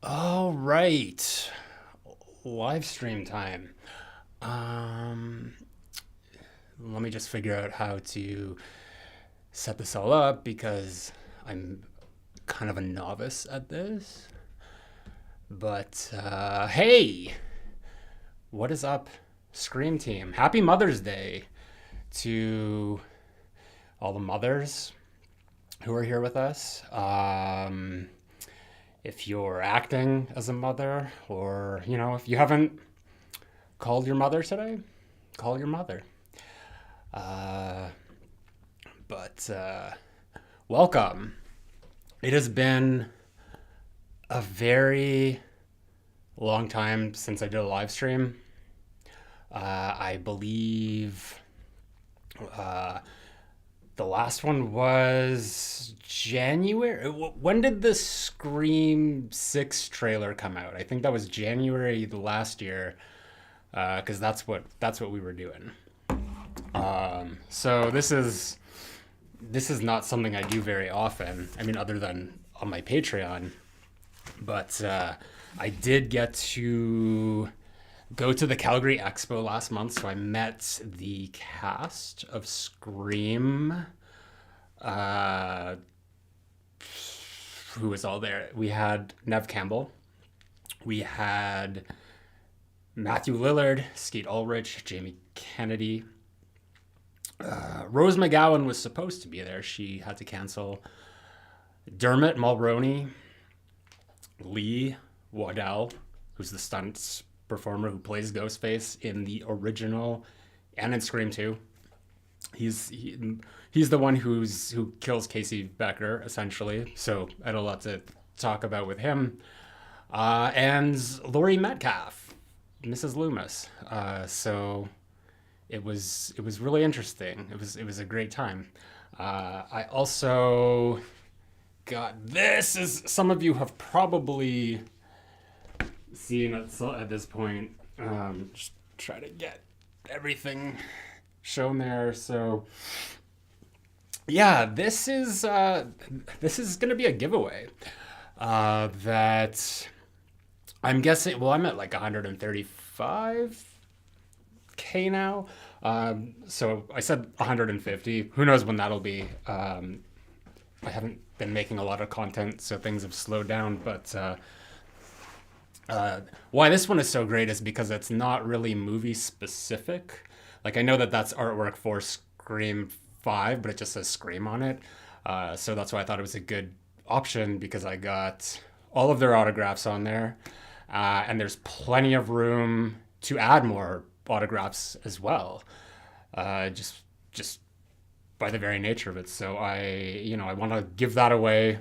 All right. Live stream time. Um, Let me just figure out how to set this all up because I'm kind of a novice at this. But hey, what is up, Scream Team? Happy Mother's Day to all the mothers who are here with us. If you're acting as a mother, or if you haven't called your mother today, call your mother. Uh, but welcome. It has been a very long time since I did a live stream. I believe uh, the last one was January. When did the Scream 6 trailer come out? I think that was January last year, because that's what we were doing. So this is not something I do very often. I mean, other than on my Patreon. But I did get to go to the Calgary Expo last month, so I met the cast of Scream. Uh, who was all there? We had Neve Campbell. We had Matthew Lillard, Skeet Ulrich, Jamie Kennedy. Rose McGowan was supposed to be there. She had to cancel. Dermot Mulroney, Lee Waddell, who's the stunts performer who plays Ghostface in the original and in Scream 2. He's the one who kills Casey Becker essentially. So I had a lot to talk about with him. And Laurie Metcalf, Mrs. Loomis. So it was really interesting. It was a great time. I also got this. Is some of you have probably seen at this point. Just try to get everything shown there. So yeah, this is gonna be a giveaway. That I'm guessing. Well, I'm at like 135K now. So I said 150. Who knows when that'll be? I haven't been making a lot of content, so things have slowed down. But why this one is so great is because it's not really movie specific. Like I know that that's artwork for Scream 5, but it just says Scream on it. So that's why I thought it was a good option because I got all of their autographs on there. And there's plenty of room to add more autographs as well. Just by the very nature of it. So I want to give that away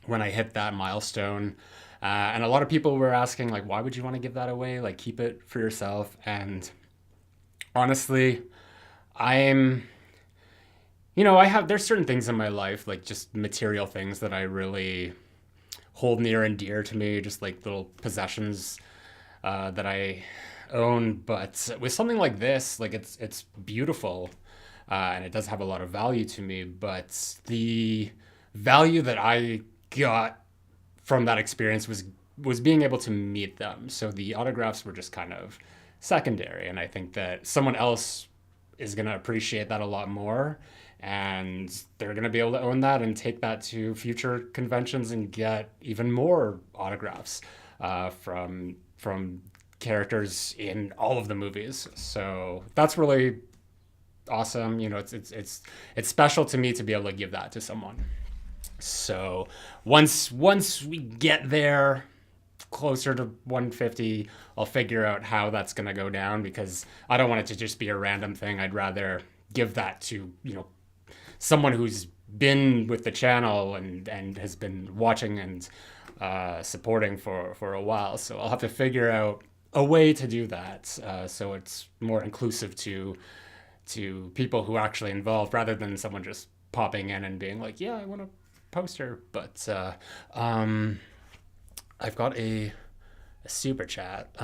when I hit that milestone. And a lot of people were asking, like, why would you want to give that away? Like, keep it for yourself. And honestly, I'm, there's certain things in my life, like just material things that I really hold near and dear to me, just like little possessions that I own. But with something like this, like it's beautiful, and it does have a lot of value to me. But the value that I got from that experience was being able to meet them. So the autographs were just kind of secondary, and I think that someone else is going to appreciate that a lot more, and they're going to be able to own that and take that to future conventions and get even more autographs from characters in all of the movies. So that's really awesome. It's special to me to be able to give that to someone. So once we get there closer to 150, I'll figure out how that's going to go down because I don't want it to just be a random thing. I'd rather give that to, someone who's been with the channel and has been watching and supporting for a while. So I'll have to figure out a way to do that so it's more inclusive to people who are actually involved rather than someone just popping in and being like, yeah, I want a poster. But I've got a super chat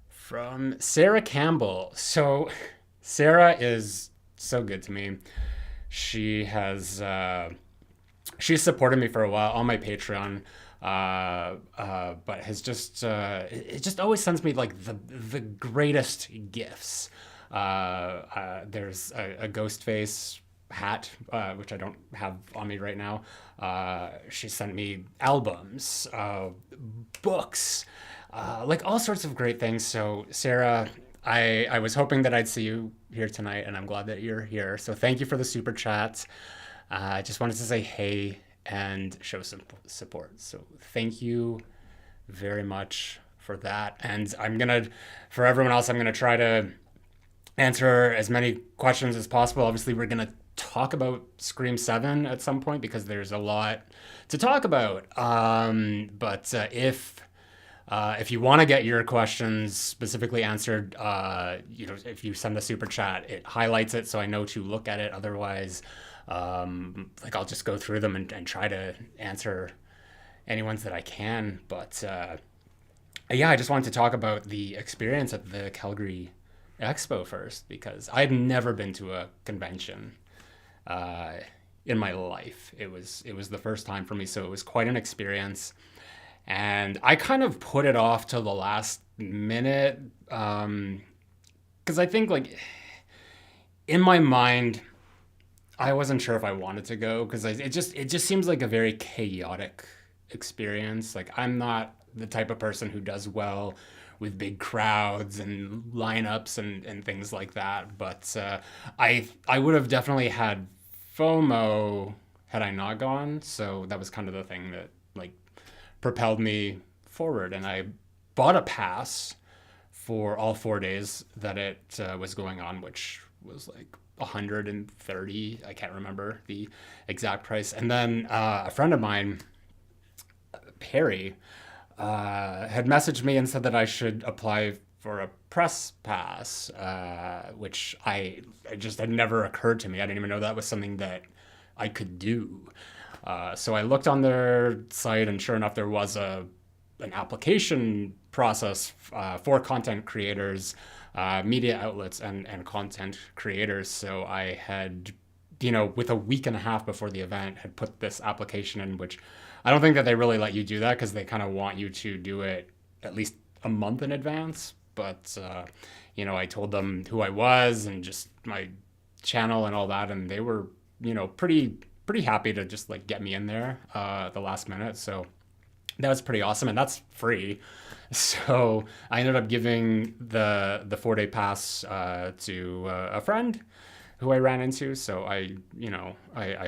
from Sarah Campbell. So Sarah is so good to me. She's supported me for a while on my Patreon. but has just it just always sends me like the greatest gifts. There's a ghost face hat, which I don't have on me right now. She sent me albums, books, like all sorts of great things. So Sarah, I was hoping that I'd see you here tonight, and I'm glad that you're here. So thank you for the super chat. I just wanted to say hey and show some support. So thank you very much for that. And for everyone else, I'm gonna try to answer as many questions as possible. Obviously, we're gonna talk about Scream 7 at some point because there's a lot to talk about. But if you want to get your questions specifically answered, if you send a super chat, it highlights it so I know to look at it. Otherwise, I'll just go through them and try to answer any ones that I can. But yeah, I just wanted to talk about the experience at the Calgary Expo first because I'd never been to a convention in my life. It was the first time for me, so it was quite an experience. And I kind of put it off till the last minute because I think like in my mind I wasn't sure if I wanted to go because it just seems like a very chaotic experience. Like I'm not the type of person who does well with big crowds and lineups and things like that. But I would have definitely had FOMO had I not gone. So that was kind of the thing that like propelled me forward. And I bought a pass for all 4 days that it was going on, which was like 130. I can't remember the exact price. And then a friend of mine, Perry, had messaged me and said that I should apply for a press pass, which it just had never occurred to me. I didn't even know that was something that I could do. So I looked on their site, and sure enough, there was an application process for content creators, media outlets, and content creators. So I had, with a week and a half before the event, had put this application in, which I don't think that they really let you do that because they kind of want you to do it at least a month in advance. But, I told them who I was and just my channel and all that. And they were, pretty happy to just like get me in there at the last minute. So that was pretty awesome. And that's free. So I ended up giving the 4-day pass to a friend who I ran into. So I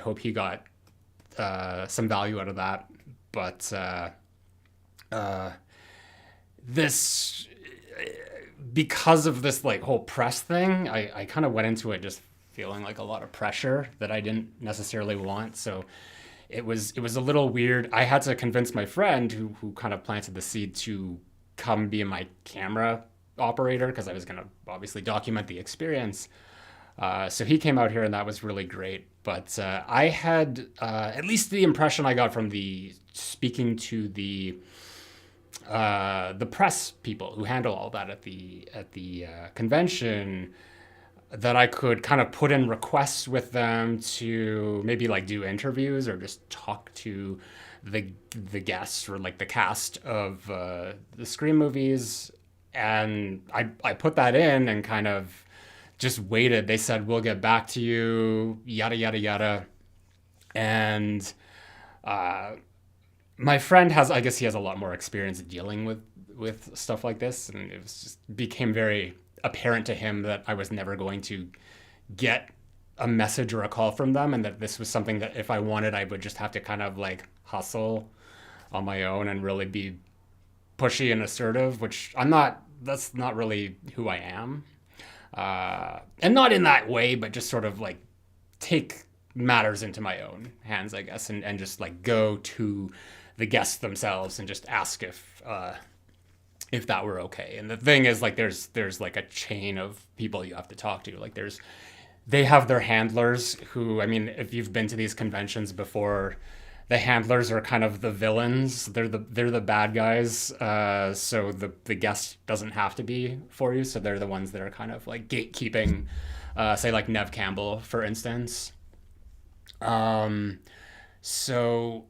hope he got some value out of that. But this, because of this like whole press thing, I kind of went into it just feeling like a lot of pressure that I didn't necessarily want. So it was a little weird. I had to convince my friend who kind of planted the seed to come be my camera operator because I was going to obviously document the experience. So he came out here and that was really great. But I had, at least the impression I got from speaking to the press people who handle all that at the convention, that I could kind of put in requests with them to maybe like do interviews or just talk to the guests or like the cast of the Scream movies. And I put that in and kind of just waited. They said, we'll get back to you, yada, yada, yada. And my friend I guess he has a lot more experience dealing with stuff like this. And it was just became very apparent to him that I was never going to get a message or a call from them. And that this was something that if I wanted, I would just have to kind of like hustle on my own and really be pushy and assertive, which that's not really who I am. And not in that way, but just sort of like take matters into my own hands, I guess, and just like go to the guests themselves and just ask if that were okay. And the thing is, like, there's like a chain of people you have to talk to. Like they have their handlers who, I mean, if you've been to these conventions before, the handlers are kind of the villains. They're the bad guys. So the guest doesn't have to be for you. So they're the ones that are kind of like gatekeeping, say like Neve Campbell, for instance. So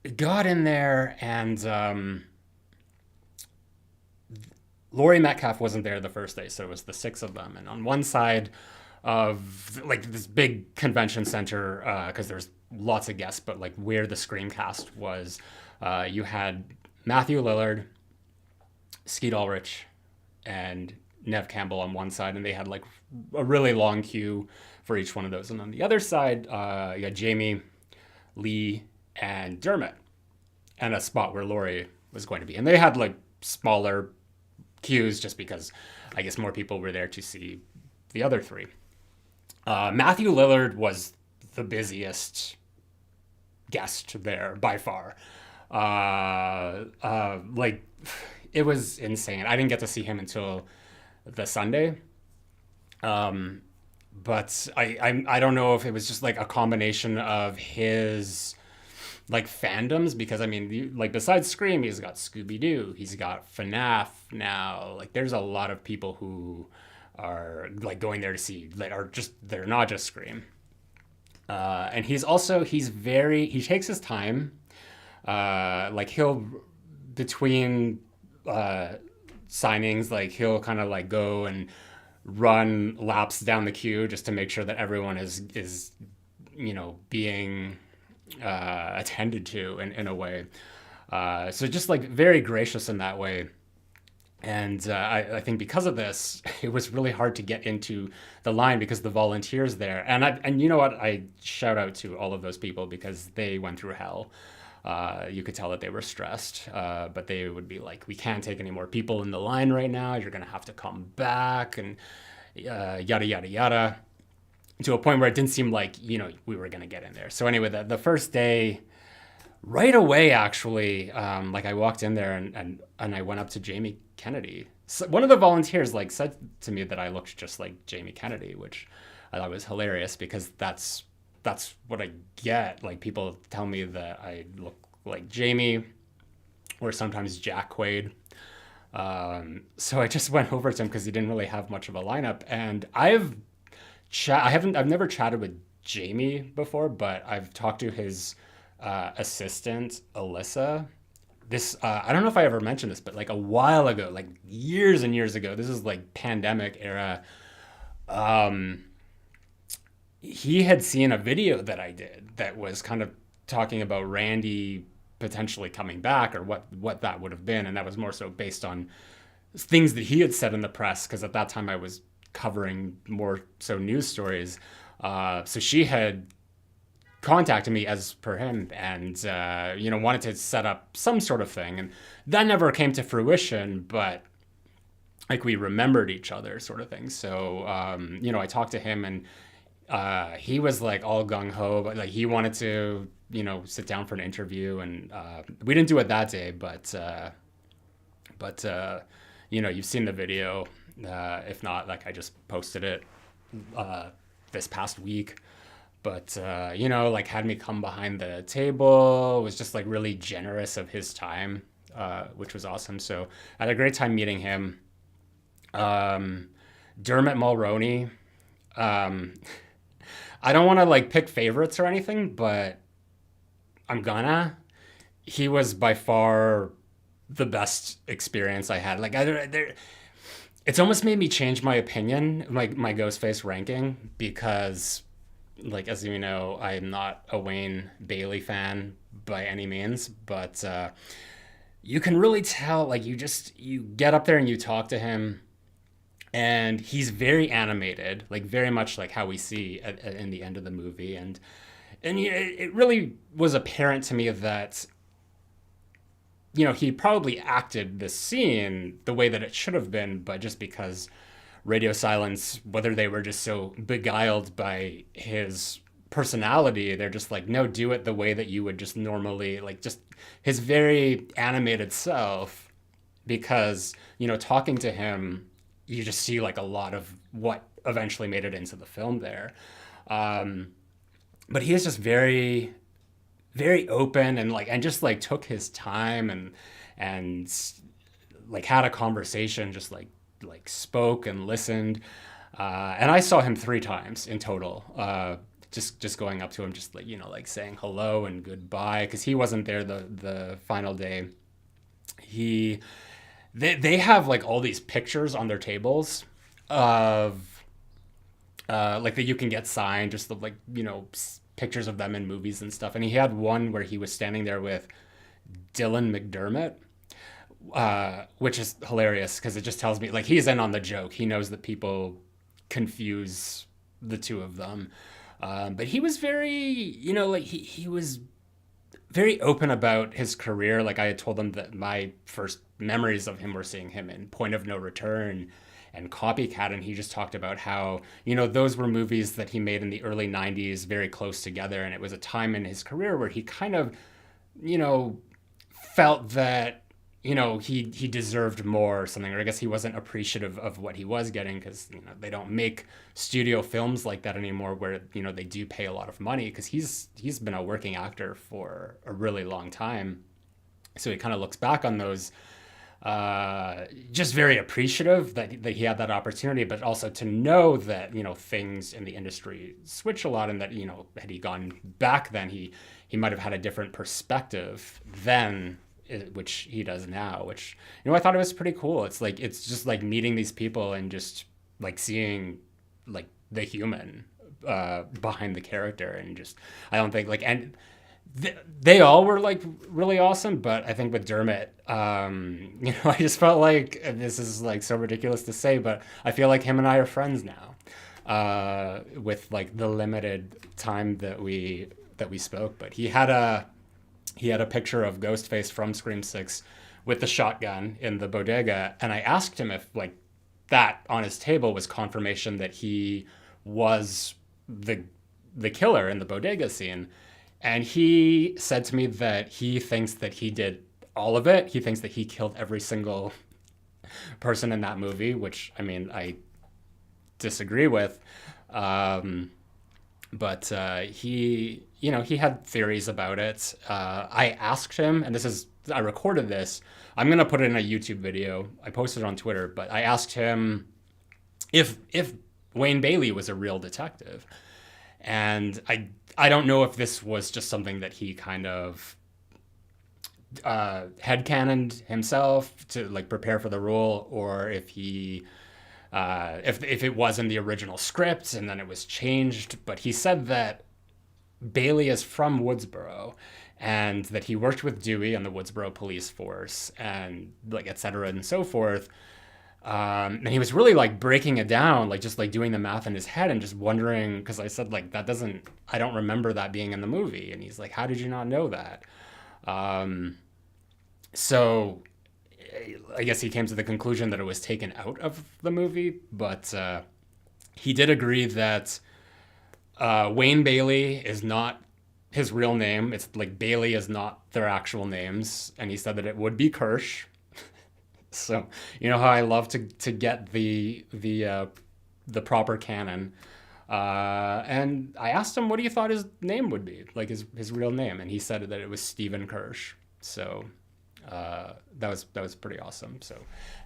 got in there, and Laurie Metcalf wasn't there the first day, so it was the six of them. And on one side of like this big convention center, because there's lots of guests, but like where the Screamcast was, you had Matthew Lillard, Skeet Ulrich, and Neve Campbell on one side, and they had like a really long queue for each one of those. And on the other side, you had Jamie, Lee, and Dermot, and a spot where Laurie was going to be. And they had like smaller queues just because I guess more people were there to see the other three. Matthew Lillard was the busiest guest there by far. Like it was insane. I didn't get to see him until the Sunday. But I don't know if it was just like a combination of his like fandoms, because I mean, like besides Scream, he's got Scooby Doo, he's got FNAF now. Like there's a lot of people who are like going there to see that are just, they're not just Scream. And he takes his time. Like he'll between signings, like he'll kind of like go and run laps down the queue just to make sure that everyone is being attended to in a way. So just like very gracious in that way. And I think because of this, it was really hard to get into the line because the volunteers there. And you know what? I shout out to all of those people because they went through hell. You could tell that they were stressed, but they would be like, we can't take any more people in the line right now. You're going to have to come back and yada, yada, yada, to a point where it didn't seem like, we were going to get in there. So anyway, the first day, right away, actually, like I walked in there and I went up to Jamie Kennedy. So one of the volunteers like said to me that I looked just like Jamie Kennedy, which I thought was hilarious because that's what I get. Like people tell me that I look like Jamie or sometimes Jack Quaid. So I just went over to him because he didn't really have much of a lineup. And I've never chatted with Jamie before, but I've talked to his assistant, Alyssa. I don't know if I ever mentioned this, but like a while ago, like years and years ago, this is like pandemic era. He had seen a video that I did that was kind of talking about Randy potentially coming back or what that would have been. And that was more so based on things that he had said in the press, because at that time I was covering more so news stories. So she had contacted me as per him and, wanted to set up some sort of thing. And that never came to fruition, but like we remembered each other sort of thing. So, I talked to him and he was like all gung ho, but like he wanted to, sit down for an interview, and we didn't do it that day, but you've seen the video. If not, like I just posted it this past week. But like had me come behind the table, was just like really generous of his time, which was awesome. So I had a great time meeting him. Dermot Mulroney. I don't want to like pick favorites or anything, but I'm gonna. He was by far the best experience I had. Like it's almost made me change my opinion, like my Ghostface ranking, because like, as you know, I'm not a Wayne Bailey fan by any means, but you can really tell, like you get up there and you talk to him, and he's very animated, like very much like how we see in the end of the movie. And it really was apparent to me that, he probably acted the scene the way that it should have been, but just because radio silence, whether they were just so beguiled by his personality, they're just like, no, do it the way that you would just normally, like just his very animated self, because, talking to him, you just see like a lot of what eventually made it into the film there. But he is just very, very open and just like took his time and like had a conversation, just like spoke and listened. And I saw him 3 times in total. just going up to him, just like, like saying hello and goodbye, because he wasn't there the final day. They have like all these pictures on their tables of like that you can get signed, just the, like, pictures of them in movies and stuff. And he had one where he was standing there with Dylan McDermott, which is hilarious because it just tells me like he's in on the joke. He knows that people confuse the two of them. But he was very, like he was very open about his career. Like I had told him that my first memories of him were seeing him in Point of No Return and Copycat, and he just talked about how, those were movies that he made in the early 90s, very close together, and it was a time in his career where he kind of, felt that, he deserved more or something, or I guess he wasn't appreciative of what he was getting, because, they don't make studio films like that anymore where, they do pay a lot of money, because he's been a working actor for a really long time. So he kind of looks back on those, just very appreciative that he had that opportunity, but also to know that, things in the industry switch a lot, and that, had he gone back then, he might have had a different perspective then, which he does now, which, I thought it was pretty cool. It's like, it's just like meeting these people and just like seeing like the human behind the character. And just, I don't think like, and they all were like really awesome, but I think with Dermot, I just felt like, this is like so ridiculous to say, but I feel like him and I are friends now, with like the limited time that we spoke. But he had a picture of Ghostface from Scream 6 with the shotgun in the bodega, and I asked him if like that on his table was confirmation that he was the killer in the bodega scene. And he said to me that he thinks that he did all of it. He thinks that he killed every single person in that movie, which, I mean, I disagree with. But he had theories about it. I asked him, and I recorded this. I'm going to put it in a YouTube video. I posted it on Twitter, but I asked him if Wayne Bailey was a real detective. And I don't know if this was just something that he kind of headcanoned himself to like prepare for the role, or if he if it was in the original script and then it was changed. But he said that Bailey is from Woodsboro, and that he worked with Dewey on the Woodsboro police force, and like et cetera and so forth. And he was really like breaking it down, like just like doing the math in his head and just wondering, because I said like I don't remember that being in the movie. And he's like, how did you not know that? So I guess he came to the conclusion that it was taken out of the movie, but he did agree that Wayne Bailey is not his real name. It's like Bailey is not their actual names. And he said that it would be Kirsch. So, you know how I love to get the proper canon. And I asked him what he thought his name would be, like his real name, and he said that it was Stephen Kirsch. So that was pretty awesome. So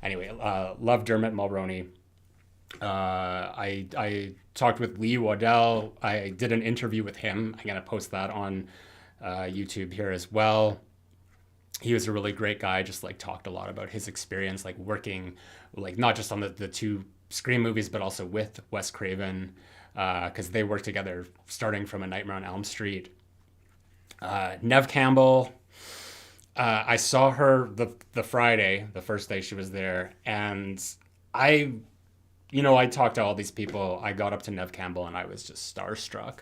anyway, love Dermot Mulroney. I talked with Lee Waddell. I did an interview with him. I'm gonna post that on YouTube here as well. He was a really great guy, just like talked a lot about his experience, like working, like not just on the two Scream movies, but also with Wes Craven, because they worked together starting from A Nightmare on Elm Street. Neve Campbell, I saw her the Friday, the first day she was there, and I talked to all these people. I got up to Neve Campbell and I was just starstruck.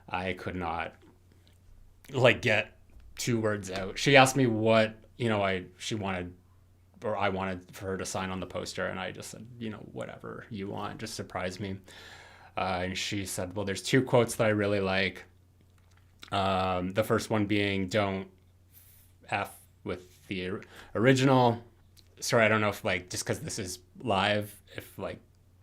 I could not like get two words out. She asked me what she wanted, or I wanted for her to sign on the poster, and I just said, whatever you want, just surprise me. And she said, well, there's two quotes that I really like. The first one being, don't F with the original. Sorry, I don't know if like just because this is live, if like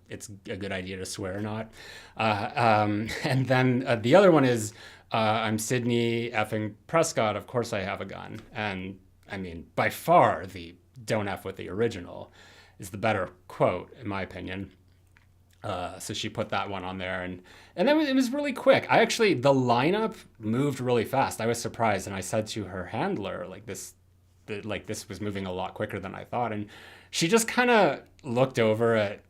it's a good idea to swear or not. And then the other one is, I'm Sidney effing Prescott. Of course I have a gun. And I mean, by far the don't F with the original is the better quote, in my opinion. So she put that one on there, and then it was really quick. The lineup moved really fast. I was surprised, and I said to her handler, like this was moving a lot quicker than I thought, and she just kind of looked over at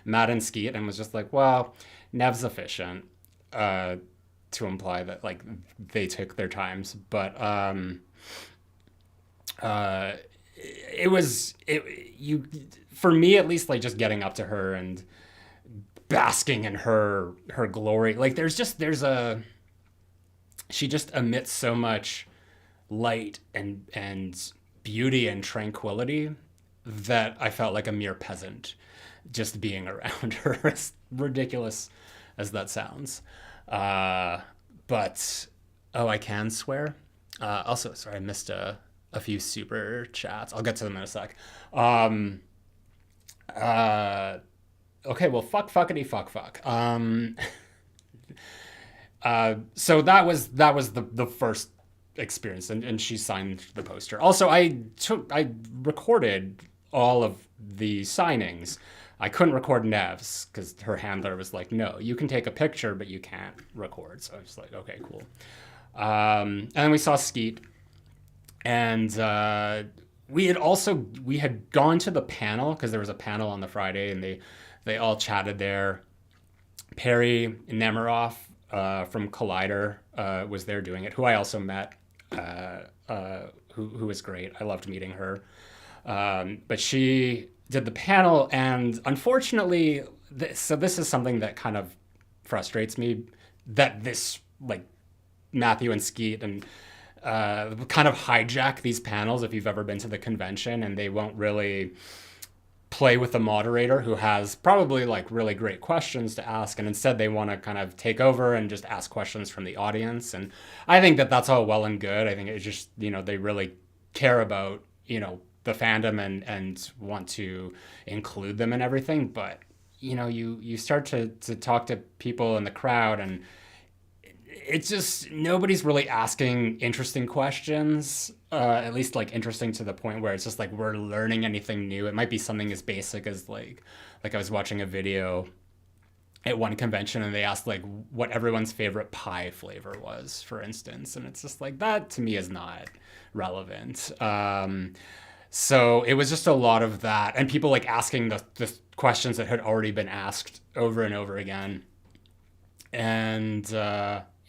Matt and Skeet and was just like, "Well, Nev's efficient," to imply that like they took their times, but uh, it was it you for me at least, like just getting up to her and basking in her glory. Like there's a she just emits so much light and beauty and tranquility that I felt like a mere peasant just being around her, as ridiculous as that sounds. Uh, but oh, I can swear. Also, sorry, I missed a few super chats. I'll get to them in a sec. Um, uh, okay, well, fuckity, fuck. So that was the first experience, and she signed the poster. Also, I recorded all of the signings. I couldn't record Nev's because her handler was like, "No, you can take a picture, but you can't record." So I was like, "Okay, cool." And then we saw Skeet, and we had gone to the panel because there was a panel on the Friday, and they all chatted there. Perry Nemiroff from Collider was there doing it, who I also met, who was great. I loved meeting her. But she did the panel, and unfortunately, so this is something that kind of frustrates me, that this, like, Matthew and Skeet and kind of hijack these panels if you've ever been to the convention, and they won't really play with the moderator who has probably like really great questions to ask, and instead they want to kind of take over and just ask questions from the audience. And I think that that's all well and good. I think it's just, they really care about, the fandom, and want to include them and everything. But you start to talk to people in the crowd, and it's just nobody's really asking interesting questions, at least like interesting to the point where it's just like we're learning anything new. It might be something as basic as like I was watching a video at one convention, and they asked like what everyone's favorite pie flavor was, for instance, and it's just like that to me is not relevant. So it was just a lot of that, and people like asking the questions that had already been asked over and over again, and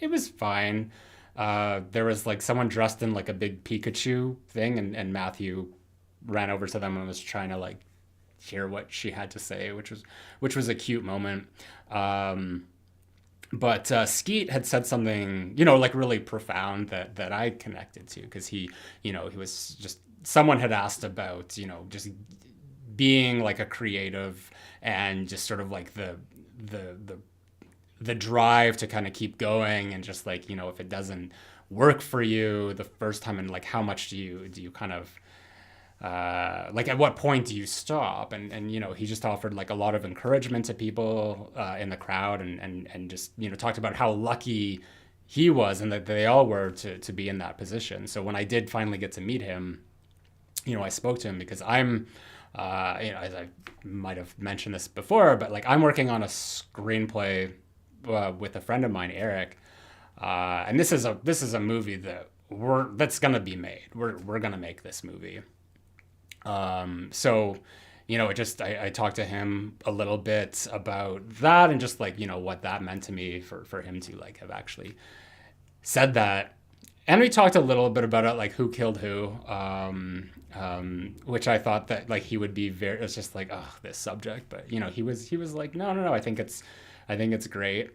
it was fine. There was like someone dressed in like a big Pikachu thing, and Matthew ran over to them and was trying to like hear what she had to say, which was a cute moment. But Skeet had said something, like really profound that I connected to, because he was just, someone had asked about, just being like a creative, and just sort of like the drive to kind of keep going, and just like, if it doesn't work for you the first time, and like how much do you kind of like at what point do you stop? And he just offered like a lot of encouragement to people in the crowd, and just talked about how lucky he was, and that they all were to be in that position. So when I did finally get to meet him, I spoke to him because I'm as I might have mentioned this before, but like I'm working on a screenplay with a friend of mine, Eric, and this is a movie that's gonna be made. We're gonna make this movie. So, I talked to him a little bit about that, and just like, what that meant to me for him to like have actually said that. And we talked a little bit about it, like who killed who, which I thought that like he would be it's just like, oh, this subject. But, he was like, no, I think it's great.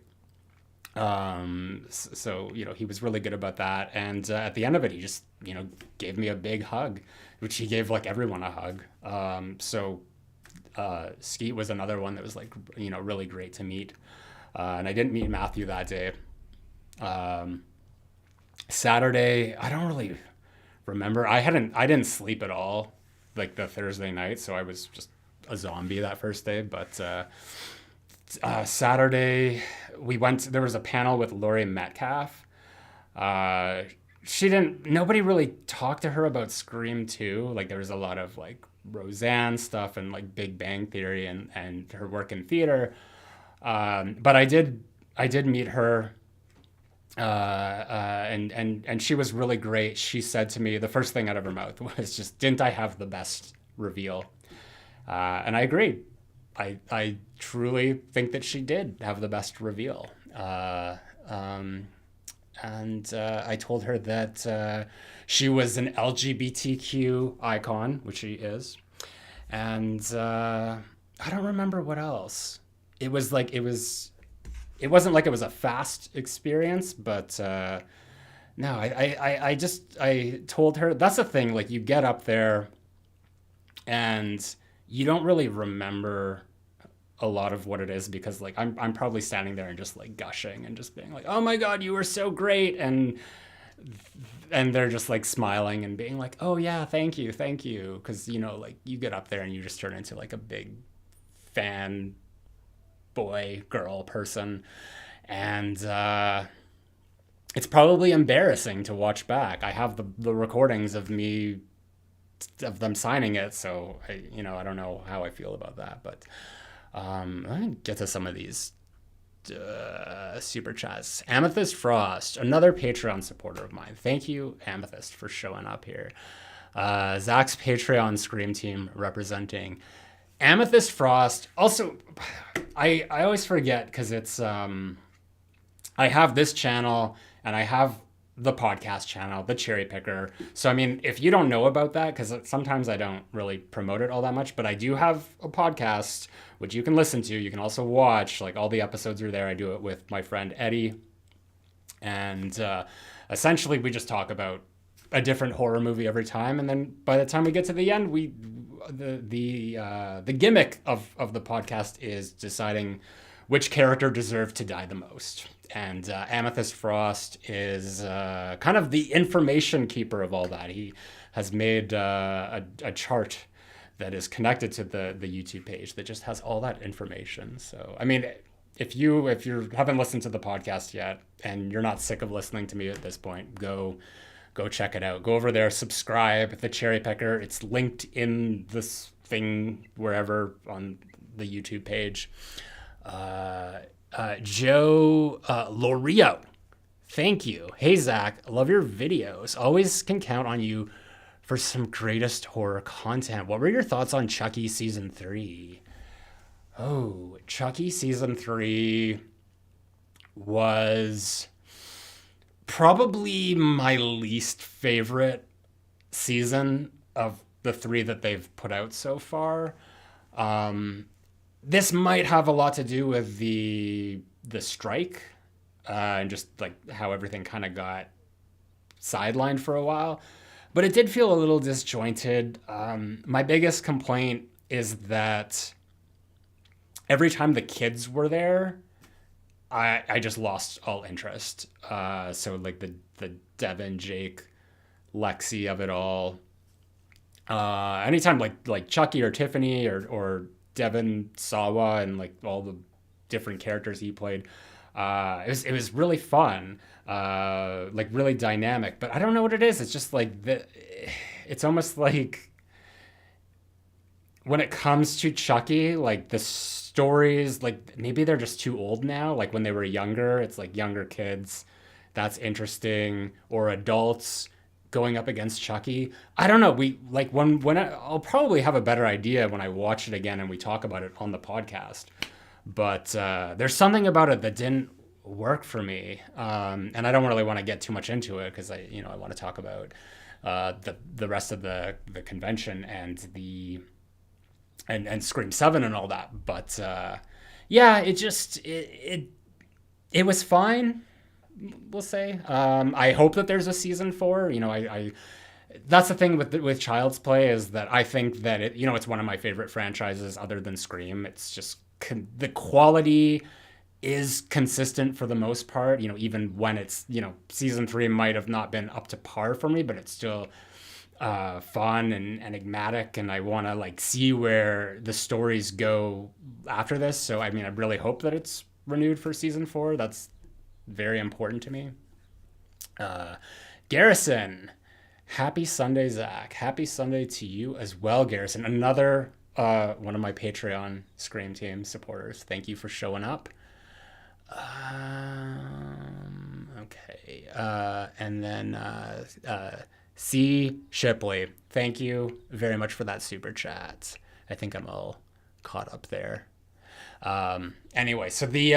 So, he was really good about that. And at the end of it, he just, gave me a big hug, which he gave like everyone a hug. So Skeet was another one that was like, really great to meet. And I didn't meet Matthew that day. Saturday, I don't really remember. I didn't sleep at all like the Thursday night. So I was just a zombie that first day. But Saturday, there was a panel with Laurie Metcalf. she didn't. Nobody really talked to her about Scream 2. Like there was a lot of like Roseanne stuff and like Big Bang Theory and her work in theater. But I did meet her, and she was really great. She said to me the first thing out of her mouth was just, "Didn't I have the best reveal?" And I agreed. I truly think that she did have the best reveal. And I told her that she was an LGBTQ icon, which she is, and I don't remember what else. It was like it wasn't like it was a fast experience, but no, I told her that's the thing. Like you get up there and you don't really remember a lot of what it is because like I'm probably standing there and just like gushing and just being like, oh my god, you were so great, and they're just like smiling and being like, oh yeah, thank you, because like you get up there and you just turn into like a big fan boy girl person, and it's probably embarrassing to watch back. I have the recordings of them signing it, so I don't know how I feel about that, but let me get to some of these super chats. Amethyst Frost, another Patreon supporter of mine. Thank you, Amethyst, for showing up here. Zach's Patreon Scream team representing. Amethyst Frost. Also, I always forget because it's I have this channel and I have the podcast channel, the Cherry Picker. So I mean, if you don't know about that, because sometimes I don't really promote it all that much, but I do have a podcast which you can listen to. You can also watch. Like all the episodes are there. I do it with my friend Eddie, and essentially we just talk about a different horror movie every time, and then by the time we get to the end, the gimmick of the podcast is deciding which character deserved to die the most. And Amethyst Frost is kind of the information keeper of all that. He has made a chart that is connected to the YouTube page that just has all that information. So, I mean, if you haven't listened to the podcast yet and you're not sick of listening to me at this point, go check it out. Go over there, subscribe. The Cherry Picker. It's linked in this thing wherever on the YouTube page. Joe Lorio, thank you. Hey Zach, love your videos. Always can count on you for some greatest horror content. What were your thoughts on Chucky season 3? Oh, Chucky season 3 was probably my least favorite season of the 3 that they've put out so far. This might have a lot to do with the strike and just like how everything kind of got sidelined for a while. But it did feel a little disjointed. My biggest complaint is that every time the kids were there, I just lost all interest. So like the Devin, Jake, Lexi of it all. Anytime like Chucky or Tiffany or Devin Sawa and like all the different characters he played, it was really fun, like really dynamic. But I don't know what it is. It's just like it's almost like when it comes to Chucky, like the stories, like maybe they're just too old now. Like when they were younger, it's like younger kids, that's interesting, or adults going up against Chucky. I don't know. We like when I'll probably have a better idea when I watch it again and we talk about it on the podcast. But there's something about it that didn't work for me, and I don't really want to get too much into it because I want to talk about the rest of the convention and and Scream 7 and all that. But yeah, it was fine, we'll say. I hope that there's a season 4. I that's the thing with Child's Play, is that I think that it's one of my favorite franchises other than Scream. It's just the quality is consistent for the most part. Even when it's season 3 might have not been up to par for me, but it's still fun and enigmatic, and I want to like see where the stories go after this. So I mean, I really hope that it's renewed for season 4. That's very important to me. Garrison, happy Sunday, Zach. Happy Sunday to you as well, Garrison. Another one of my Patreon Scream Team supporters. Thank you for showing up. Okay. And then C. Shipley. Thank you very much for that super chat. I think I'm all caught up there. Anyway, so we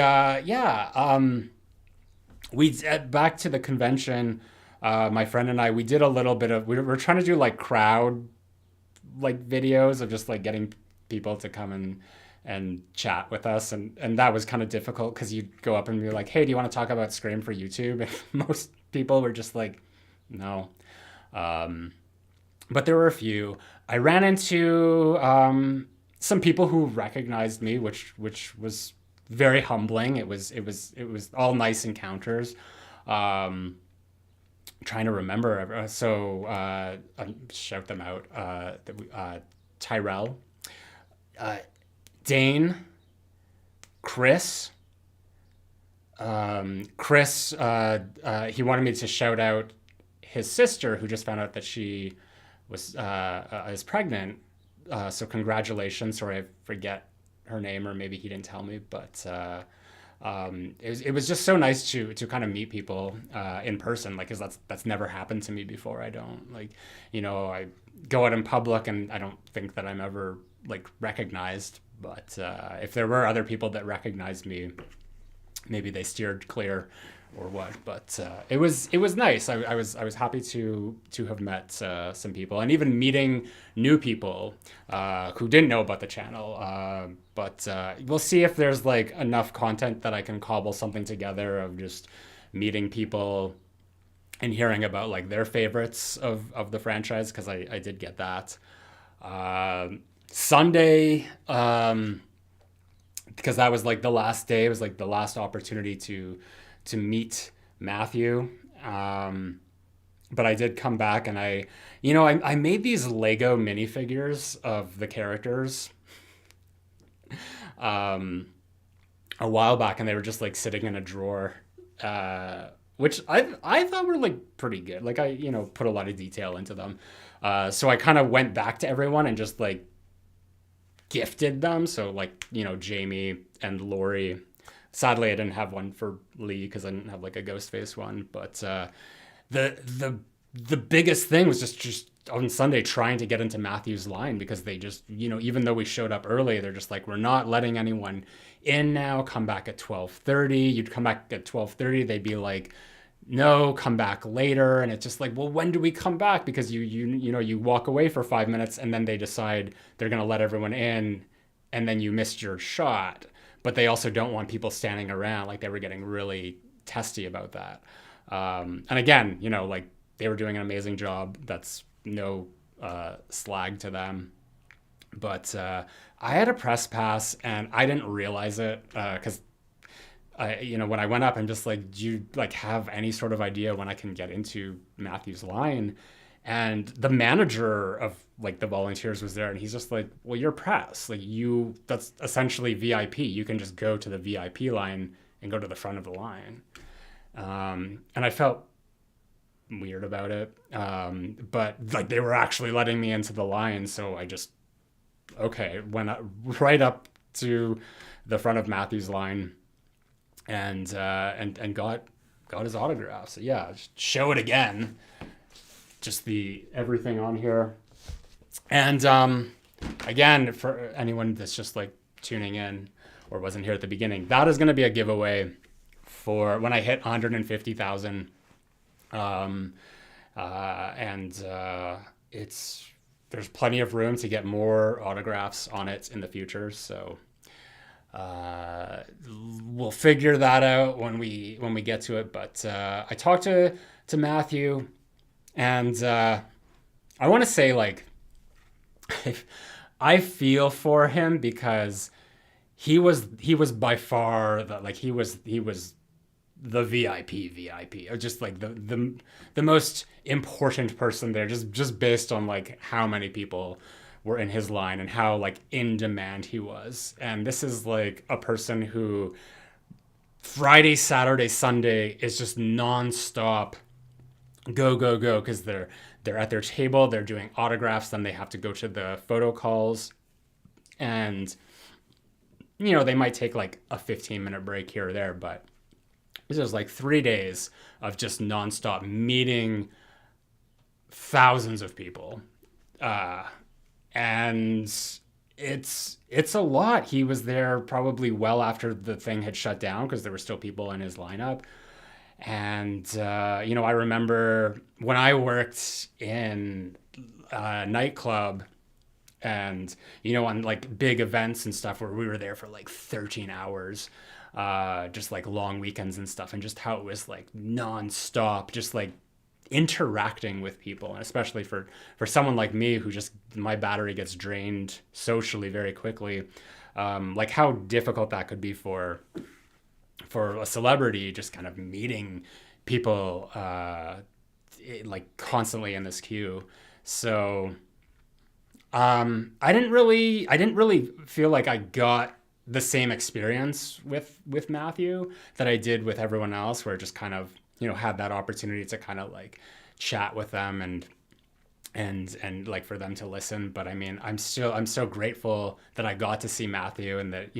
back to the convention. My friend and I, we did a little bit of, we were trying to do like crowd like videos of just like getting people to come and chat with us, and that was kind of difficult because you'd go up and be like, hey, do you want to talk about Scream for YouTube? And most people were just like, no. But there were a few. I ran into some people who recognized me, which was very humbling. It was all nice encounters. Trying to remember. Shout them out. Tyrell, Dane, Chris. Chris, he wanted me to shout out his sister, who just found out that she was is pregnant. So congratulations. Sorry, I forget her name, or maybe he didn't tell me, but it was just so nice to kind of meet people in person, like, because that's never happened to me before. I don't like, I go out in public and I don't think that I'm ever like recognized, but if there were other people that recognized me, maybe they steered clear or what, but it was nice. I was happy to have met some people, and even meeting new people who didn't know about the channel. But we'll see if there's like enough content that I can cobble something together of just meeting people and hearing about like their favorites of the franchise, because I did get that. Sunday, because that was like the last day, it was like the last opportunity to meet Matthew. But I did come back, and I made these Lego minifigures of the characters a while back, and they were just like sitting in a drawer, which I thought were like pretty good. Like I put a lot of detail into them. So I kind of went back to everyone and just like gifted them. So like, Jamie and Laurie. Sadly, I didn't have one for Lee because I didn't have like a ghost face one. But the biggest thing was just on Sunday trying to get into Matthew's line, because they just, even though we showed up early, they're just like, we're not letting anyone in now. Come back at 12:30. You'd come back at 12:30. They'd be like, no, come back later. And it's just like, well, when do we come back? Because you walk away for 5 minutes and then they decide they're going to let everyone in, and then you missed your shot. But they also don't want people standing around. Like, they were getting really testy about that. And again, like, they were doing an amazing job. That's no slag to them. But I had a press pass, and I didn't realize it because when I went up, I'm just like, do you like have any sort of idea when I can get into Matthew's line? And the manager of like the volunteers was there, and he's just like, well, you're press. Like, that's essentially VIP. You can just go to the VIP line and go to the front of the line. And I felt weird about it. But like, they were actually letting me into the line. So I just, went right up to the front of Matthew's line and got his autograph. So yeah, just show it again. Just everything on here. And again, for anyone that's just like tuning in or wasn't here at the beginning, that is going to be a giveaway for when I hit 150,000. There's plenty of room to get more autographs on it in the future. So we'll figure that out when we get to it. But I talked to Matthew. And I want to say, like, I feel for him, because he was by far he was the VIP, or just like the most important person there, just based on like how many people were in his line and how like in demand he was. And this is like a person who Friday, Saturday, Sunday is just nonstop go go go, because they're at their table, they're doing autographs, then they have to go to the photo calls, and they might take like a 15-minute break here or there, but this was like 3 days of just nonstop meeting thousands of people, and it's a lot. He was there probably well after the thing had shut down because there were still people in his lineup. And I remember when I worked in a nightclub, and on like big events and stuff where we were there for like 13 hours, just like long weekends and stuff, and just how it was like nonstop, just like interacting with people, and especially for someone like me who just my battery gets drained socially very quickly, like how difficult that could be for a celebrity, just kind of meeting people like constantly in this queue. So I didn't really feel like I got the same experience with Matthew that I did with everyone else, where it just kind of had that opportunity to kind of like chat with them and like for them to listen. But I mean, I'm so grateful that I got to see Matthew, and that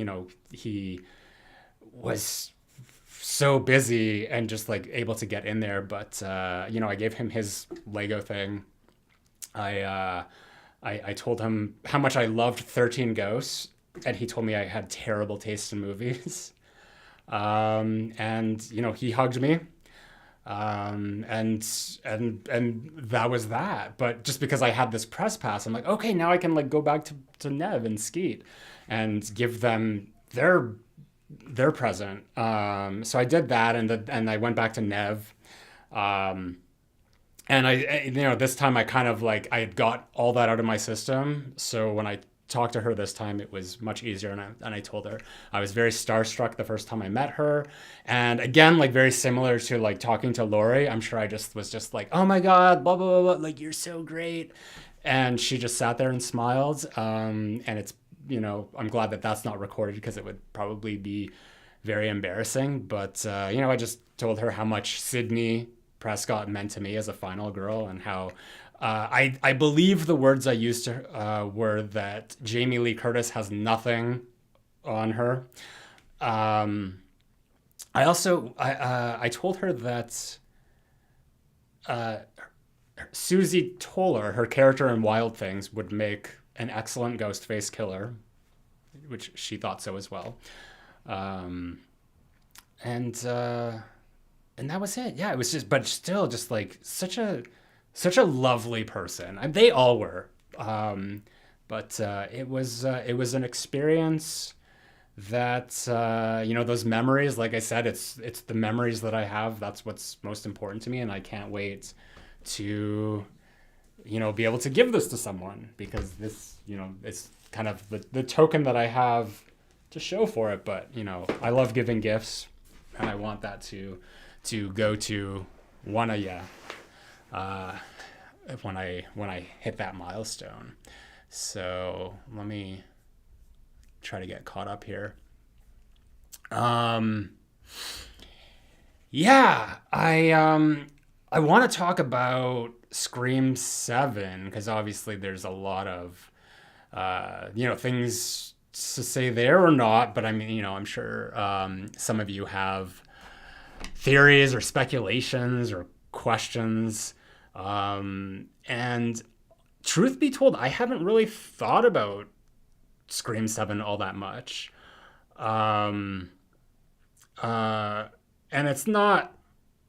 he was so busy and just like able to get in there. But I gave him his Lego thing. I told him how much I loved 13 Ghosts, and he told me I had terrible taste in movies. And he hugged me, and that was that. But just because I had this press pass, I'm like, okay, now I can like go back to Neve and Skeet and give them their present. So I did that, and I went back to Neve. And this time I kind of like, I had got all that out of my system. So when I talked to her this time, it was much easier. And I told her I was very starstruck the first time I met her. And again, like very similar to like talking to Laurie, I'm sure I just was just like, oh my God, blah, blah, blah, blah, like, you're so great. And she just sat there and smiled. And it's, I'm glad that that's not recorded, because it would probably be very embarrassing. But, I just told her how much Sydney Prescott meant to me as a final girl, and how I believe the words I used to were that Jamie Lee Curtis has nothing on her. I told her that Susie Toller, her character in Wild Things, would make an excellent Ghostface killer, which she thought so as well. And that was it. Yeah, it was just, but still, just like such a lovely person. They all were, but it was an experience that those memories. Like I said, it's the memories that I have. That's what's most important to me, and I can't wait to be able to give this to someone, because this it's kind of the token that I have to show for it. But I love giving gifts, and I want that to go to one of you when I hit that milestone. So let me try to get caught up here. Yeah, I want to talk about Scream 7, because obviously there's a lot of things to say there or not, but I mean, I'm sure some of you have theories or speculations or questions. And truth be told, I haven't really thought about Scream 7 all that much. And it's not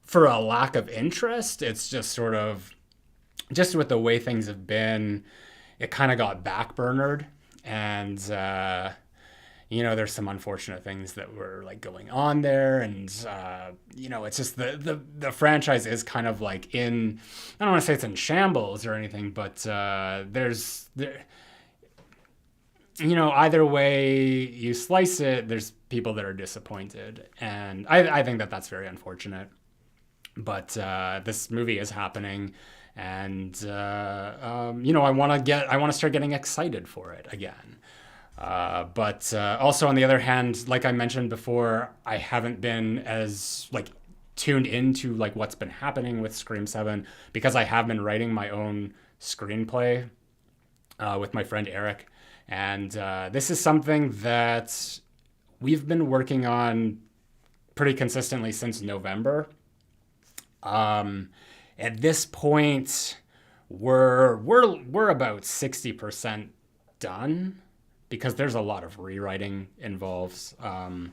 for a lack of interest. It's just sort of, just with the way things have been, it kind of got backburnered. And, there's some unfortunate things that were like going on there. And, it's just the franchise is kind of like I don't want to say it's in shambles or anything, but either way you slice it, there's people that are disappointed. And I think that that's very unfortunate. But this movie is happening, and I want to start getting excited for it again. But also on the other hand, like I mentioned before, I haven't been as like tuned into like what's been happening with Scream 7 because I have been writing my own screenplay with my friend Eric. And this is something that we've been working on pretty consistently since November. At this point, we're about 60% done because there's a lot of rewriting involved. Like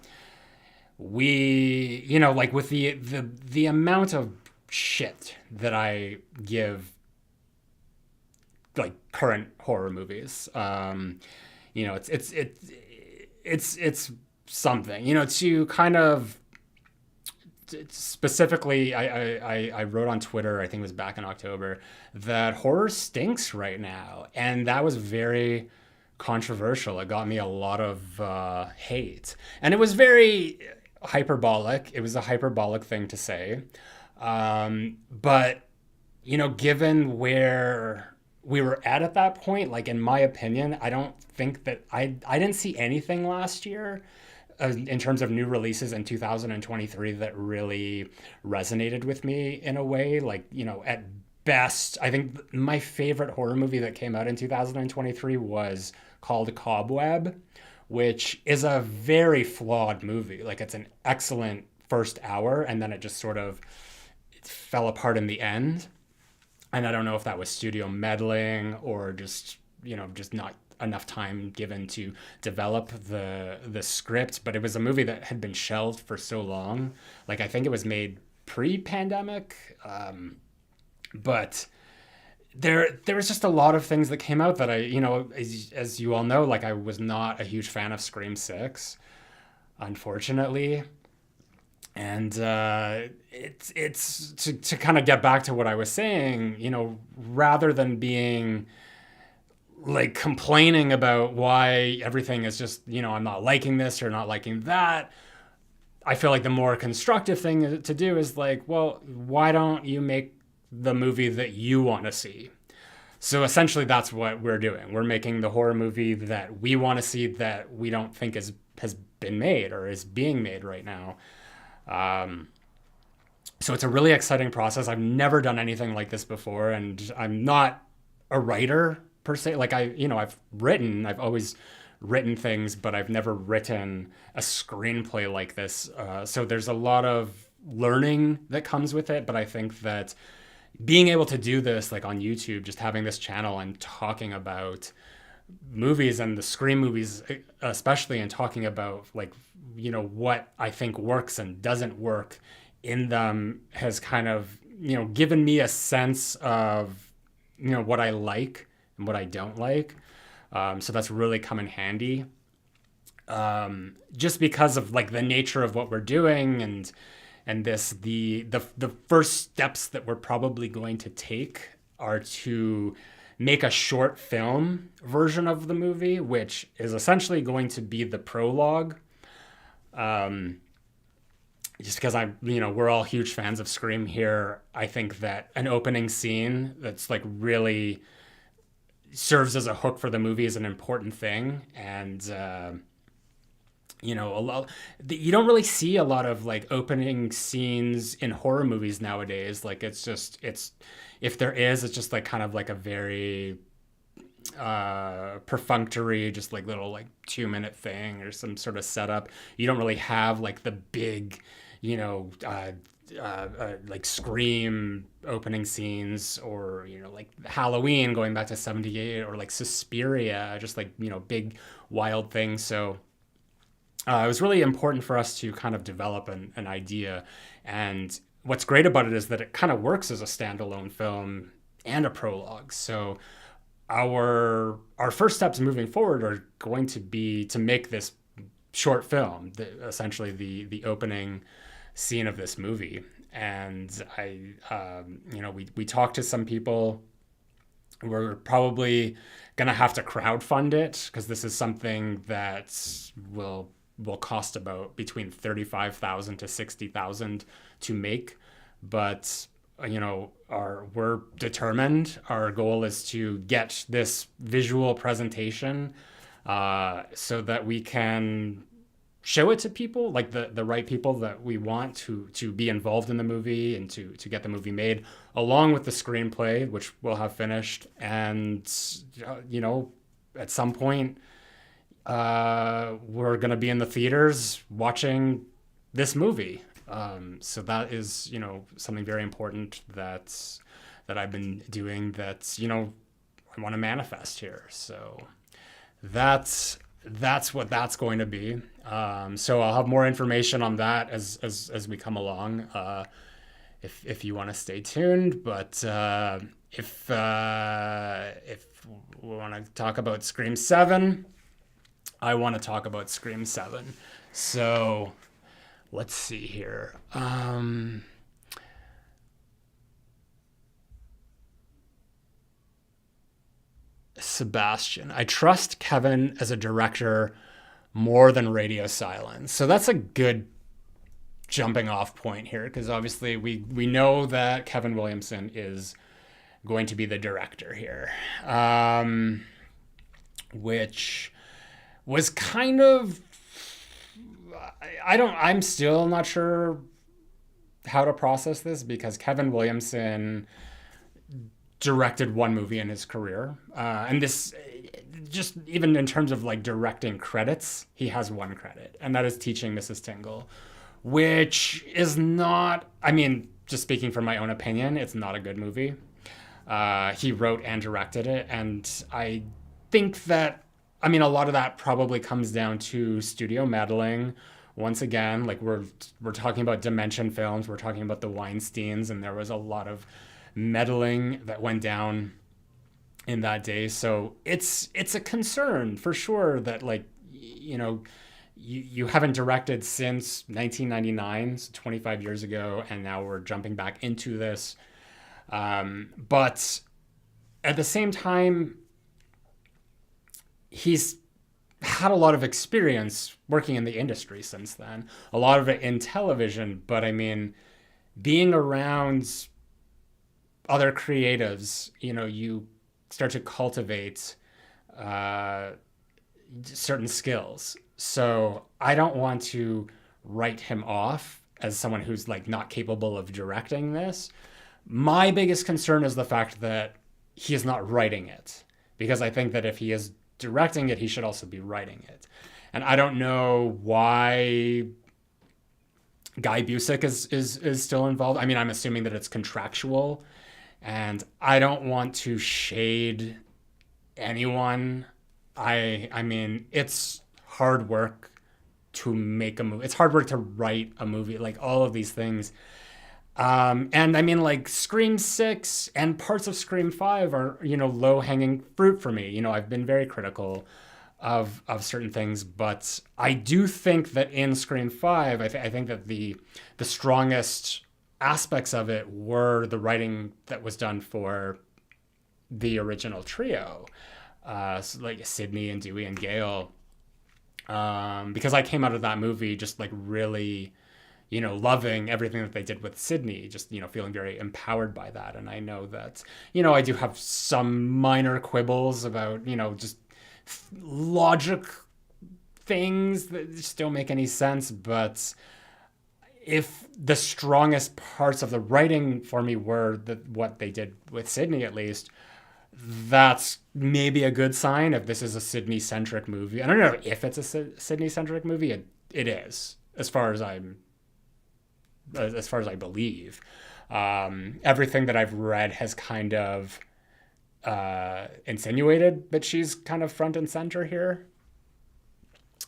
with the amount of shit that I give like current horror movies, it's something, to kind of specifically, I wrote on Twitter, I think it was back in October, that horror stinks right now. And that was very controversial. It got me a lot of hate. And it was very hyperbolic. It was a hyperbolic thing to say. But, given where we were at that point, like in my opinion, I don't think that I didn't see anything last year in terms of new releases in 2023 that really resonated with me in a way. Like, at best, I think my favorite horror movie that came out in 2023 was called Cobweb, which is a very flawed movie. Like, it's an excellent first hour, and then it just sort of fell apart in the end. And I don't know if that was studio meddling or just not enough time given to develop the script, but it was a movie that had been shelved for so long. Like, I think it was made pre-pandemic, but there was just a lot of things that came out that I, as you all know, like, I was not a huge fan of Scream 6, unfortunately. And it's to kind of get back to what I was saying, rather than being like complaining about why everything is just, I'm not liking this or not liking that, I feel like the more constructive thing to do is like, well, why don't you make the movie that you want to see? So essentially that's what we're doing. We're making the horror movie that we want to see, that we don't think has been made or is being made right now. So it's a really exciting process. I've never done anything like this before, and I'm not a writer per se. Like, I've always written things, but I've never written a screenplay like this. So there's a lot of learning that comes with it, but I think that being able to do this, like on YouTube, just having this channel and talking about movies and the Scream movies especially, and talking about like, what I think works and doesn't work in them, has kind of, given me a sense of, what I like and what I don't like. So that's really come in handy. Just because of like the nature of what we're doing, and the first steps that we're probably going to take are to make a short film version of the movie, which is essentially going to be the prologue. Just because we're all huge fans of Scream here. I think that an opening scene that's like really serves as a hook for the movie is an important thing. And, you don't really see a lot of like opening scenes in horror movies nowadays. Like, if there is, it's just like kind of like a very perfunctory, just like little like 2-minute thing or some sort of setup. You don't really have like the big, like Scream opening scenes, or like Halloween going back to 78, or like Suspiria, just like big wild things. So it was really important for us to kind of develop an idea. And what's great about it is that it kind of works as a standalone film and a prologue. So our first steps moving forward are going to be to make this short film, essentially the opening scene of this movie. And we talked to some people. We're probably gonna have to crowdfund it, because this is something that will cost about between $35,000 to $60,000 to make. But we're determined. Our goal is to get this visual presentation so that we can show it to people, like the right people that we want to be involved in the movie and to get the movie made, along with the screenplay, which we'll have finished. And at some point, we're gonna be in the theaters watching this movie. So that is something very important that I've been doing. That I want to manifest here. So that's what that's going to be. So I'll have more information on that as we come along. If you want to stay tuned, but if we want to talk about Scream 7, I want to talk about Scream 7. So let's see here. Sebastian, I trust Kevin as a director more than radio silence. So that's a good jumping off point here, because obviously we know that Kevin Williamson is going to be the director here, which was kind of, I'm still not sure how to process this, because Kevin Williamson directed one movie in his career. And this, just even in terms of like directing credits, he has one credit, and that is Teaching Mrs. Tingle, which is not, just speaking from my own opinion, it's not a good movie. He wrote and directed it, and I think that, a lot of that probably comes down to studio meddling. Once again, like we're talking about Dimension Films, we're talking about the Weinsteins, and there was a lot of meddling that went down in that day. So it's a concern for sure that you haven't directed since 1999, so 25 years ago, and now we're jumping back into this. But at the same time, he's had a lot of experience working in the industry since then, a lot of it in television. But being around other creatives, you start to cultivate certain skills. So I don't want to write him off as someone who's not capable of directing this. My biggest concern is the fact that he is not writing it, because I think that if he is directing it, he should also be writing it. And I don't know why Guy Busick is still involved. I'm assuming that it's contractual, and I don't want to shade anyone. It's hard work to make a movie. It's hard work to write a movie, like all of these things. And Scream 6 and parts of Scream 5 are, low-hanging fruit for me. I've been very critical of certain things, but I do think that in Scream 5, I think that the strongest aspects of it were the writing that was done for the original trio, so like Sydney and Dewey and Gale, because I came out of that movie just really, loving everything that they did with Sydney, just, feeling very empowered by that. And I know that, I do have some minor quibbles about, just logic things that just don't make any sense. But if the strongest parts of the writing for me were what they did with Sydney, at least, that's maybe a good sign if this is a Sydney-centric movie. I don't know if it's a Sydney-centric movie. It is, as far as I believe. Everything that I've read has kind of insinuated that she's kind of front and center here.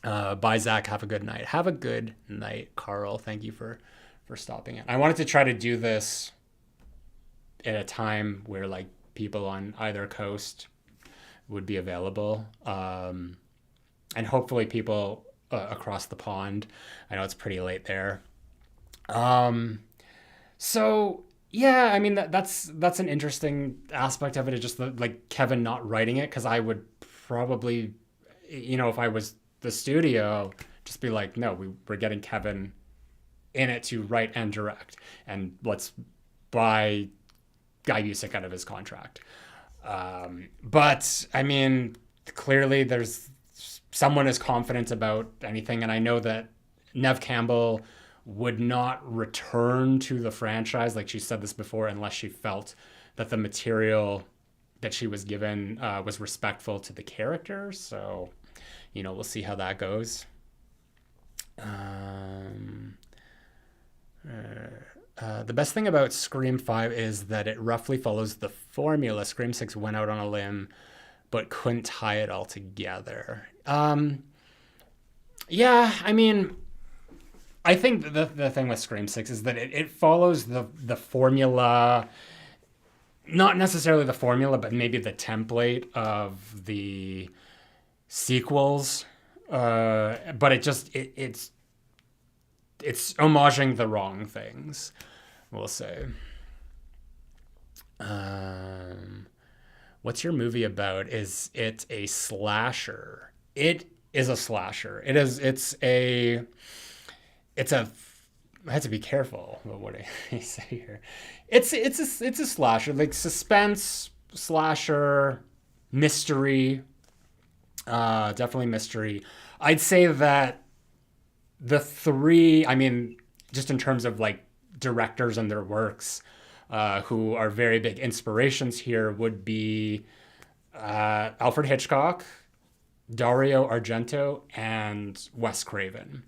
Bye, Zach. Have a good night. Have a good night, Carl. Thank you for stopping in. I wanted to try to do this at a time where people on either coast would be available, and hopefully people across the pond. I know it's pretty late there. So yeah, that's an interesting aspect of it. It's just Kevin not writing it, because I would probably, if I was the studio, just be no, we're getting Kevin in it to write and direct, and let's buy Guy Busick out of his contract. But clearly there's someone is confident about anything, and I know that Neve Campbell would not return to the franchise, like she said this before, unless she felt that the material that she was given was respectful to the character. So, we'll see how that goes. The best thing about Scream 5 is that it roughly follows the formula. Scream 6 went out on a limb, but couldn't tie it all together. Yeah, I mean, I think the thing with Scream 6 is that it follows the formula, not necessarily the formula, but maybe the template of the sequels. But it's homaging the wrong things, we'll say. What's your movie about? Is it a slasher? It is a slasher. I have to be careful about what I say here. It's a slasher, like suspense slasher, mystery. Definitely mystery. I'd say that the three, I mean, just in terms of like directors and their works, who are very big inspirations here, would be Alfred Hitchcock, Dario Argento, and Wes Craven.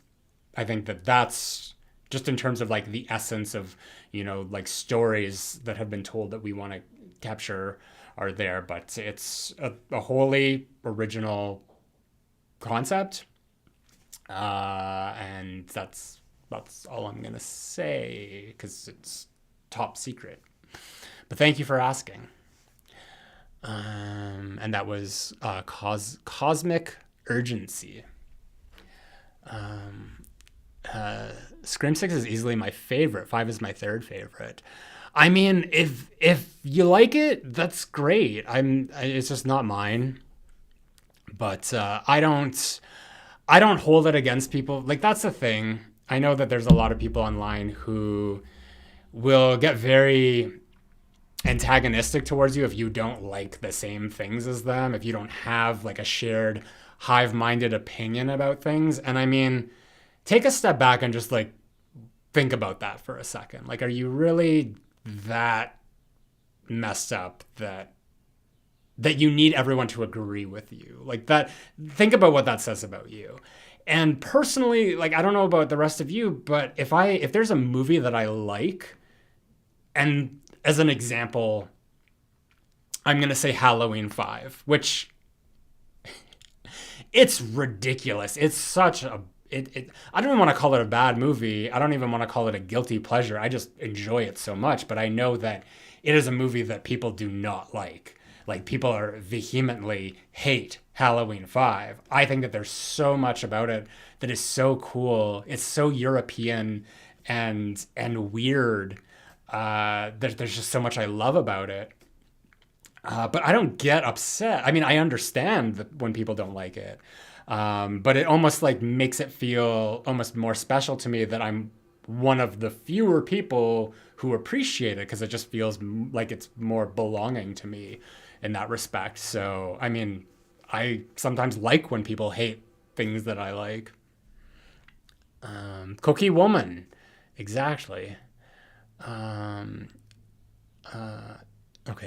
I think that's just in terms of like the essence of, like stories that have been told that we want to capture are there, but it's a wholly original concept. And that's all I'm going to say because it's top secret. But thank you for asking. And that was Cosmic Urgency. Scream 6 is easily my favorite. 5 is my third favorite. I mean, if you like it, that's great. It's just not mine. But I don't hold it against people. Like, that's the thing. I know that there's a lot of people online who will get very antagonistic towards you if you don't like the same things as them, if you don't have like a shared hive-minded opinion about things. And I mean, take a step back and just like think about that for a second. Like, are you really that messed up that you need everyone to agree with you? Like that, think about what that says about you. And personally, like, I don't know about the rest of you, but if there's a movie that I like, and as an example, I'm going to say Halloween 5, which it's ridiculous. It's such a, I don't even want to call it a bad movie. I don't even want to call it a guilty pleasure. I just enjoy it so much, but I know that it is a movie that people do not like. Like, people are vehemently hate Halloween 5. I think that there's so much about it that is so cool. It's so European and weird. There's just so much I love about it. But I don't get upset. I mean, I understand that when people don't like it. But it almost like makes it feel almost more special to me that I'm one of the fewer people who appreciate it, because it just feels like it's more belonging to me in that respect. So, I mean, I sometimes like when people hate things that I like. Cookie Woman. Exactly. Okay,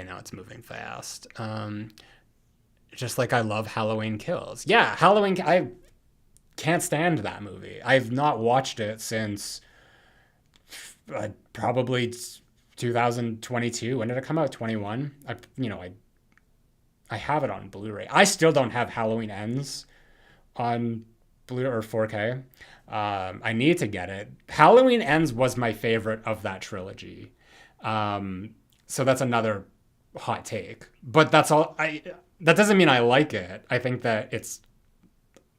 now it's moving fast. Just like I love Halloween Kills. Yeah, I can't stand that movie. I've not watched it since probably 2022. When did it come out? 21. I have it on Blu-ray. I still don't have Halloween Ends on Blu-ray or 4K. I need to get it. Halloween Ends was my favorite of that trilogy. So that's another hot take. But that's all. That doesn't mean I like it. I think that it's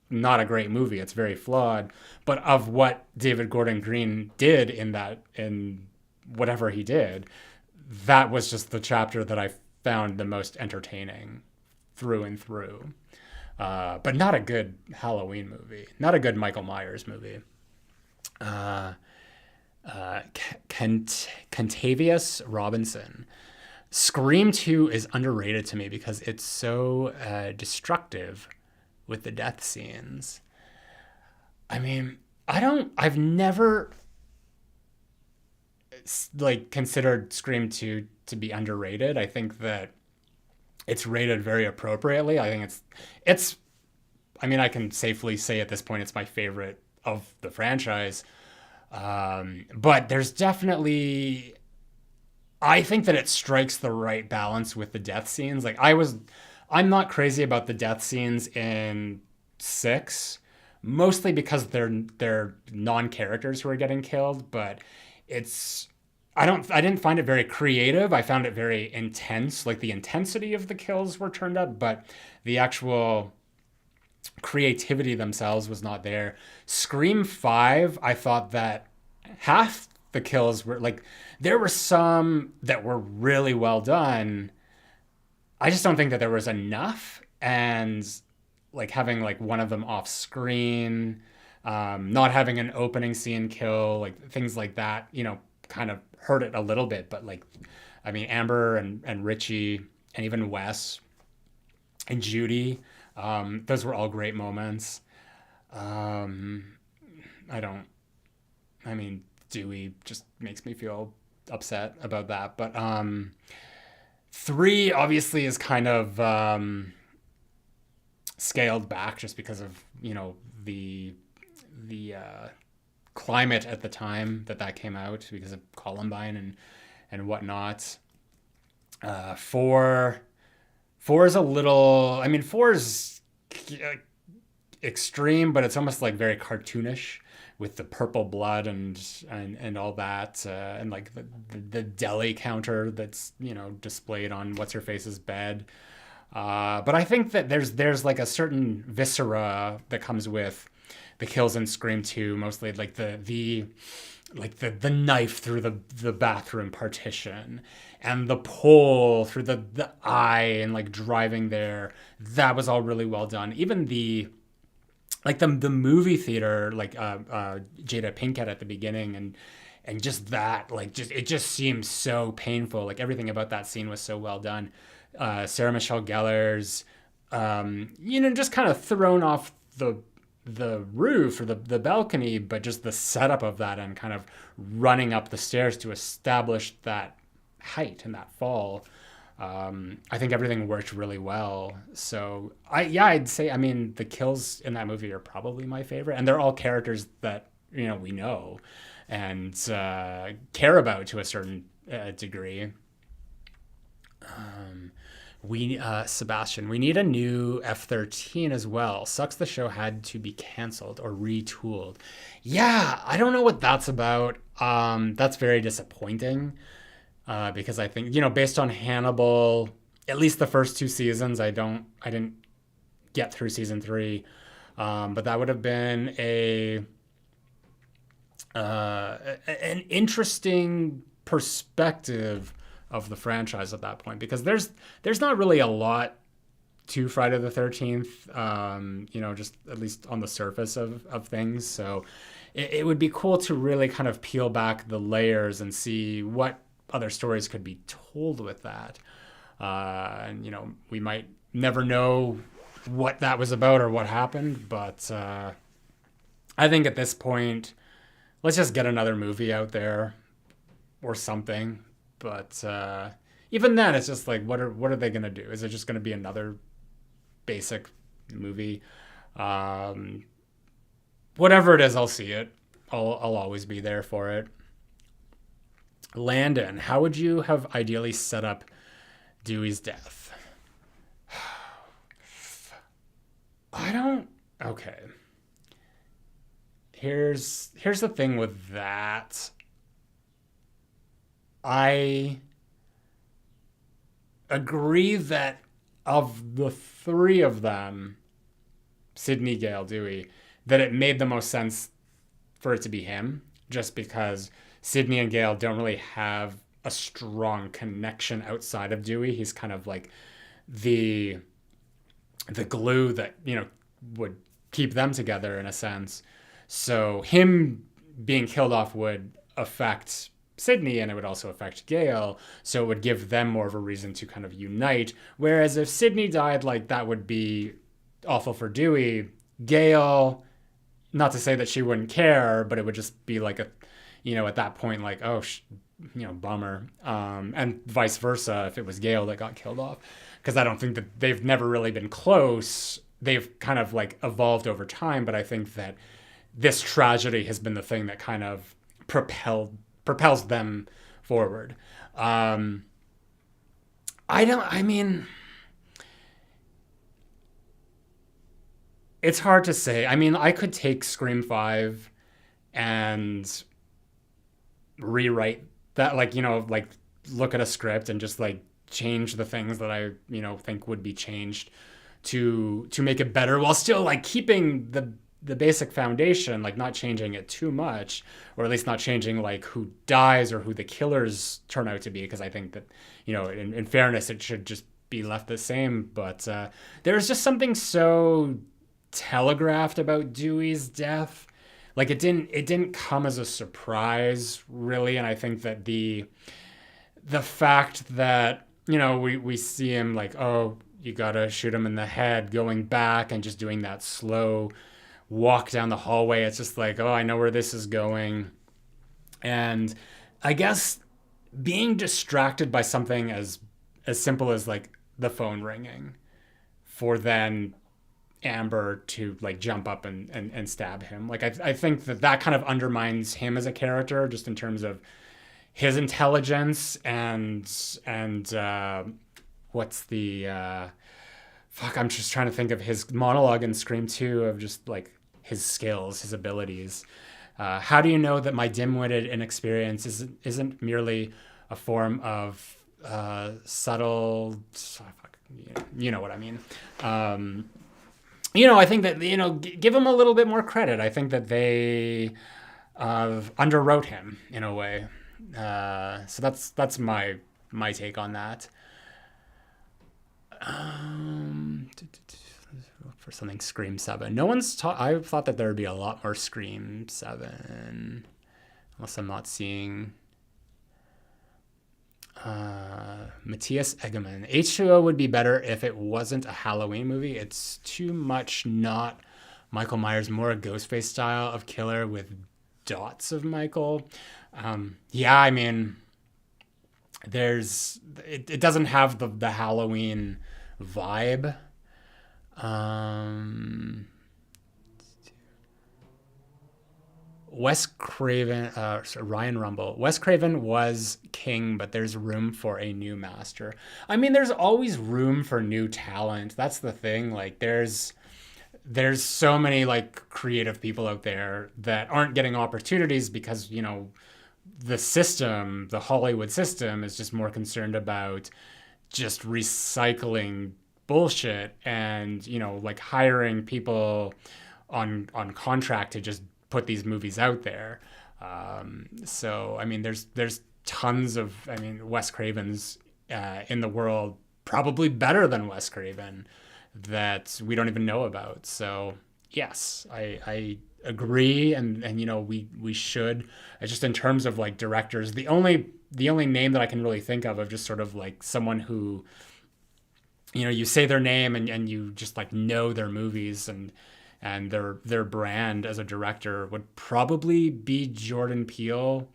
not a great movie. It's very flawed. But of what David Gordon Green did in whatever he did, that was just the chapter that I found the most entertaining through and through. But not a good Halloween movie. Not a good Michael Myers movie. Contavious Robinson. Scream 2 is underrated to me because it's so destructive with the death scenes. I mean, I've never like considered Scream 2 to be underrated. I think that it's rated very appropriately. I think it's I mean, I can safely say at this point it's my favorite of the franchise. But there's definitely, I think that it strikes the right balance with the death scenes. I'm not crazy about the death scenes in 6, mostly because they're non-characters who are getting killed, but it's, I didn't find it very creative. I found it very intense. Like the intensity of the kills were turned up, but the actual creativity themselves was not there. Scream 5, I thought that half the kills were like, there were some that were really well done. I just don't think that there was enough. And like having like one of them off screen, not having an opening scene kill, like things like that, kind of hurt it a little bit. But like, I mean, Amber and Richie and even Wes and Judy, those were all great moments. I don't, I mean, Dewey just makes me feel upset about that. But 3 obviously is kind of scaled back just because of, the climate at the time that came out because of Columbine and whatnot. 4 is a little, I mean, 4 is extreme, but it's almost like very cartoonish with the purple blood and all that, and like the deli counter that's displayed on what's her face's bed. But I think that there's like a certain viscera that comes with the kills in Scream 2, mostly like the knife through the bathroom partition and the pole through the eye and like driving there. That was all really well done. Even the movie theater, like Jada Pinkett at the beginning and just that, like it just seems so painful. Like everything about that scene was so well done. Sarah Michelle Gellar's, just kind of thrown off the roof or the balcony, but just the setup of that and kind of running up the stairs to establish that height and that fall. I think everything worked really well. So I'd say, I mean, the kills in that movie are probably my favorite, and they're all characters that we know and care about to a certain degree. Sebastian, we need a new F-13 as well. Sucks the show had to be canceled or retooled. Yeah, I don't know what that's about. That's very disappointing. Because I think, based on Hannibal, at least the first 2 seasons, I didn't get through season 3. But that would have been an interesting perspective of the franchise at that point, because there's not really a lot to Friday the 13th, just at least on the surface of things. So it would be cool to really kind of peel back the layers and see what other stories could be told with that. And we might never know what that was about or what happened, but I think at this point, let's just get another movie out there or something. But even then, it's just like, what are they gonna do? Is it just gonna be another basic movie? Whatever it is, I'll see it. I'll always be there for it. Landon, how would you have ideally set up Dewey's death? Okay. Here's the thing with that. I agree that of the 3 of them, Sidney, Gale, Dewey, that it made the most sense for it to be him, just because Sidney and Gale don't really have a strong connection outside of Dewey. He's kind of like the glue that, would keep them together in a sense. So him being killed off would affect Sidney, and it would also affect Gale, so it would give them more of a reason to kind of unite. Whereas if Sidney died, like that would be awful for Dewey. Gail, not to say that she wouldn't care, but it would just be like a, at that point, like, oh, bummer. And vice versa if it was Gail that got killed off. Because I don't think that they've never really been close. They've kind of like evolved over time, but I think that this tragedy has been the thing that kind of propels them forward. I mean, it's hard to say. I mean, I could take Scream 5 and rewrite that, like, like look at a script and just like change the things that I, think would be changed to make it better while still like keeping the basic foundation, like not changing it too much, or at least not changing like who dies or who the killers turn out to be, because I think that, in fairness, it should just be left the same. But there's just something so telegraphed about Dewey's death. Like it didn't come as a surprise, really. And I think that the fact that, we see him like, oh, you gotta shoot him in the head, going back and just doing that slow walk down the hallway. It's just like, oh, I know where this is going. And I guess being distracted by something as simple as like the phone ringing, for then Amber to like jump up and stab him. Like I think that kind of undermines him as a character, just in terms of his intelligence and what's the fuck, I'm just trying to think of his monologue in Scream 2 of just like his skills, his abilities. How do you know that my dim-witted inexperience isn't merely a form of subtle, you know what I mean. I think that, give him a little bit more credit. I think that they underwrote him in a way. So that's my take on that. For something Scream 7. No one's I thought that there would be a lot more Scream 7. Unless I'm not seeing. Matthias Eggerman. H2O would be better if it wasn't a Halloween movie. It's too much not Michael Myers, more a Ghostface style of killer with dots of Michael. Yeah, I mean, it doesn't have the Halloween vibe. Ryan Rumble. Wes Craven was king, but there's room for a new master. I mean, there's always room for new talent. That's the thing. Like, there's so many like creative people out there that aren't getting opportunities because, the Hollywood system is just more concerned about just recycling bullshit and, like hiring people on contract to just put these movies out there. So, I mean, there's tons of, Wes Craven's in the world, probably better than Wes Craven, that we don't even know about. So, yes, I agree. And we should, just in terms of like directors, the only name that I can really think of just sort of like someone who, you say their name and you just like know their movies and their brand as a director would probably be Jordan Peele.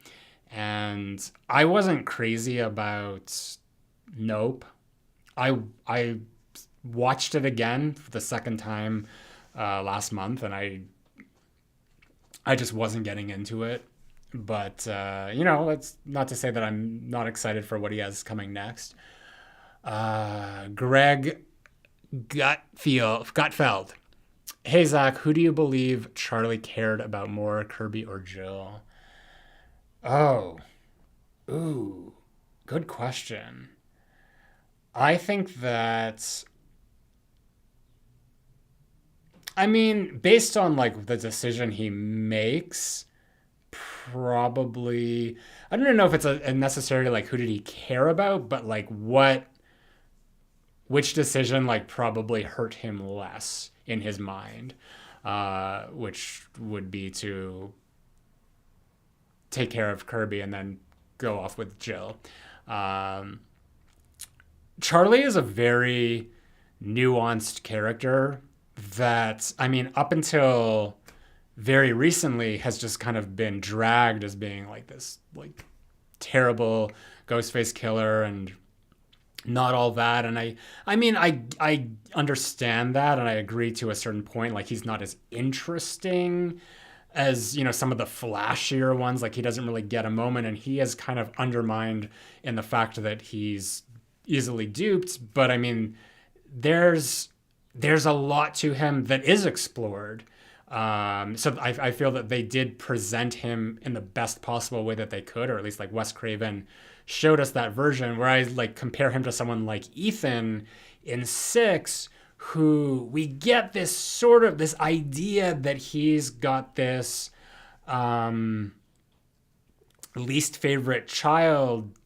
And I wasn't crazy about Nope. I watched it again for the second time last month, and I just wasn't getting into it. But that's not to say that I'm not excited for what he has coming next. Greg Gutfeld. Hey, Zach, who do you believe Charlie cared about more, Kirby or Jill? Oh. Ooh. Good question. I think that... based on, like, the decision he makes, probably... I don't know if it's a necessarily, like, who did he care about, but, like, which decision, like, probably hurt him less in his mind, which would be to take care of Kirby and then go off with Jill. Charlie is a very nuanced character that, I mean, up until very recently has just kind of been dragged as being like this like terrible Ghostface killer and not all that. And I mean, I understand that, and I agree to a certain point. Like, he's not as interesting as, you know, some of the flashier ones. Like, he doesn't really get a moment, and he is kind of undermined in the fact that he's easily duped. But I mean, there's a lot to him that is explored. So I feel that they did present him in the best possible way that they could, or at least like Wes Craven showed us that version. Where I like compare him to someone like Ethan in Six, who we get this sort of this idea that he's got this least favorite child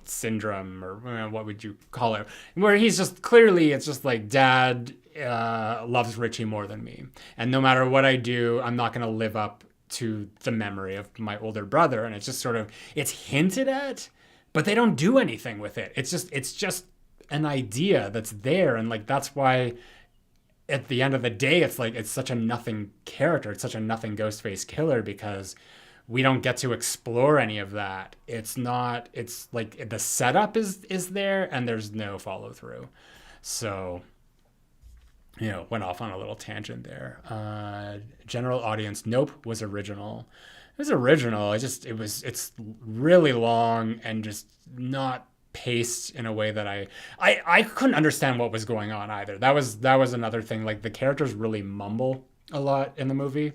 syndrome, or what would you call it, where he's just clearly, it's just like, dad loves Richie more than me, and no matter what I do, I'm not going to live up to the memory of my older brother. And it's just sort of, it's hinted at, but they don't do anything with it. It's just an idea that's there. And like, that's why at the end of the day, it's like, it's such a nothing character. It's such a nothing Ghostface killer, because we don't get to explore any of that. It's not, it's like the setup is there, and there's no follow through. So, you know, went off on a little tangent there. General audience, nope, was original. It was original. It's really long and just not paced in a way that I couldn't understand what was going on either. That was another thing. Like, the characters really mumble a lot in the movie.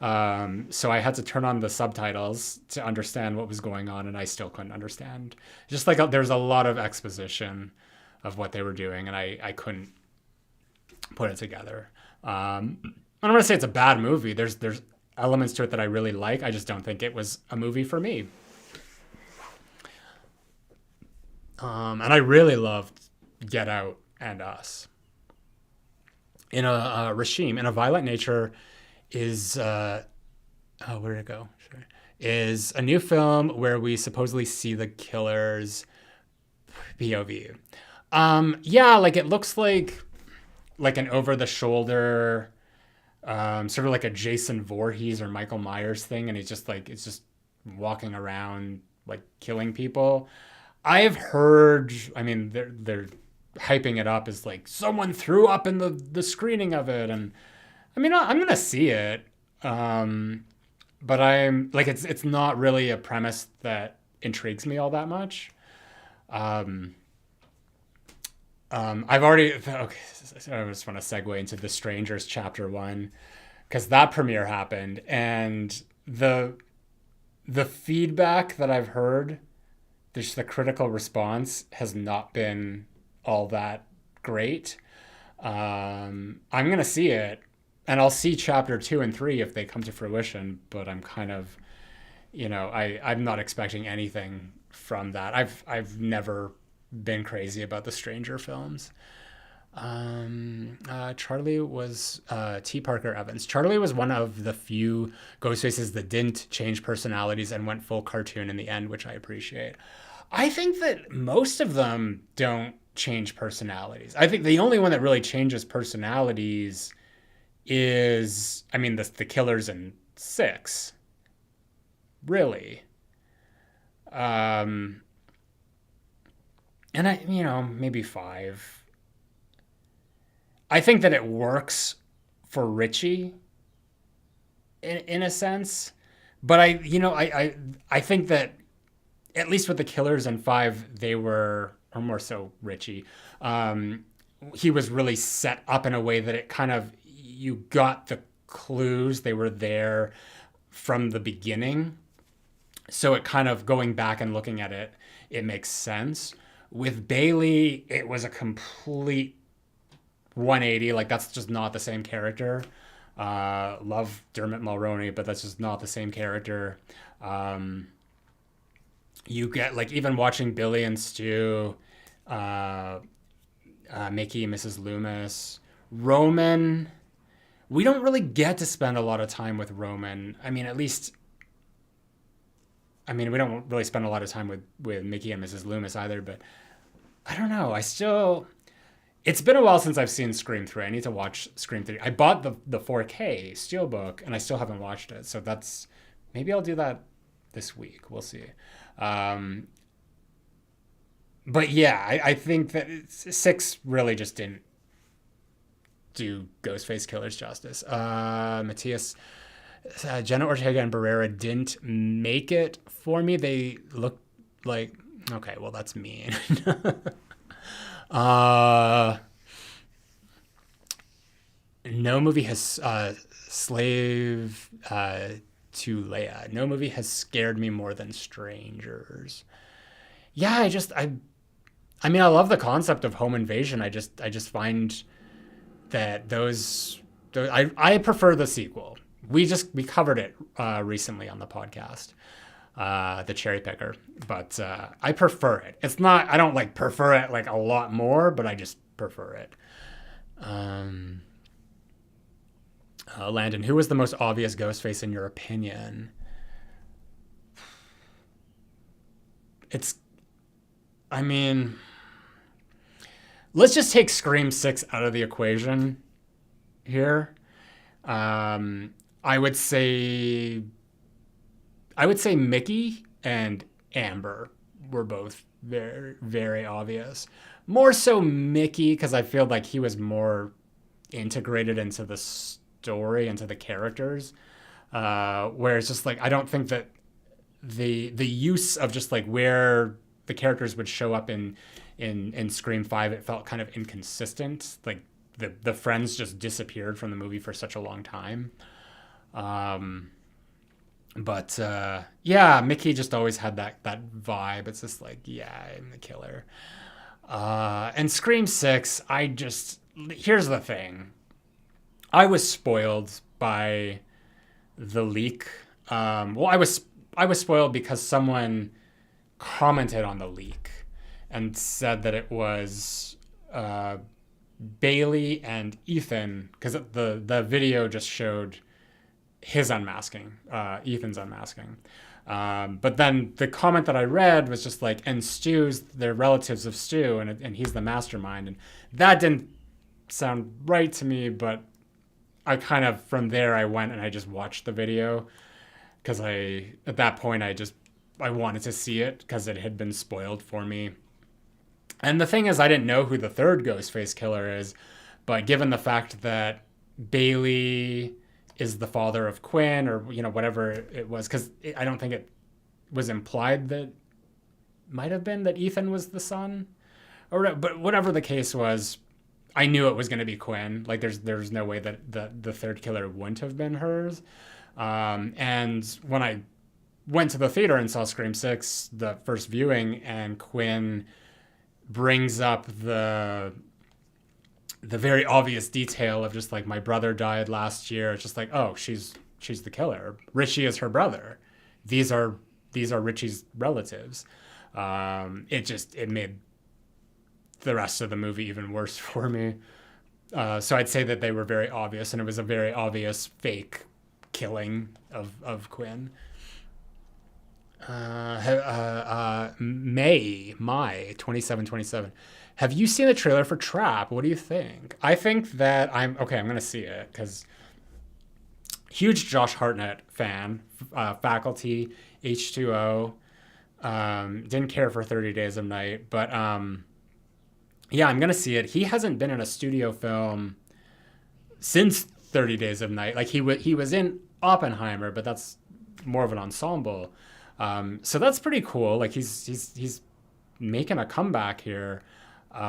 So I had to turn on the subtitles to understand what was going on, and I still couldn't understand. Just like, there's a lot of exposition of what they were doing, and I couldn't put it together. I'm not gonna say it's a bad movie. There's elements to it that I really like. I just don't think it was a movie for me. And I really loved Get Out and Us. In a Regime, in a Violent Nature is where did it go? Sure. Is a new film where we supposedly see the killer's POV. Yeah, like, it looks like an over the shoulder, sort of like a Jason Voorhees or Michael Myers thing, and he's just like, it's just walking around like killing people. I've heard, I mean, they're hyping it up as like someone threw up in the screening of it, and I mean, I'm gonna see it, but I'm like, it's not really a premise that intrigues me all that much. I've already, okay, I just want to segue into The Strangers Chapter 1, because that premiere happened, and the feedback that I've heard, just the critical response, has not been all that great. I'm gonna see it, and I'll see Chapter 2 and 3 if they come to fruition, but I'm kind of, you know, I'm not expecting anything from that. I've never been crazy about the Stranger films. Charlie was T. Parker Evans. Charlie was one of the few Ghostfaces that didn't change personalities and went full cartoon in the end, which I appreciate. I think that most of them don't change personalities. I think the only one that really changes personalities is, I mean, the killers in 6. Really. And I, you know, maybe 5. I think that it works for Richie in a sense, but I think that at least with the killers in 5, they were, or more so Richie, he was really set up in a way that it kind of, you got the clues, they were there from the beginning. So it kind of, going back and looking at it, it makes sense. With Bailey, it was a complete 180. Like, that's just not the same character. Love Dermot Mulroney, but that's just not the same character. You get, like, even watching Billy and Stu, Mickey, Mrs. Loomis, Roman. We don't really get to spend a lot of time with Roman. I mean, we don't really spend a lot of time with Mickey and Mrs. Loomis either, but I don't know. It's been a while since I've seen Scream 3. I need to watch Scream 3. I bought the 4K Steelbook, and I still haven't watched it. So maybe I'll do that this week. We'll see. But yeah, I think that 6 really just didn't do Ghostface Killer's justice. Matthias, Jenna Ortega and Barrera didn't make it for me. They looked like, okay, well, that's mean. No movie has Slave to Leia. No movie has scared me more than Strangers. Yeah, I mean, I love the concept of home invasion. I just find that I prefer the sequel. We covered it recently on the podcast, the Cherry Picker, but I prefer it. It's not, I don't like prefer it like a lot more, but I just prefer it. Landon, who was the most obvious Ghostface in your opinion? I mean, let's just take Scream 6 out of the equation here. I would say Mickey and Amber were both very, very obvious. More so Mickey, because I feel like he was more integrated into the story, into the characters. Where it's just like, I don't think that the use of just like where the characters would show up in Scream 5, it felt kind of inconsistent. Like the friends just disappeared from the movie for such a long time. But yeah, Mickey just always had that vibe. It's just like, yeah, I'm the killer. And Scream 6, here's the thing. I was spoiled by the leak. Well, I was spoiled because someone commented on the leak and said that it was Bailey and Ethan, because the video just showed his unmasking, Ethan's unmasking. But then the comment that I read was just like, and Stu's, they're relatives of Stu, and he's the mastermind. And that didn't sound right to me, but I kind of, from there, I went and I just watched the video because at that point, I wanted to see it because it had been spoiled for me. And the thing is, I didn't know who the third Ghostface killer is, but given the fact that Bailey is the father of Quinn, or whatever it was, because I don't think it was implied that might have been that Ethan was the son, but whatever the case was, I knew it was going to be Quinn. Like there's no way that the third killer wouldn't have been hers. And when I went to the theater and saw Scream 6, the first viewing, and Quinn brings up the very obvious detail of just like, my brother died last year. It's just like, oh, she's the killer. Richie is her brother. These are Richie's relatives. It made the rest of the movie even worse for me. So I'd say that they were very obvious, and it was a very obvious fake killing of Quinn. May 27/27. Have you seen the trailer for Trap? What do you think? I think that I'm going to see it because huge Josh Hartnett fan, Faculty, H2O. Didn't care for 30 Days of Night, but yeah, I'm going to see it. He hasn't been in a studio film since 30 Days of Night. Like he was in Oppenheimer, but that's more of an ensemble. So that's pretty cool. Like he's making a comeback here. So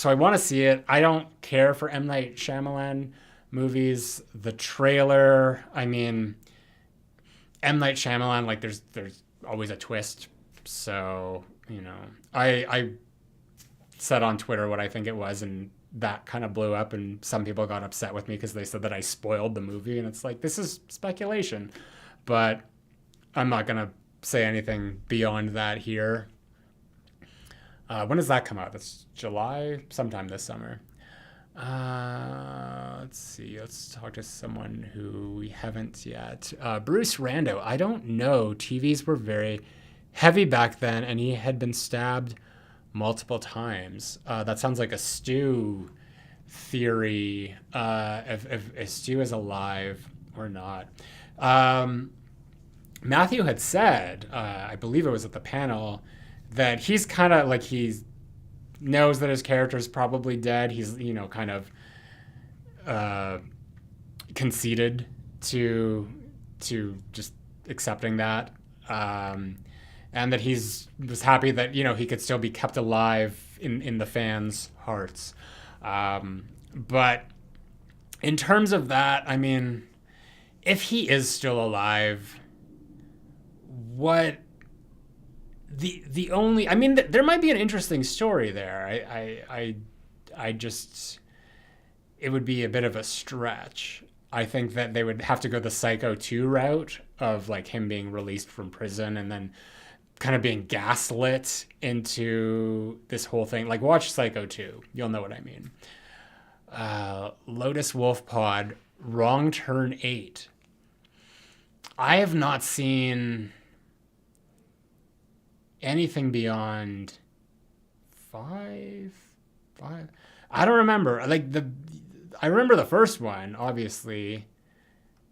I want to see it. I don't care for M. Night Shyamalan movies. The trailer, I mean, M. Night Shyamalan, like there's always a twist. So, I said on Twitter what I think it was, and that kind of blew up, and some people got upset with me because they said that I spoiled the movie, and it's like, this is speculation. But I'm not going to say anything beyond that here. When does that come out? That's July, sometime this summer. Let's see. Let's talk to someone who we haven't yet. Bruce Rando. I don't know. TVs were very heavy back then, and he had been stabbed multiple times. That sounds like a Stu theory, if Stu is alive or not. Um, Matthew had said, I believe it was at the panel, that he's kind of like he knows that his character is probably dead. He's, kind of uh, conceded to just accepting that, and that was happy that he could still be kept alive in the fans' hearts. But in terms of that, I mean, if he is still alive, what the only I mean, there might be an interesting story there. I just it would be a bit of a stretch. I think that they would have to go the Psycho 2 route of like him being released from prison and then kind of being gaslit into this whole thing. Like, watch Psycho 2. You'll know what I mean. Lotus Wolf Pod, Wrong Turn 8. I have not seen anything beyond five. I don't remember. I remember the first one, obviously,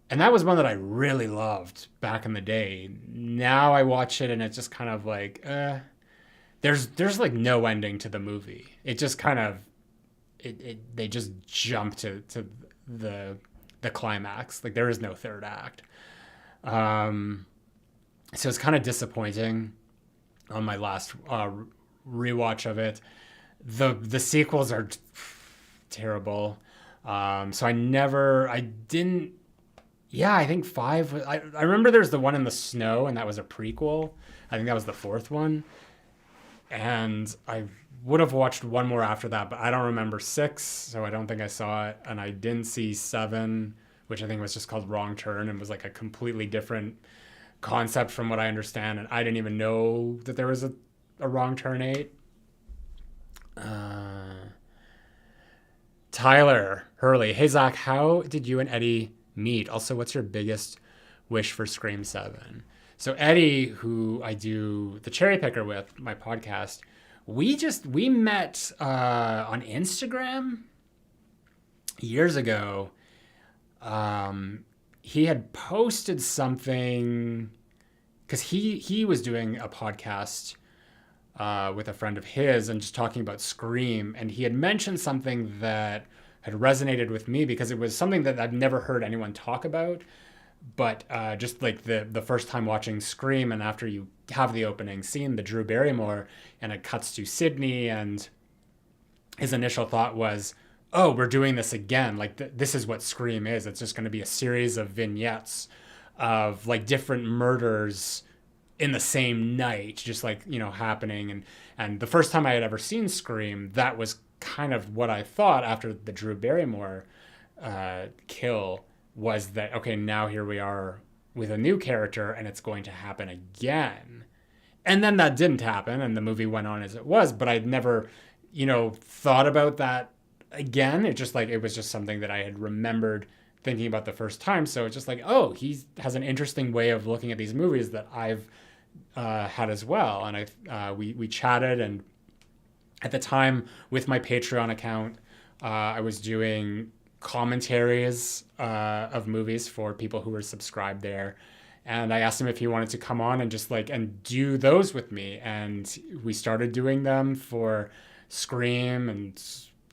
and that was one that I really loved back in the day. Now I watch it and it's just kind of like, there's like no ending to the movie. It just kind of, they just jump to the climax. Like, there is no third act. So it's kind of disappointing on my last rewatch of it. The sequels are terrible. So I think 5. I remember there's the one in the snow, and that was a prequel. I think that was the 4th one. And I would have watched one more after that, but I don't remember 6, so I don't think I saw it. And I didn't see 7, which I think was just called Wrong Turn and was like a completely different concept from what I understand. And I didn't even know that there was a Wrong Turn 8. Tyler Hurley. Hey, Zach, how did you and Eddie meet? Also, what's your biggest wish for Scream 7? So Eddie, who I do the Cherry Picker with, my podcast, we met on Instagram years ago. He had posted something because he was doing a podcast with a friend of his and just talking about Scream, and he had mentioned something that had resonated with me because it was something that I've never heard anyone talk about. But just like the first time watching Scream, and after you have the opening scene, the Drew Barrymore, and it cuts to Sydney, and his initial thought was, oh, we're doing this again. Like, this is what Scream is. It's just going to be a series of vignettes of like different murders in the same night, just like, happening. And the first time I had ever seen Scream, that was kind of what I thought after the Drew Barrymore kill, was that, okay, now here we are with a new character and it's going to happen again. And then that didn't happen and the movie went on as it was, but I'd never, thought about that again. It was just something that I had remembered thinking about the first time. So it's just like, oh, he has an interesting way of looking at these movies that I've had as well. And we chatted, and at the time with my Patreon account, I was doing commentaries of movies for people who were subscribed there. And I asked him if he wanted to come on and just and do those with me. And we started doing them for Scream and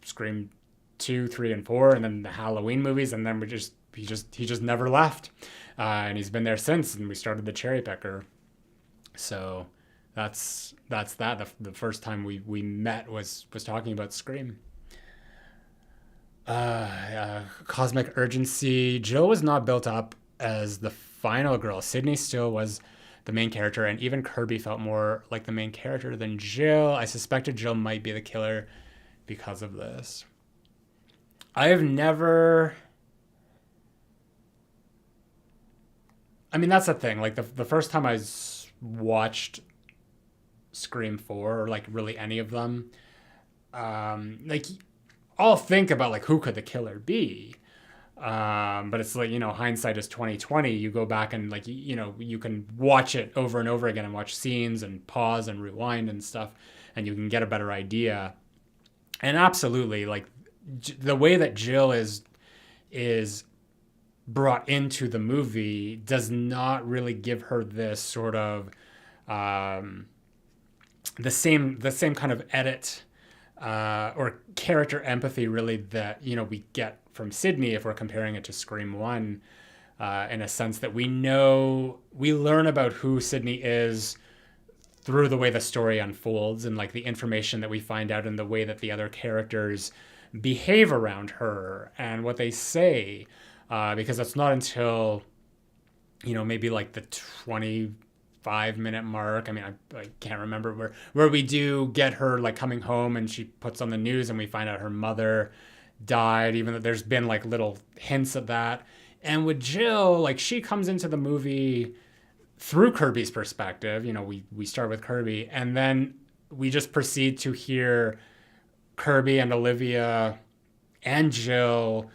Scream 2, 3, and 4, and then the Halloween movies. And then he just never left. And he's been there since, and we started the Cherry Picker. So that's that. The first time we met was talking about Scream. Cosmic Urgency. Jill was not built up as the final girl. Sydney still was the main character, and even Kirby felt more like the main character than Jill. I suspected Jill might be the killer because of this. I have never... I mean, that's the thing. Like, the first time I watched Scream 4, or like really any of them, I'll think about like who could the killer be, but it's like, hindsight is 2020. You go back and you can watch it over and over again and watch scenes and pause and rewind and stuff, and you can get a better idea. And absolutely, like the way that Jill is brought into the movie does not really give her this sort of the same kind of edit or character empathy really that we get from Sydney if we're comparing it to Scream 1, in a sense that we learn about who Sydney is through the way the story unfolds and like the information that we find out and the way that the other characters behave around her and what they say, because it's not until maybe like the 25-minute mark. I mean, I can't remember where we do get her like coming home and she puts on the news and we find out her mother died, even though there's been like little hints of that. And with Jill, like she comes into the movie through Kirby's perspective. We start with Kirby and then we just proceed to hear Kirby and Olivia and Jill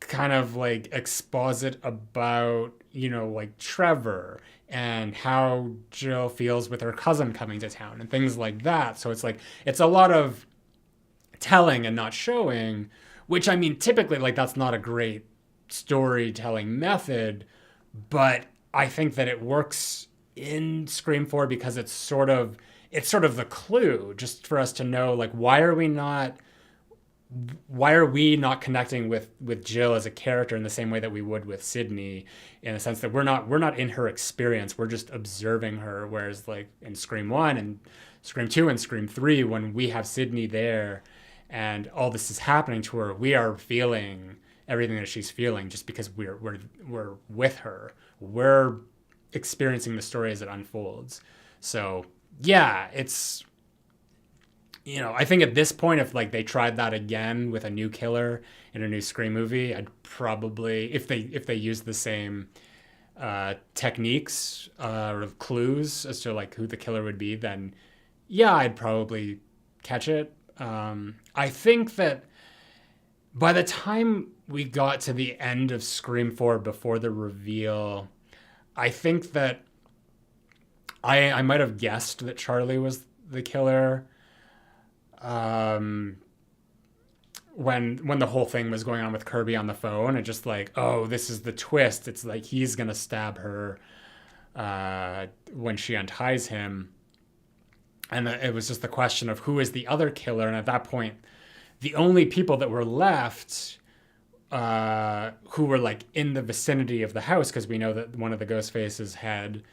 kind of like exposit about, like Trevor and how Jill feels with her cousin coming to town and things like that. So it's like, it's a lot of telling and not showing, which I mean, typically like that's not a great storytelling method, but I think that it works in Scream 4 because it's sort of the clue just for us to know, like, why are we not connecting with Jill as a character in the same way that we would with Sydney, in the sense that we're not in her experience, we're just observing her. Whereas like in Scream 1 and Scream 2 and Scream 3, when we have Sydney there and all this is happening to her, we are feeling everything that she's feeling just because we're with her. We're experiencing the story as it unfolds. So yeah, it's, I think at this point, if like they tried that again with a new killer in a new Scream movie, I'd probably, if they used the same techniques or clues as to like who the killer would be, then yeah, I'd probably catch it. I think that by the time we got to the end of Scream 4 before the reveal, I think that I might have guessed that Charlie was the killer. When the whole thing was going on with Kirby on the phone, and just like, oh, this is the twist. It's like he's gonna stab her when she unties him, and it was just the question of who is the other killer. And at that point, the only people that were left who were like in the vicinity of the house, because we know that one of the ghost faces had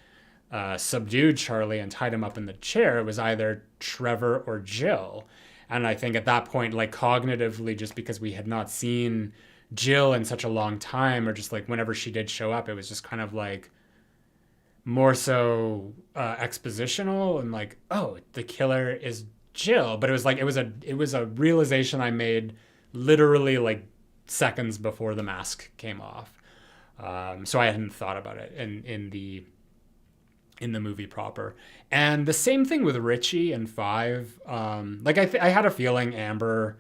subdued Charlie and tied him up in the chair, it was either Trevor or Jill. And I think at that point, like cognitively, just because we had not seen Jill in such a long time, or just like whenever she did show up, it was just kind of like more so expositional and like, oh, the killer is Jill. But it was like, it was a realization I made literally like seconds before the mask came off. So I hadn't thought about it in the movie proper. And the same thing with Richie and 5. Like I had a feeling Amber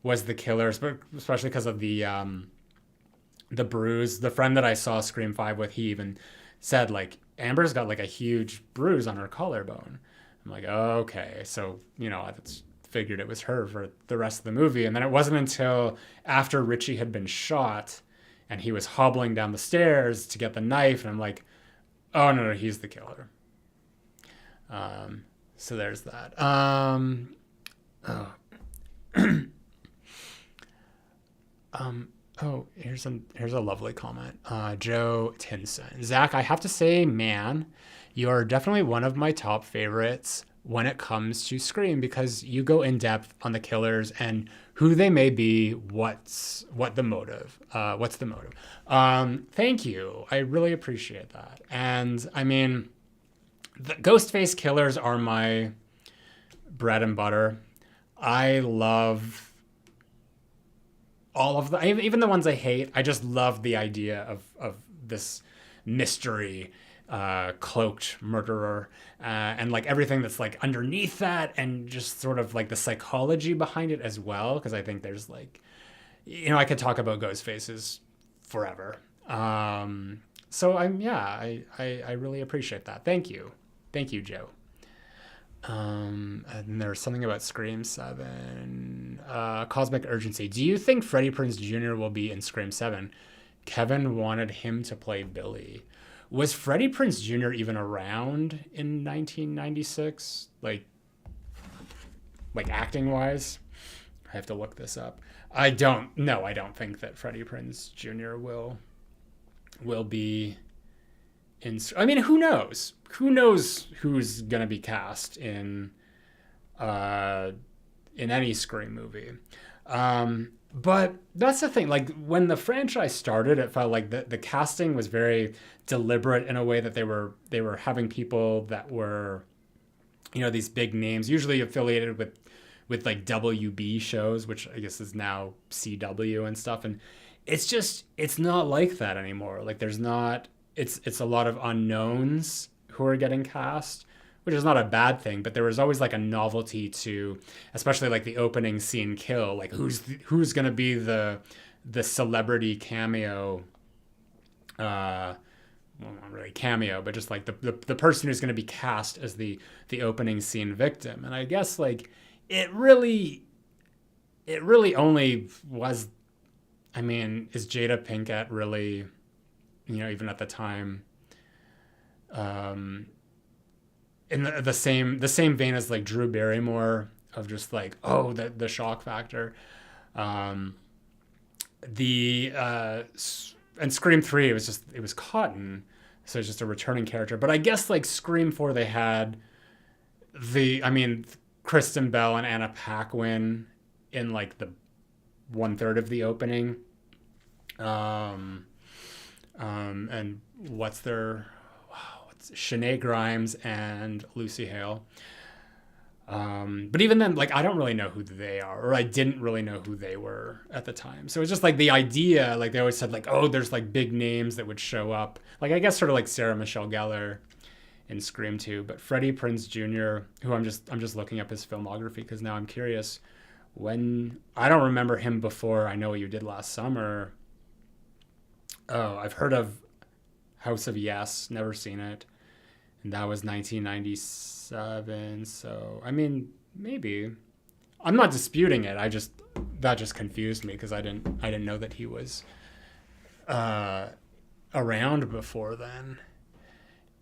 was the killer, especially because of the bruise. The friend that I saw Scream 5 with, he even said like, Amber's got like a huge bruise on her collarbone. I'm like, oh, okay. So, I figured it was her for the rest of the movie. And then it wasn't until after Richie had been shot and he was hobbling down the stairs to get the knife, and I'm like, oh, no, he's the killer. So there's that. Here's a lovely comment. Joe Tinson. Zach, I have to say, man, you are definitely one of my top favorites when it comes to Scream, because you go in depth on the killers and who they may be, what's the motive. Thank you. I really appreciate that. And I mean, the Ghostface killers are my bread and butter. I love all of them, even the ones I hate. I just love the idea of this mystery cloaked murderer, and like everything that's like underneath that, and just sort of like the psychology behind it as well, because I think there's like, I could talk about ghost faces forever. So I really appreciate that. Thank you, Joe. And there's something about Scream 7. Cosmic Urgency. Do you think Freddie Prinze Jr. will be in Scream 7? Kevin wanted him to play Billy. Was Freddie Prinze Jr. even around in 1996? Like acting wise? I have to look this up. I don't think that Freddie Prinze Jr. will be in. I mean, who knows? Who knows who's gonna be cast in any Scream movie? But that's the thing. Like when the franchise started, it felt like the casting was very deliberate in a way that they were having people that were, these big names, usually affiliated with like WB shows, which I guess is now CW and stuff. And it's not like that anymore. Like there's not. It's a lot of unknowns who are getting cast, which is not a bad thing, but there was always like a novelty to, especially like the opening scene kill, like who's gonna be the celebrity cameo, well, not really cameo, but just like the person who's gonna be cast as the opening scene victim. And I guess like it really only was, I mean, is Jada Pinkett really, even at the time, in the same vein as like Drew Barrymore, of just like, oh, the shock factor. The and Scream 3, it was Cotton, so it's just a returning character. But I guess like Scream 4, they had Kristen Bell and Anna Paquin in like the 1/3 of the opening. And Shanae Grimes and Lucy Hale. But even then, like, I don't really know who they are, or I didn't really know who they were at the time. So it's just like the idea, like they always said like, oh, there's like big names that would show up. Like, I guess sort of like Sarah Michelle Gellar in Scream 2, but Freddie Prinze Jr., who I'm just looking up his filmography because now I'm curious. I don't remember him before I Know What You Did Last Summer. Oh, I've heard of House of Yes, never seen it. And that was 1997. So, I mean, maybe. I'm not disputing it. That just confused me because I didn't know that he was around before then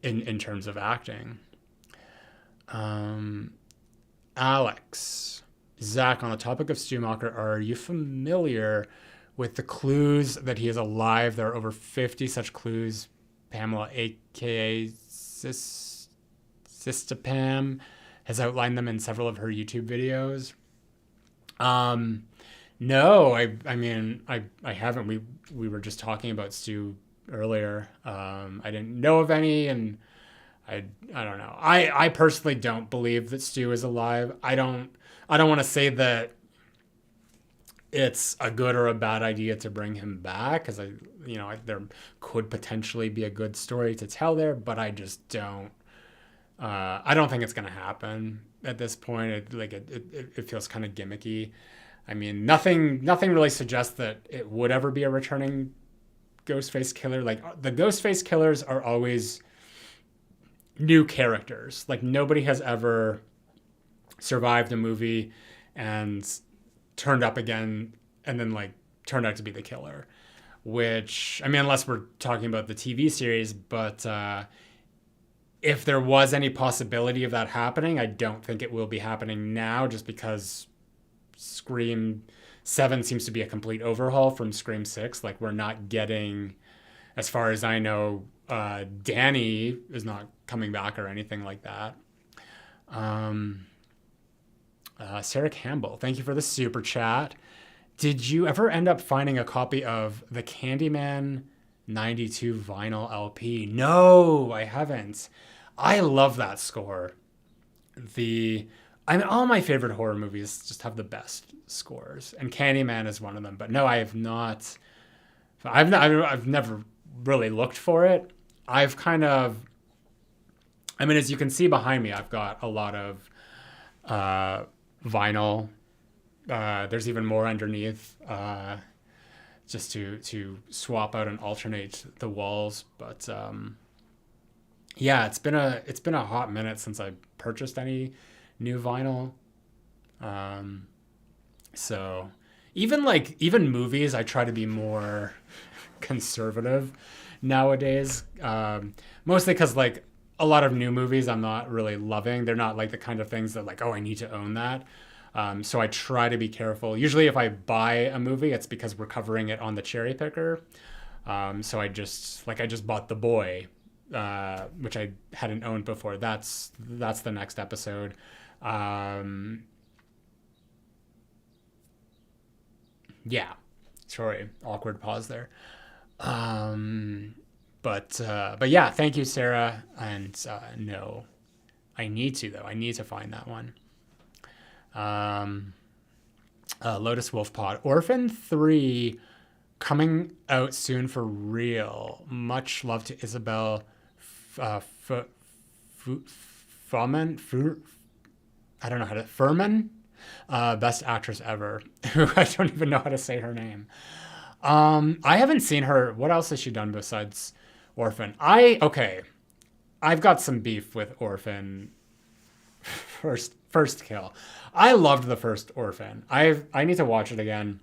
in terms of acting. Alex, Zach, on the topic of Stumacher, are you familiar with the clues that he is alive? There are over 50 such clues. Pamela, aka Sistapam, has outlined them in several of her YouTube videos. No, I haven't. We were just talking about Stu earlier. I didn't know of any, and I don't know. I personally don't believe that Stu is alive. I don't want to say that it's a good or a bad idea to bring him back, because there could potentially be a good story to tell there, but I just don't. I don't think it's gonna happen at this point. It feels kind of gimmicky. I mean, nothing really suggests that it would ever be a returning Ghostface killer. Like, the Ghostface killers are always new characters. Like, nobody has ever survived a movie and turned up again and then like turned out to be the killer, which, I mean, unless we're talking about the TV series, but if there was any possibility of that happening, I don't think it will be happening now, just because Scream 7 seems to be a complete overhaul from Scream 6. Like, we're not getting, as far as I know, Danny is not coming back or anything like that. Sarah Campbell, thank you for the super chat. Did you ever end up finding a copy of the Candyman 92 vinyl LP? No, I haven't. I love that score. All my favorite horror movies just have the best scores, and Candyman is one of them. But no, I have not. I've never really looked for it. I've kind of. I mean, as you can see behind me, I've got a lot of vinyl. There's even more underneath, just to swap out and alternate the walls. But Yeah, it's been a hot minute since I purchased any new vinyl. Um, so even movies, I try to be more conservative nowadays. Mostly because like a lot of new movies I'm not really loving. They're not like the kind of things that like, oh, I need to own that. So I try to be careful. Usually, if I buy a movie, it's because we're covering it on the cherry picker. So I just bought The Boy, which I hadn't owned before. That's the next episode. Um, yeah, sorry, awkward pause there. Um, but yeah, thank you, Sarah. And no, I need to though. I need to find that one. Um, Lotus Wolf Pod, Orphan 3 coming out soon for real. Much love to Isabel. Furman. I don't know how to Furman. Best actress ever. I don't even know how to say her name. I haven't seen her. What else has she done besides Orphan? Okay. I've got some beef with Orphan. First kill. I loved the first Orphan. I need to watch it again.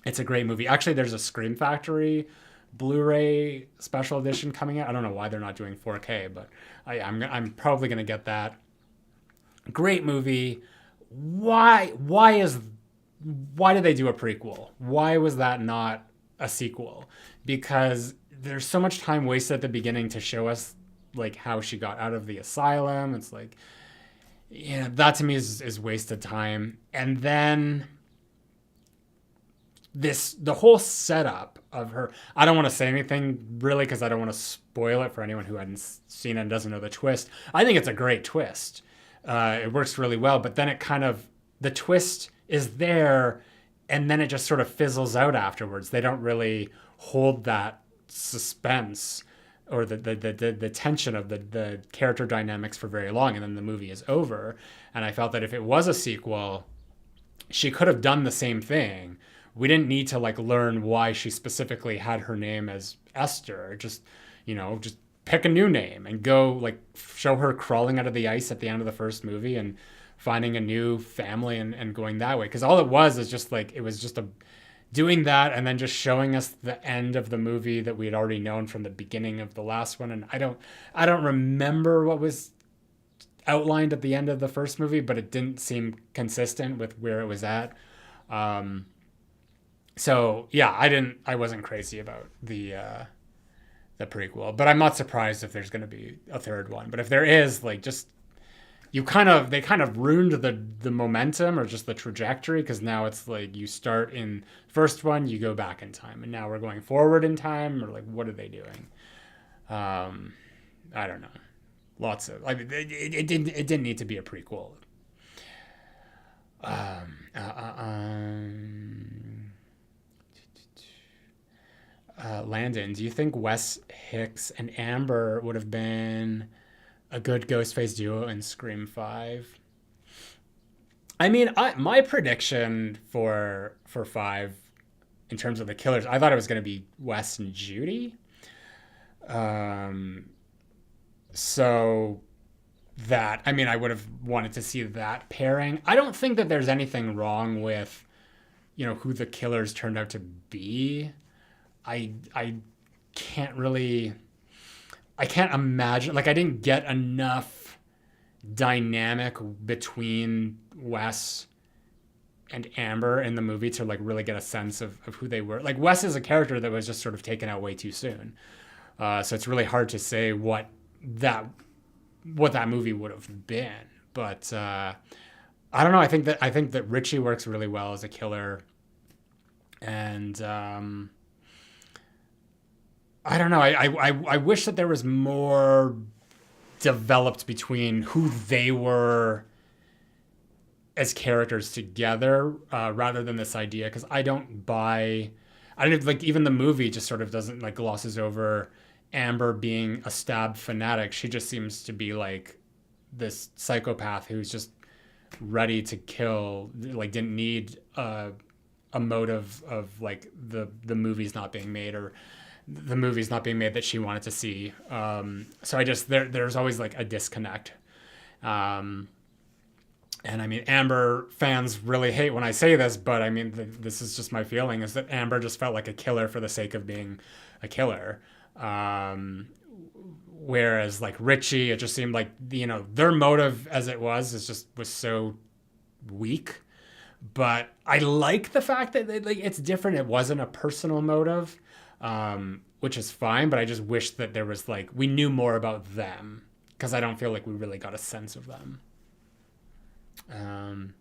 It's a great movie. Actually, there's a Scream Factory Blu-ray special edition coming out. I don't know why they're not doing 4K, but I'm probably gonna get that. Great movie. Why did they do a prequel? Why was that not a sequel? Because there's so much time wasted at the beginning to show us like how she got out of the asylum. It's like, yeah, that to me is wasted time. And then the whole setup of her. I don't want to say anything really because I don't want to spoil it for anyone who hadn't seen it and doesn't know the twist. I think it's a great twist. It works really well, but then the twist is there, and then it just sort of fizzles out afterwards. They don't really hold that suspense or the tension of the character dynamics for very long, and then the movie is over. And I felt that if it was a sequel, she could have done the same thing. We didn't need to like learn why she specifically had her name as Esther. Just pick a new name and go like show her crawling out of the ice at the end of the first movie and finding a new family and going that way. Because all it was is just like it was just a doing that and then just showing us the end of the movie that we had already known from the beginning of the last one. And I don't remember what was outlined at the end of the first movie, but it didn't seem consistent with where it was at. So yeah, I wasn't crazy about the prequel, but I'm not surprised if there's going to be a third one. But if there is, like, just they kind of ruined the momentum or just the trajectory, because now it's like you start in first one, you go back in time, and now we're going forward in time, or like what are they doing? I don't know. Lots of it didn't need to be a prequel. Um, uh, uh, um, Landon, do you think Wes Hicks and Amber would have been a good Ghostface duo in Scream 5? I mean, my prediction for 5 in terms of the killers, I thought it was going to be Wes and Judy. Um, so I mean, I would have wanted to see that pairing. I don't think that there's anything wrong with, who the killers turned out to be. I can't really, I can't imagine, like, I didn't get enough dynamic between Wes and Amber in the movie to like really get a sense of who they were. Like, Wes is a character that was just sort of taken out way too soon. So it's really hard to say what that movie would have been. But I don't know. I think that Richie works really well as a killer, and I don't know. I wish that there was more developed between who they were as characters together, rather than this idea, because I don't buy. I don't like, even the movie just sort of doesn't, like, glosses over Amber being a stab fanatic. She just seems to be like this psychopath who's just ready to kill. Like, didn't need a motive of like the movies not being made or the movies not being made that she wanted to see. So I just there's always like a disconnect. Um, and I mean, Amber fans really hate when I say this, but I mean, this is just my feeling, is that Amber just felt like a killer for the sake of being a killer. Um, Whereas like Richie, it just seemed like, their motive as it was so weak. But I like the fact that like it's different. It wasn't a personal motive, which is fine. But I just wish that there was like we knew more about them, because I don't feel like we really got a sense of them. Um,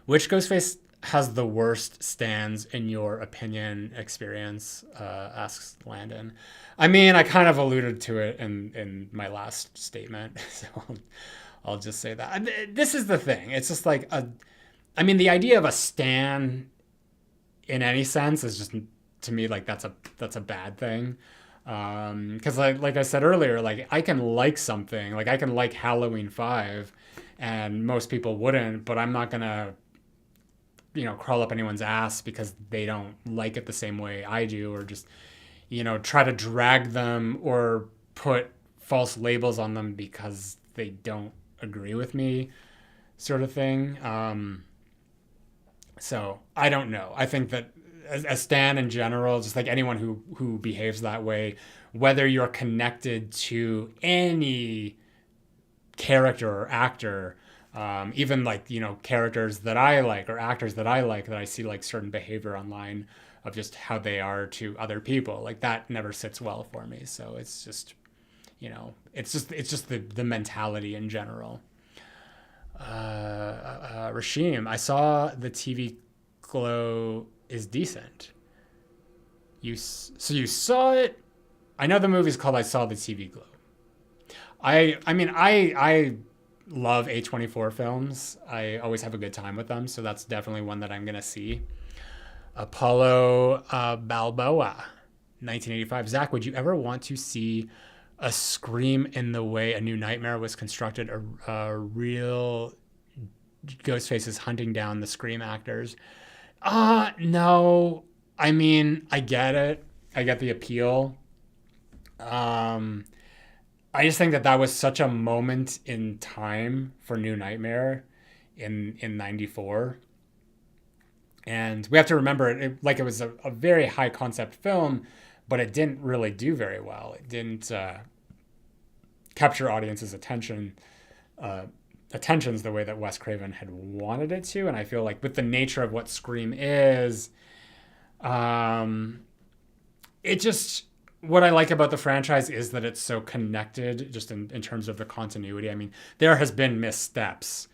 which Ghostface has the worst stands in your opinion experience? Asks Landon. I mean, I kind of alluded to it in my last statement, so I'll just say that. This is the thing. It's just like I mean, the idea of a stan in any sense is just, to me, like that's a bad thing. Because like I said earlier, like I can like something, like I can like Halloween 5, and most people wouldn't, but I'm not gonna crawl up anyone's ass because they don't like it the same way I do, or just try to drag them or put false labels on them because they don't agree with me, sort of thing. So I don't know. I think that as Stan in general, just like anyone who behaves that way, whether you're connected to any character or actor, even like characters that I like or actors that I like, that I see like certain behavior online of just how they are to other people, like that never sits well for me. So it's just it's just the mentality in general. Rashim, I saw the TV Glow is decent. So you saw it? I know the movie's called I Saw the TV Glow. I mean I love A24 films. I always have a good time with them, so that's definitely one that I'm gonna see. Apollo Balboa, 1985. Zach, would you ever want to see a Scream in the way A New Nightmare was constructed? A real Ghostface is hunting down the Scream actors. No. I mean, I get it. I get the appeal. I just think that was such a moment in time for New Nightmare in '94. And we have to remember it was a very high concept film, but it didn't really do very well. It didn't capture audience's attentions the way that Wes Craven had wanted it to. And I feel like with the nature of what Scream is, it just, what I like about the franchise is that it's so connected just in terms of the continuity. I mean, there has been missteps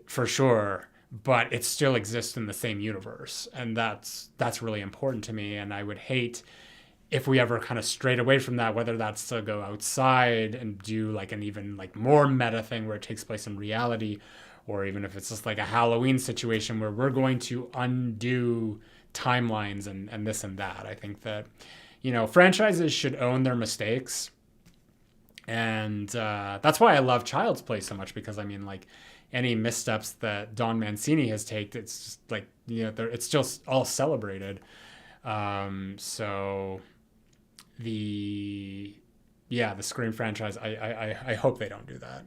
for sure, but it still exists in the same universe. And that's really important to me. And I would hate if we ever kind of strayed away from that, whether that's to go outside and do like an even like more meta thing where it takes place in reality, or even if it's just like a Halloween situation where we're going to undo timelines and this and that. I think that, franchises should own their mistakes. And that's why I love Child's Play so much, because I mean, like, any missteps that Don Mancini has taken, it's just like, it's still all celebrated. So the Scream franchise, I hope they don't do that.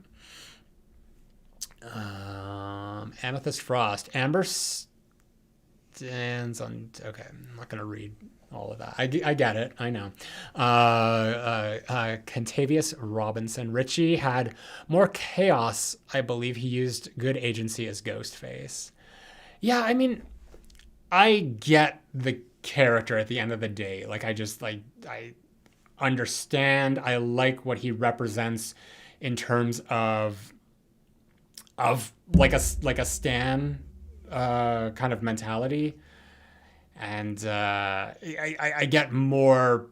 Amethyst Frost. Amber stands on... Okay, I'm not going to read all of that. I get it. I know. Contavious Robinson. Richie had more chaos. I believe he used good agency as Ghostface. Yeah, I mean, I get the character at the end of the day. Like, I understand. I like what he represents in terms of like a Stan kind of mentality. And I get more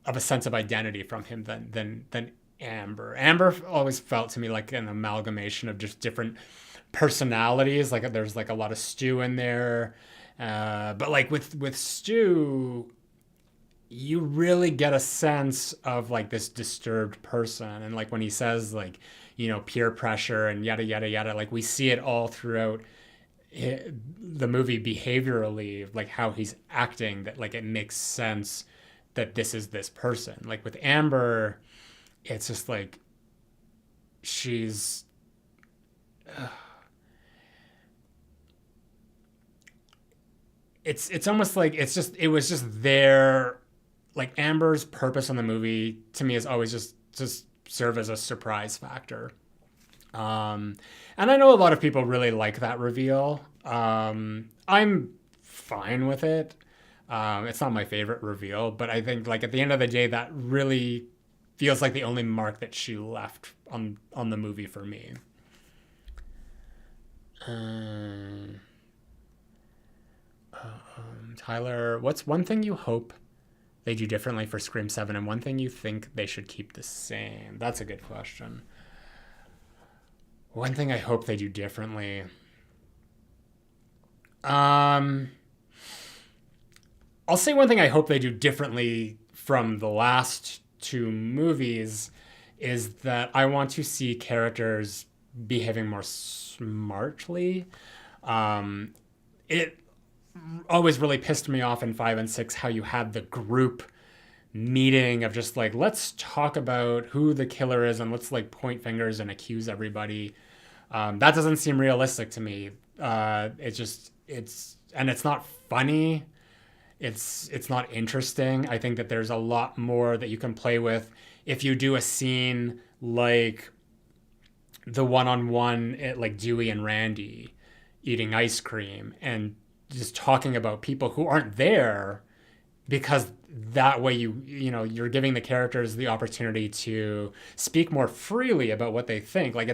of a sense of identity from him than Amber. Amber always felt to me like an amalgamation of just different personalities. Like there's like a lot of Stu in there, but like with Stu, you really get a sense of like this disturbed person. And like when he says like, peer pressure and yada yada yada, like we see it all throughout the movie behaviorally, like how he's acting, that like it makes sense that this is this person. Like with Amber, it's just like she's it's almost like it was just there. Like Amber's purpose in the movie to me is always just serve as a surprise factor. And I know a lot of people really like that reveal. I'm fine with it. It's not my favorite reveal, but I think like at the end of the day, that really feels like the only mark that she left on the movie for me. Tyler, what's one thing you hope they do differently for Scream 7 and one thing you think they should keep the same? That's a good question. One thing I hope they do differently. I'll say one thing I hope they do differently from the last two movies is that I want to see characters behaving more smartly. It always really pissed me off in 5 and 6 how you had the group meeting of just like, let's talk about who the killer is and let's like point fingers and accuse everybody. That doesn't seem realistic to me. It's not funny. It's not interesting. I think that there's a lot more that you can play with if you do a scene like the one-on-one like Dewey and Randy eating ice cream and just talking about people who aren't there, because that way you're giving the characters the opportunity to speak more freely about what they think. Like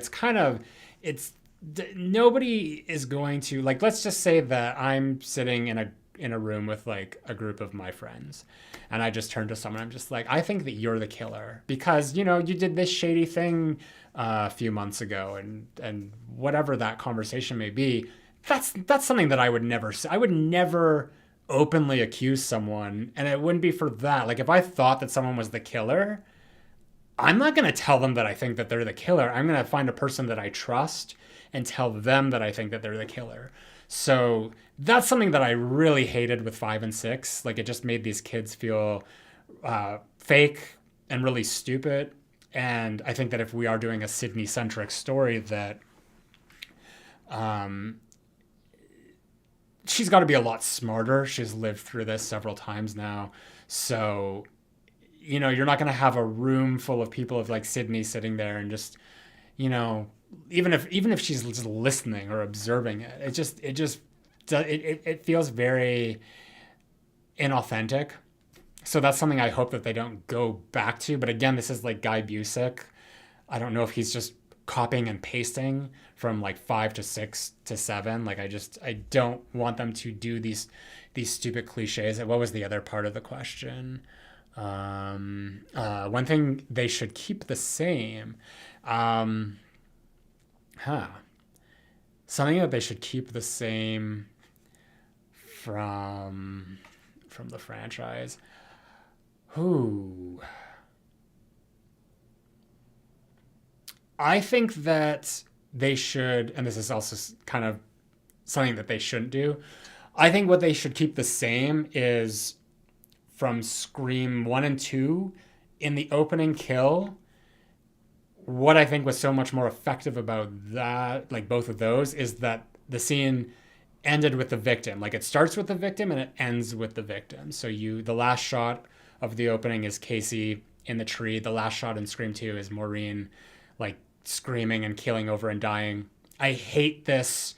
nobody is going to, like, let's just say that I'm sitting in a room with like a group of my friends and I just turn to someone, I'm just like, I think that you're the killer because you did this shady thing a few months ago, and whatever that conversation may be, that's something that I would never say. I would never openly accuse someone, and it wouldn't be for that. Like if I thought that someone was the killer, I'm not going to tell them that I think that they're the killer. I'm going to find a person that I trust and tell them that I think that they're the killer. So that's something that I really hated with 5 and 6. Like it just made these kids feel fake and really stupid. And I think that if we are doing a Sydney-centric story, that she's got to be a lot smarter. She's lived through this several times now. So, you're not going to have a room full of people of like Sydney sitting there and just, even if she's just listening or observing it, it feels very inauthentic. So that's something I hope that they don't go back to. But again, this is like Guy Busick. I don't know if he's just copying and pasting from like 5 to 6 to 7. Like I don't want them to do these stupid cliches. What was the other part of the question? One thing they should keep the same. Something that they should keep the same from the franchise. Ooh. I think that they should, and this is also kind of something that they shouldn't do. I think what they should keep the same is from Scream 1 and 2, in the opening kill, what I think was so much more effective about that, like both of those, is that the scene ended with the victim. Like it starts with the victim and it ends with the victim. So the last shot of the opening is Casey in the tree. The last shot in Scream 2 is Maureen like screaming and killing over and dying. I hate this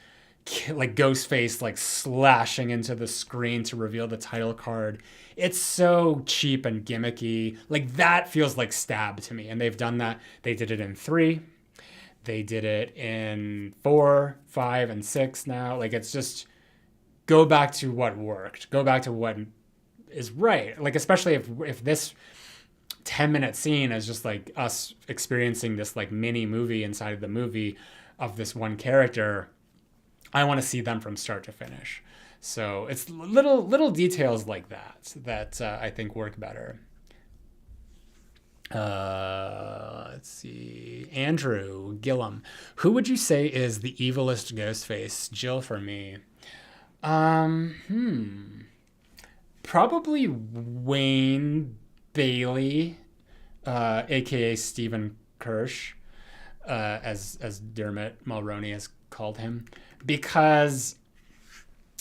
like Ghostface like slashing into the screen to reveal the title card. It's so cheap and gimmicky. Like that feels like Stab to me. And they've done that. They did it in 3. They did it in 4, 5, and 6 now. Like it's just go back to what worked. Go back to what is right. Like especially if this 10-minute scene is just like us experiencing this like mini movie inside of the movie of this one character, I want to see them from start to finish. So it's little details like that I think work better. Let's see. Andrew Gillum. Who would you say is the evilest Ghostface? Jill for me. Probably Wayne Bailey, aka Stephen Kirsch, as Dermot Mulroney has called him, because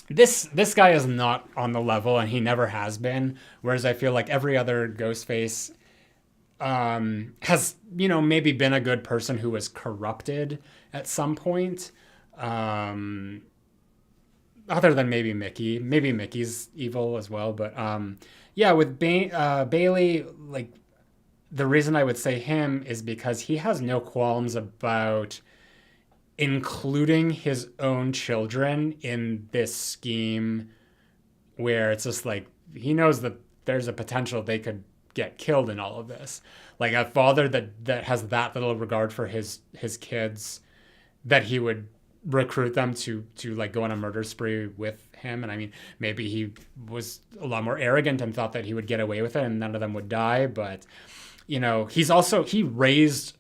this guy is not on the level, and he never has been. Whereas I feel like every other Ghostface has, maybe been a good person who was corrupted at some point. Other than maybe Mickey. Maybe Mickey's evil as well. But yeah, with Bailey, like, the reason I would say him is because he has no qualms about including his own children in this scheme, where it's just like he knows that there's a potential they could get killed in all of this. Like a father that has that little regard for his kids, that he would recruit them to like go on a murder spree with him. And I mean, maybe he was a lot more arrogant and thought that he would get away with it and none of them would die. But he raised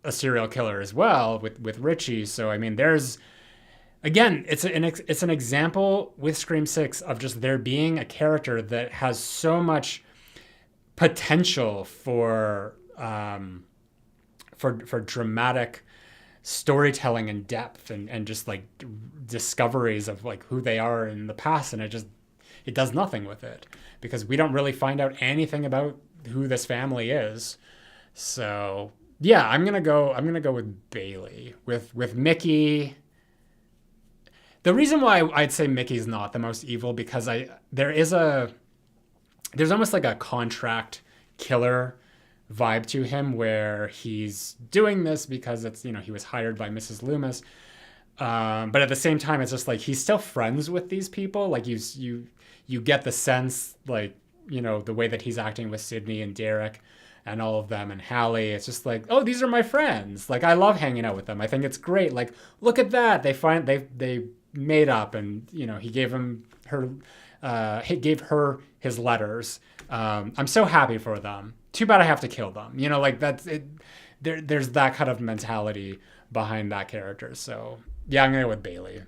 a serial killer as well with Richie. So I mean, there's, again, it's an example with Scream 6 of just there being a character that has so much potential for dramatic storytelling and depth and just like discoveries of like who they are in the past, and it does nothing with it because we don't really find out anything about who this family is. So yeah, I'm gonna go with Bailey. With Mickey, the reason why I'd say Mickey's not the most evil, because there's almost like a contract killer vibe to him, where he's doing this because it's, he was hired by Mrs. Loomis. But at the same time, it's just like he's still friends with these people. Like you get the sense, like, the way that he's acting with Sydney and Derek and all of them and Hallie. It's just like, oh, these are my friends. Like, I love hanging out with them. I think it's great. Like, look at that. They made up, and he gave her his letters. I'm so happy for them. Too bad I have to kill them. Like that's it. There's that kind of mentality behind that character. So yeah, I'm gonna go with Bailey.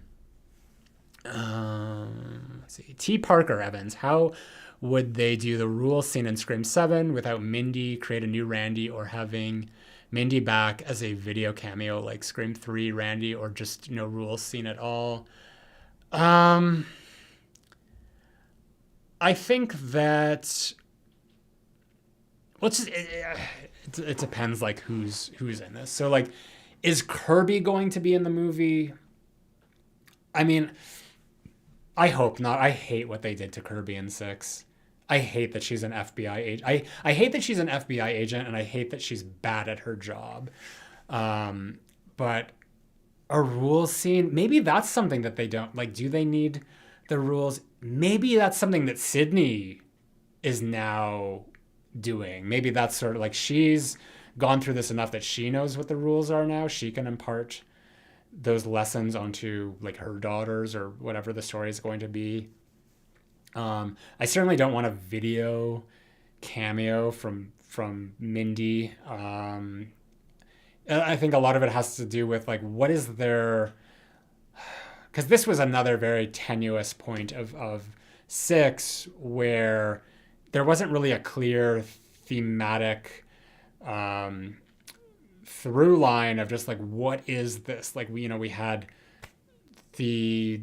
Let's see. T. Parker Evans. How would they do the rules scene in Scream 7 without Mindy, create a new Randy, or having Mindy back as a video cameo like Scream 3 Randy, or just no rules scene at all? I think that it depends, like, who's in this. So like, is Kirby going to be in the movie? I mean, I hope not. I hate what they did to Kirby in 6. I hate that she's an FBI agent. I hate that she's an FBI agent, and I hate that she's bad at her job. But a rules scene, maybe that's something that they don't like. Do they need the rules? Maybe that's something that Sydney is now doing. Maybe that's sort of like she's gone through this enough that she knows what the rules are now. She can impart those lessons onto like her daughters or whatever the story is going to be. I certainly don't want a video cameo from Mindy. I think a lot of it has to do with like, what is their, because this was another very tenuous point of 6, where there wasn't really a clear thematic through line of just like, what is this? Like, we had the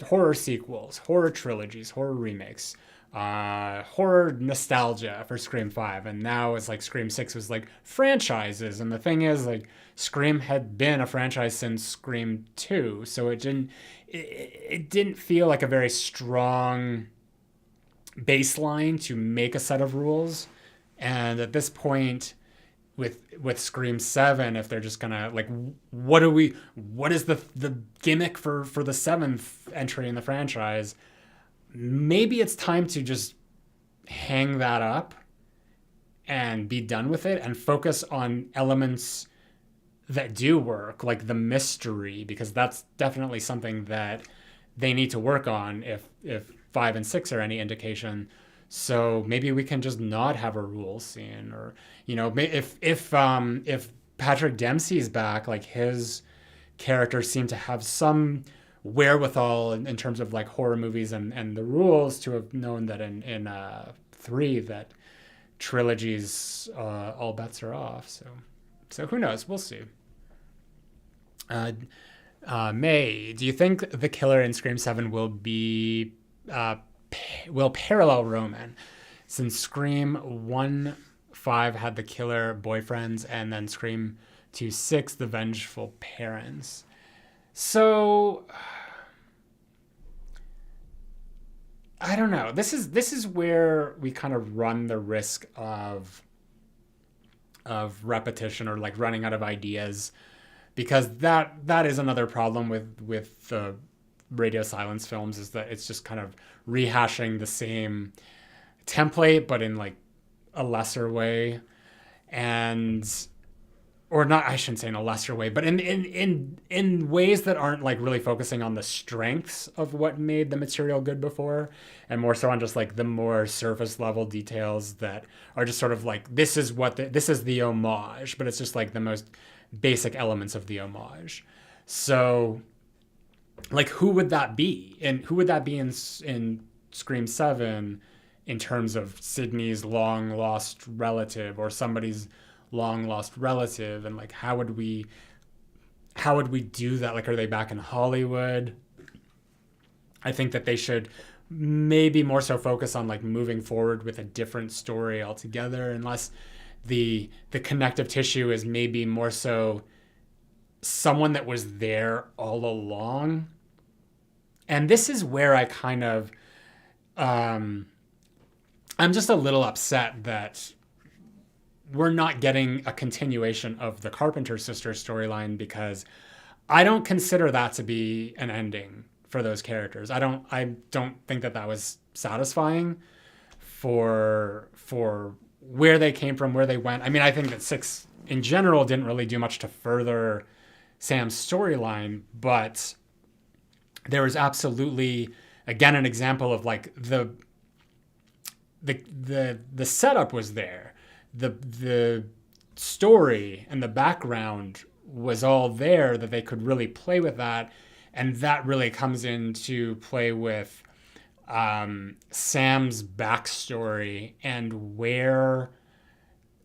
horror sequels, horror trilogies, horror remakes, horror nostalgia for Scream 5, and now it's like Scream 6 was like franchises. And the thing is, like, Scream had been a franchise since Scream 2, so it didn't feel like a very strong baseline to make a set of rules. And at this point with Scream 7, if they're just gonna like, what is the gimmick for the 7th entry in the franchise, maybe it's time to just hang that up and be done with it and focus on elements that do work, like the mystery, because that's definitely something that they need to work on if 5 and 6 are any indication. So maybe we can just not have a rules scene, or if Patrick Dempsey's back, like his character seemed to have some wherewithal in terms of like horror movies and the rules to have known that in 3 that trilogies, all bets are off. So who knows? We'll see. Uh, May, do you think the killer in Scream 7 will be will parallel Roman, since Scream 1-5 had the killer boyfriends and then Scream 2-6 the vengeful parents? So I don't know. This is where we kind of run the risk of repetition, or like running out of ideas, because that is another problem with the radio silence films, is that it's just kind of rehashing the same template but in like a lesser way, and or not, I shouldn't say in a lesser way, but in ways that aren't like really focusing on the strengths of what made the material good before, and more so on just like the more surface level details that are just sort of like, this is the homage, but it's just like the most basic elements of the homage. So like, who would that be? And who would that be in Scream 7 in terms of Sydney's long lost relative or somebody's long lost relative? And like, how would we do that? Like, are they back in Hollywood? I think that they should maybe more so focus on like moving forward with a different story altogether, unless the connective tissue is maybe more so someone that was there all along. And this is where I kind of I'm just a little upset that we're not getting a continuation of the Carpenter sisters storyline, because I don't consider that to be an ending for those characters. I don't think that was satisfying for where they came from, where they went. I mean, I think that 6 in general didn't really do much to further Sam's storyline, but there was absolutely, again, an example of like the setup was there. The story and the background was all there, that they could really play with that. And that really comes into play with Sam's backstory and where,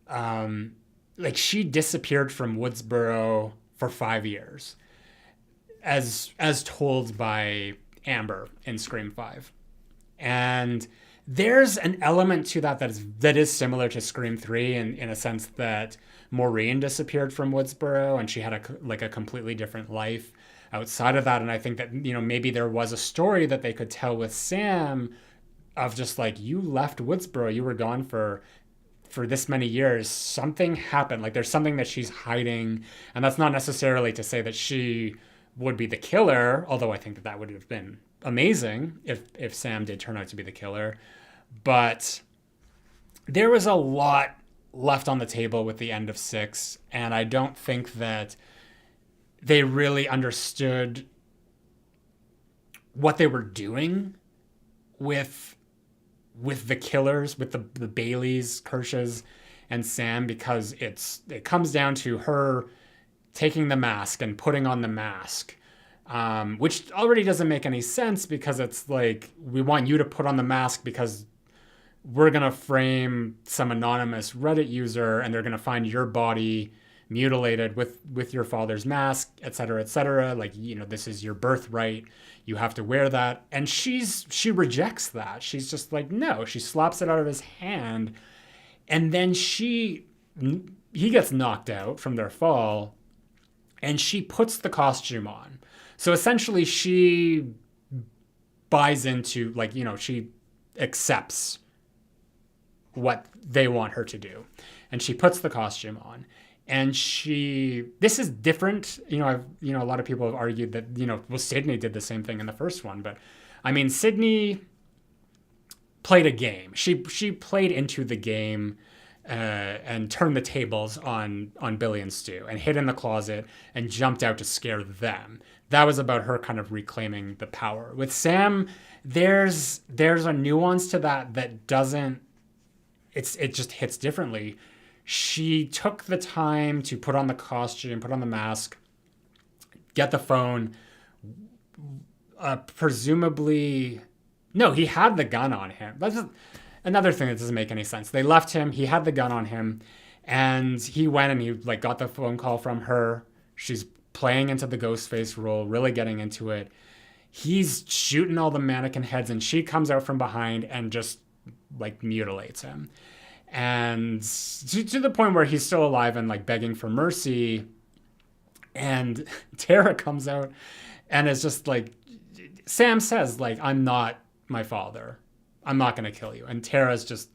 like, she disappeared from Woodsboro for 5 years, as told by Amber in Scream 5. And there's an element to that is similar to Scream 3 in a sense that Maureen disappeared from Woodsboro and she had a completely different life outside of that. And I think that, maybe there was a story that they could tell with Sam of just like, you left Woodsboro, you were gone for this many years, something happened. Like, there's something that she's hiding. And that's not necessarily to say that she would be the killer, although I think that would have been amazing if Sam did turn out to be the killer. But there was a lot left on the table with the end of 6, and I don't think that they really understood what they were doing with the killers, with the Baileys, Kershaws, and Sam, because it comes down to her taking the mask and putting on the mask, which already doesn't make any sense, because it's like, we want you to put on the mask because we're going to frame some anonymous Reddit user and they're going to find your body mutilated with your father's mask, et cetera, like, this is your birthright, you have to wear that. And she rejects that. She's just like, no. She slaps it out of his hand, and then he gets knocked out from their fall, and she puts the costume on. So essentially she buys into, like, she accepts what they want her to do, and she puts the costume on. And this is different. A lot of people have argued that, Sydney did the same thing in the first one. But I mean, Sydney played a game. She played into the game and turned the tables on Billy and Stu, and hid in the closet and jumped out to scare them. That was about her kind of reclaiming the power. With Sam, there's a nuance to that doesn't, it just hits differently. She took the time to put on the costume, put on the mask, get the phone, Presumably, no, he had the gun on him. That's just another thing that doesn't make any sense. They left him. He had the gun on him, and he went and he like got the phone call from her. She's playing into the ghost face role, really getting into it. He's shooting all the mannequin heads, and she comes out from behind and just like mutilates him. And to the point where he's still alive and like begging for mercy. And Tara comes out and is just like, Sam says, like, I'm not my father. I'm not going to kill you. And Tara's just,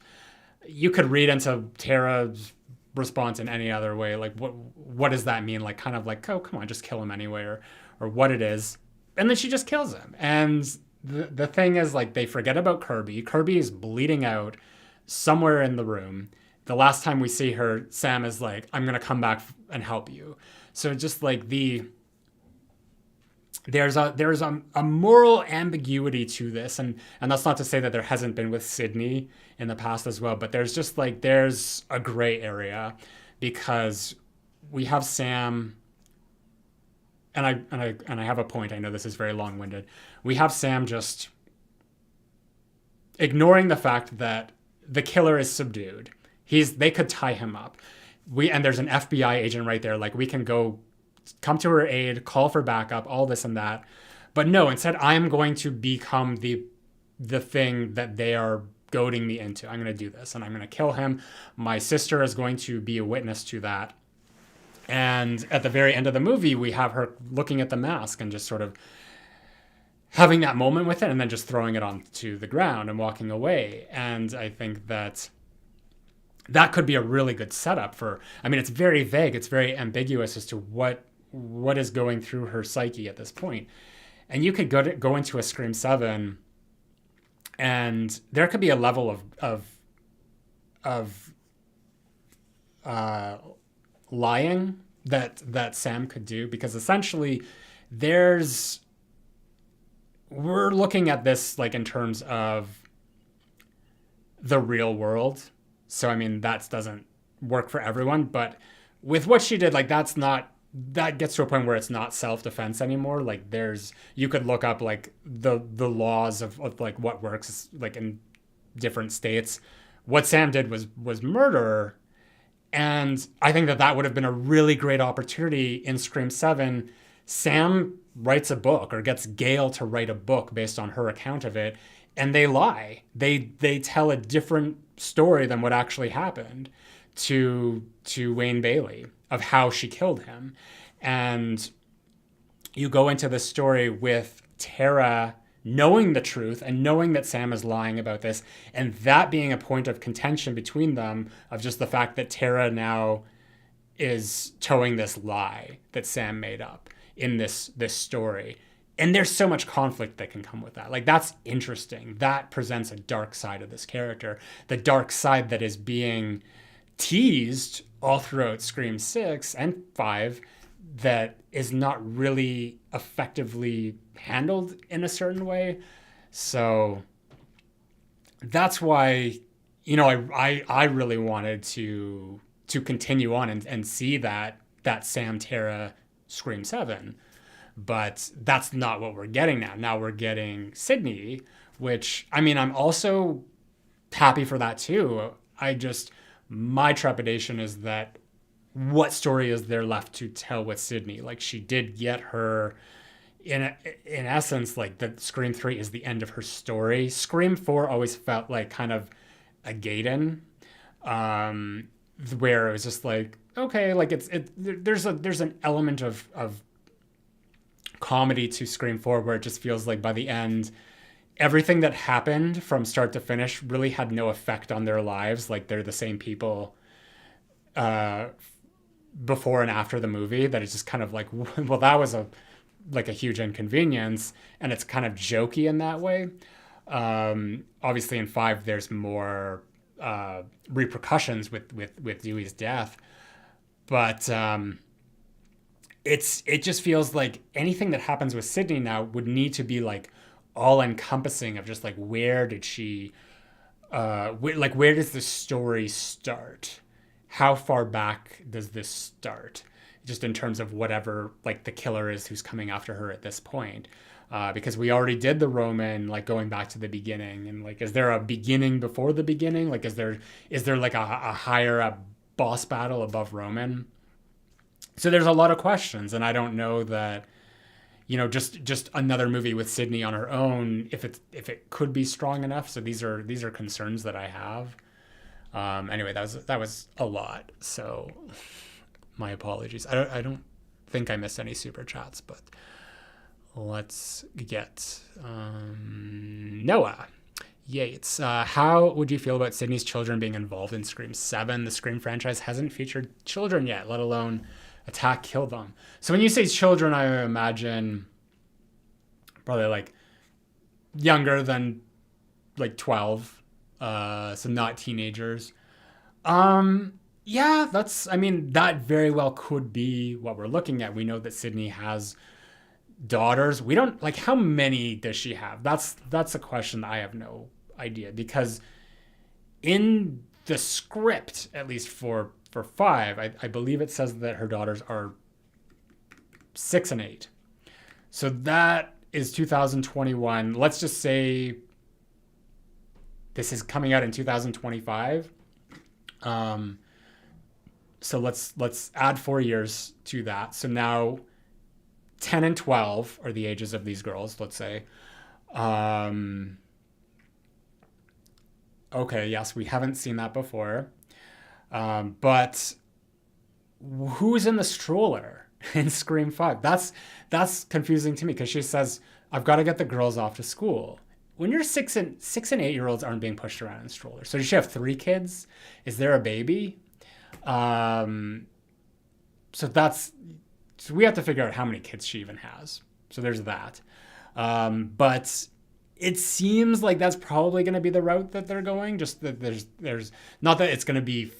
you could read into Tara's response in any other way. Like, what does that mean? Like, kind of like, oh, come on, just kill him anyway, or what it is. And then she just kills him. And the thing is, like, they forget about Kirby. Kirby is bleeding out somewhere in the room. The last time we see her, Sam is like, I'm going to come back and help you. So just like there's a moral ambiguity to this, and that's not to say that there hasn't been with Sydney in the past as well, but there's just like there's a gray area because we have Sam, and I have a point. I know this is very long-winded. We have Sam just ignoring the fact that the killer is subdued. They could tie him up. And there's an FBI agent right there. Like, we can come to her aid, call for backup, all this and that. But no, instead, I'm going to become the thing that they are goading me into. I'm going to do this, and I'm going to kill him. My sister is going to be a witness to that. And at the very end of the movie, we have her looking at the mask and just sort of having that moment with it and then just throwing it onto the ground and walking away. And I think that could be a really good setup for, I mean, it's very vague. It's very ambiguous as to what is going through her psyche at this point. And you could go into a Scream 7 and there could be a level of lying that Sam could do, because essentially we're looking at this like in terms of the real world. So, I mean, that doesn't work for everyone, but with what she did, like that gets to a point where it's not self-defense anymore. Like you could look up like the laws of like what works like in different states. What Sam did was murder. And I think that would have been a really great opportunity in Scream 7. Sam writes a book or gets Gail to write a book based on her account of it. And they lie. They tell a different story than what actually happened to Wayne Bailey of how she killed him. And you go into the story with Tara knowing the truth and knowing that Sam is lying about this, and that being a point of contention between them of just the fact that Tara now is towing this lie that Sam made up in this story. And there's so much conflict that can come with that. Like, that's interesting. That presents a dark side of this character. The dark side that is being teased all throughout Scream 6 and 5 that is not really effectively handled in a certain way. So that's why, I really wanted to continue on and see that Sam Tara Scream 7. But that's not what we're getting now. Now we're getting Sydney, which, I mean, I'm also happy for that too. My trepidation is that what story is there left to tell with Sydney? Like, she did get her, in essence, like the Scream 3 is the end of her story. Scream 4 always felt like kind of a Gaiden, where it was just like, okay, like there's an element of comedy to Scream 4 where it just feels like by the end, everything that happened from start to finish really had no effect on their lives. Like, they're the same people before and after the movie, that it's just kind of like, well, that was a huge inconvenience, and it's kind of jokey in that way. Obviously in 5 there's more repercussions with Dewey's death, but it just feels like anything that happens with Sydney now would need to be like all encompassing of just like, where did she where does the story start? How far back does this start? Just in terms of whatever like the killer is who's coming after her at this point. because we already did the Roman, like going back to the beginning, and like, is there a beginning before the beginning? Like, is there like a higher up boss battle above Roman? So there's a lot of questions, and I don't know that, just another movie with Sydney on her own, if it could be strong enough. So these are concerns that I have. Anyway, that was a lot. So my apologies. I don't think I missed any super chats, but let's get Noah Yates. How would you feel about Sydney's children being involved in Scream 7? The Scream franchise hasn't featured children yet, let alone attack, kill them. So when you say children, I imagine probably like younger than like 12, so not teenagers. Yeah, that very well could be what we're looking at. We know that Sydney has daughters. We don't, like, how many does she have? That's a question that I have no idea, because in the script, at least for 5, I believe it says that her daughters are 6 and 8. So that is 2021. Let's just say this is coming out in 2025. So let's add 4 years to that. So now 10 and 12 are the ages of these girls, let's say. Okay, yes, we haven't seen that before. But who's in the stroller in Scream 5? That's confusing to me, because she says, I've got to get the girls off to school. When you're 6 and 8-year-olds aren't being pushed around in strollers. So does she have 3 kids? Is there a baby? So we have to figure out how many kids she even has. So there's that. But it seems like that's probably going to be the route that they're going. Just that there's not that it's going to be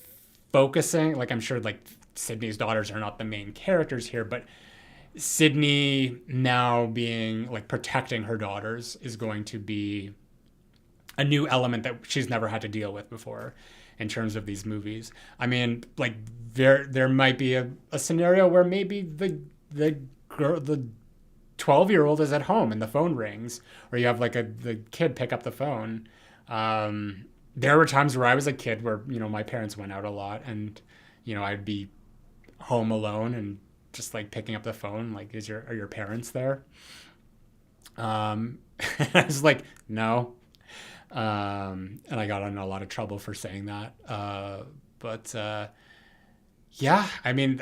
focusing, like, I'm sure like Sydney's daughters are not the main characters here, but Sydney now being like protecting her daughters is going to be a new element that she's never had to deal with before in terms of these movies. I mean, like, there might be a scenario where maybe the 12-year-old is at home and the phone rings, or you have like the kid pick up the phone. There were times where I was a kid where, my parents went out a lot, and, I'd be home alone and just like picking up the phone, like, are your parents there? I was like, no. And I got in a lot of trouble for saying that. But yeah, I mean,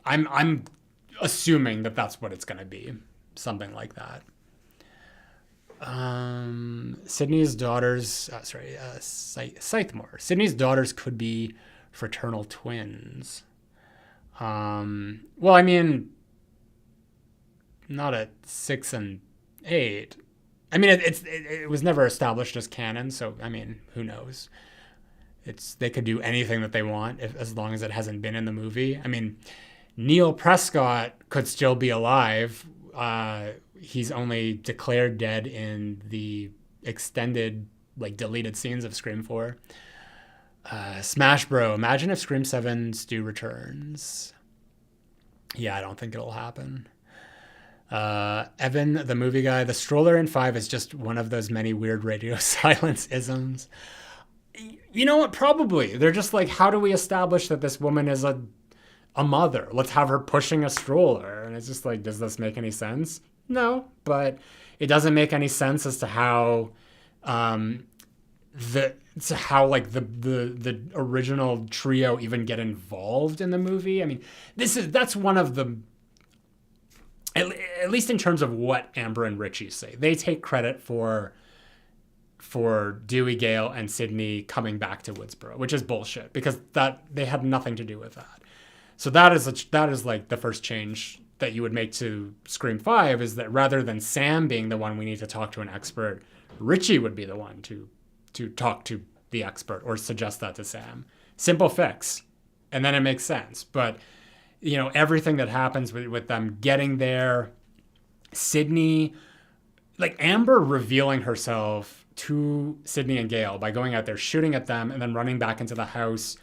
I'm assuming that that's what it's going to be. Something like that. Sydney's daughters, Scythemore. Sydney's daughters could be fraternal twins. Well, I mean, not at 6 and 8. I mean, it was never established as canon, so I mean, who knows? They could do anything that they want as long as it hasn't been in the movie. I mean, Neil Prescott could still be alive. He's only declared dead in the extended, like, deleted scenes of Scream 4. Smash Bro. Imagine if Scream 7 Stu returns. Yeah, I don't think it'll happen. Evan, the movie guy, the stroller in 5 is just one of those many weird radio silence isms. You know what? Probably. They're just like, how do we establish that this woman is a mother? Let's have her pushing a stroller. And it's just like, does this make any sense? No, but it doesn't make any sense as to how the original trio even get involved in the movie. I mean, that's one of the, at least in terms of what Amber and Richie say, they take credit for Dewey, Gale, and Sydney coming back to Woodsboro, which is bullshit, because that they had nothing to do with that. So that is like the first change that you would make to Scream 5, is that rather than Sam being the one we need to talk to an expert, Richie would be the one to talk to the expert or suggest that to Sam. Simple fix. And then it makes sense. But, everything that happens with them getting there, Sydney, like Amber revealing herself to Sydney and Gale by going out there, shooting at them, and then running back into the house,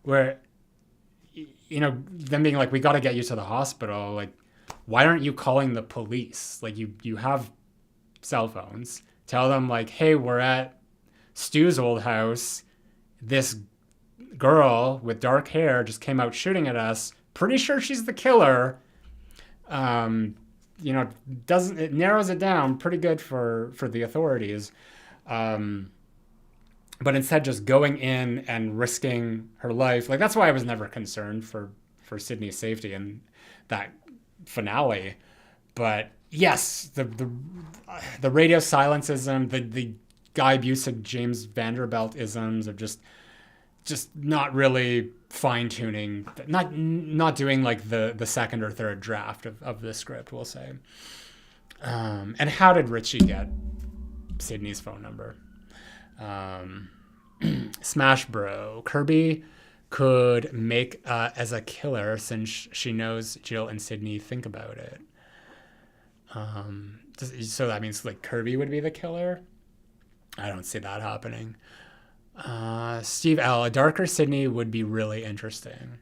where, them being like, we got to get you to the hospital. Like, why aren't you calling the police? Like, you have cell phones. Tell them, like, hey, we're at Stu's old house. This girl with dark hair just came out shooting at us. Pretty sure she's the killer. You know, doesn't it narrows it down pretty good for the authorities. But instead just going in and risking her life. Like, that's why I was never concerned for Sydney's safety in that finale. But yes, the radio silenceism, the Guy Busick, James Vanderbilt isms of just not really fine tuning, not doing like the second or third draft of the script, we'll say. And how did Richie get Sydney's phone number? Smash Bro. Kirby could make as a killer since she knows Jill and Sydney think about it. So that means like Kirby would be the killer? I don't see that happening. Steve L. A darker Sydney would be really interesting.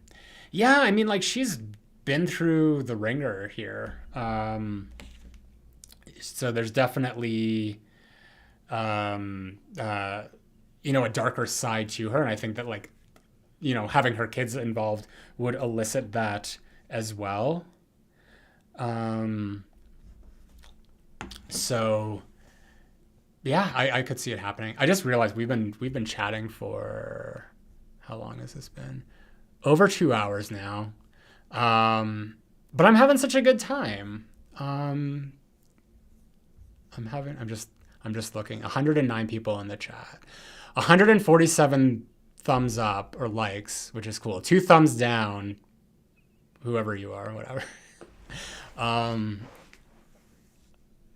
Yeah, I mean, like, she's been through the ringer here. So there's definitely, you know, a darker side to her. And I think that, like, you know, having her kids involved would elicit that as well. So yeah, I could see it happening. I just realized we've been chatting for, how long has this been? Over 2 hours now. But I'm having such a good time. I'm just looking. 109 people in the chat. 147 thumbs up or likes, which is cool. 2 thumbs down, whoever you are, whatever.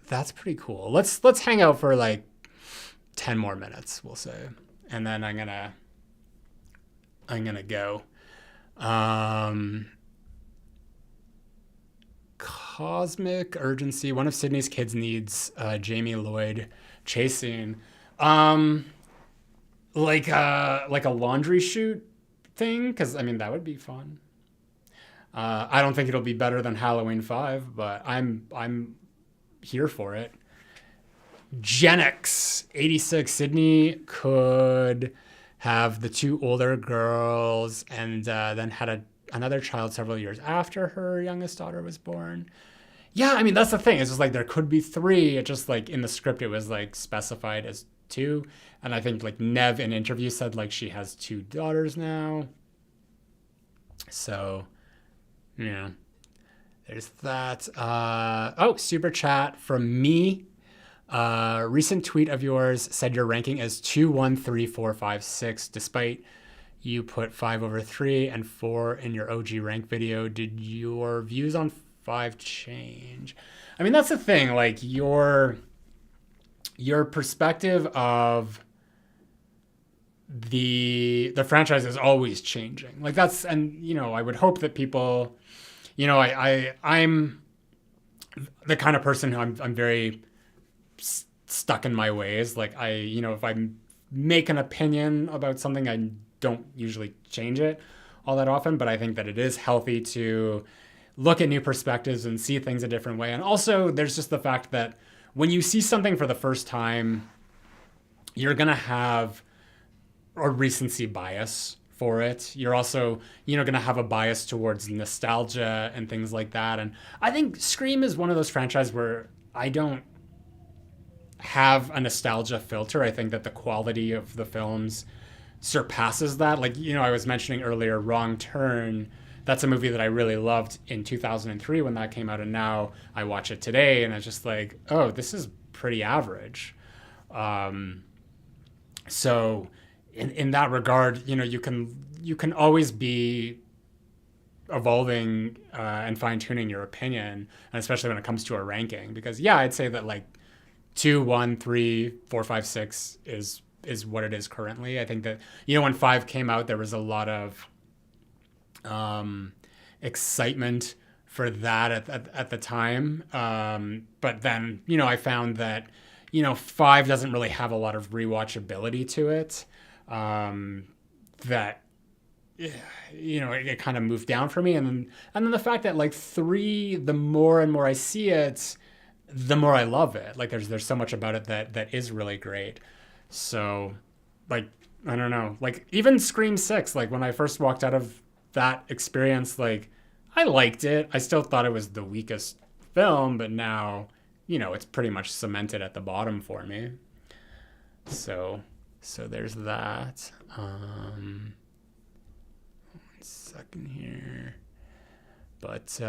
That's pretty cool. Let's hang out for like 10 more minutes, we'll say. And then I'm gonna go. Cosmic urgency. One of Sydney's kids needs Jamie Lloyd chasing. Like a laundry chute thing, because I mean that would be fun. I don't think it'll be better than Halloween 5, but I'm here for it. Genix 86. Sydney could have the 2 older girls and then had another child several years after her youngest daughter was born. Yeah, I mean, that's the thing. It's just like there could be 3. It just like in the script it was like specified as 2. And I think like Neve in interview said like she has 2 daughters now. So, yeah. There's that. Super chat from me. Recent tweet of yours said your ranking is 2, 1, 3, 4, 5, 6, despite you put 5 over 3 and 4 in your OG rank video. Did your views on 5 change? I mean, that's the thing. Like your perspective of the franchise is always changing. Like that's, and you know, I would hope that people, you know, I'm the kind of person who I'm very stuck in my ways. Like you know, if I make an opinion about something, I don't usually change it all that often, but I think that it is healthy to look at new perspectives and see things a different way. And also there's just the fact that when you see something for the first time, you're going to have a recency bias for it. You're also, you know, going to have a bias towards nostalgia and things like that. And I think Scream is one of those franchises where I don't have a nostalgia filter. I think that the quality of the films surpasses that. Like, you know, I was mentioning earlier, Wrong Turn. That's a movie that I really loved in 2003 when that came out. And now I watch it today and it's just like, oh, this is pretty average. So in that regard, you know, you can always be evolving and fine tuning your opinion, and especially when it comes to a ranking, because yeah, I'd say that like 2, 1, 3, 4, 5, 6 is what it is currently. I think that, you know, when 5 came out, there was a lot of excitement for that at the time. But then, you know, I found that, you know, 5 doesn't really have a lot of rewatchability to it. That it kind of moved down for me. And then the fact that like 3, the more and more I see it, the more I love it. Like there's so much about it that is really great. So like, I don't know, like even Scream 6, like when I first walked out of that experience, like I liked it. I still thought it was the weakest film, but now, it's pretty much cemented at the bottom for me. So there's that. One second here. But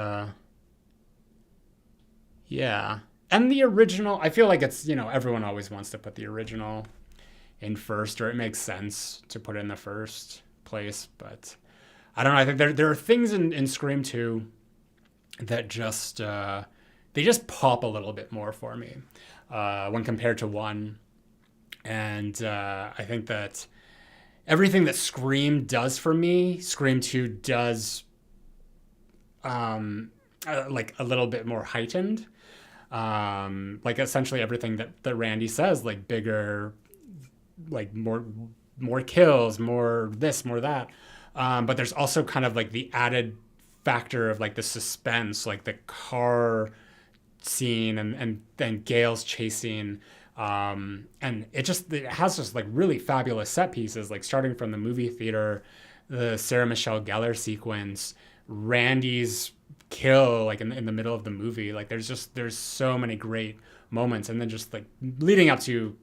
yeah. And the original, I feel like it's, everyone always wants to put the original in first, or it makes sense to put it in the first place. But I don't know. I think there are things in Scream 2 that just, they just pop a little bit more for me when compared to 1. And I think that everything that Scream does for me, Scream 2 does like a little bit more heightened. Like essentially everything that Randy says, like bigger, like more kills, more this, more that. But there's also kind of like the added factor of like the suspense, like the car scene and then Gail's chasing. And it has just like really fabulous set pieces, like starting from the movie theater, the Sarah Michelle Gellar sequence, Randy's kill like in the middle of the movie. Like there's so many great moments, and then just like leading up to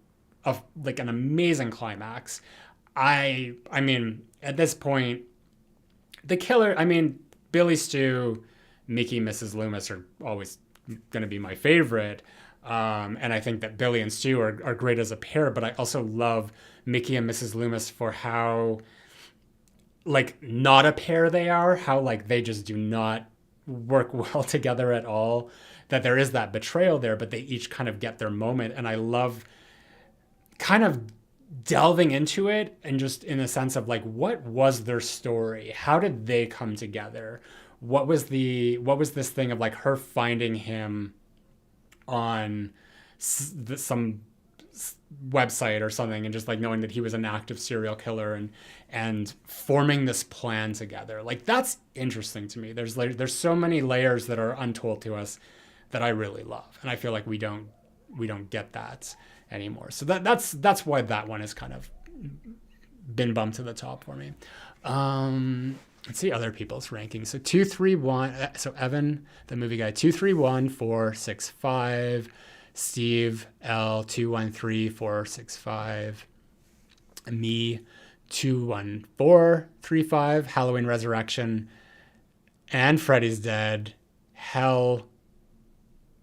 like an amazing climax. I mean at this point, the killer, I mean Billy Stu, Mickey, Mrs. Loomis are always going to be my favorite. And I think that Billy and Stu are great as a pair, but I also love Mickey and Mrs. Loomis for how like not a pair they are, how like they just do not work well together at all, that there is that betrayal there, but they each kind of get their moment. And I love kind of delving into it and just in a sense of like, what was their story? How did they come together? What was this thing of like her finding him on some website or something, and just like knowing that he was an active serial killer and forming this plan together? Like that's interesting to me. There's so many layers that are untold to us that I really love, and I feel like we don't get that anymore. So that's why that one has kind of been bumped to the top for me. Let's see other people's rankings. So 2, 3, 1. So Evan, the movie guy, 2, 3, 1, 4, 6, 5. Steve L 2, 1, 3, 4, 6, 5. Me 2, 1, 4, 3, 5. Halloween Resurrection and Freddy's Dead. Hell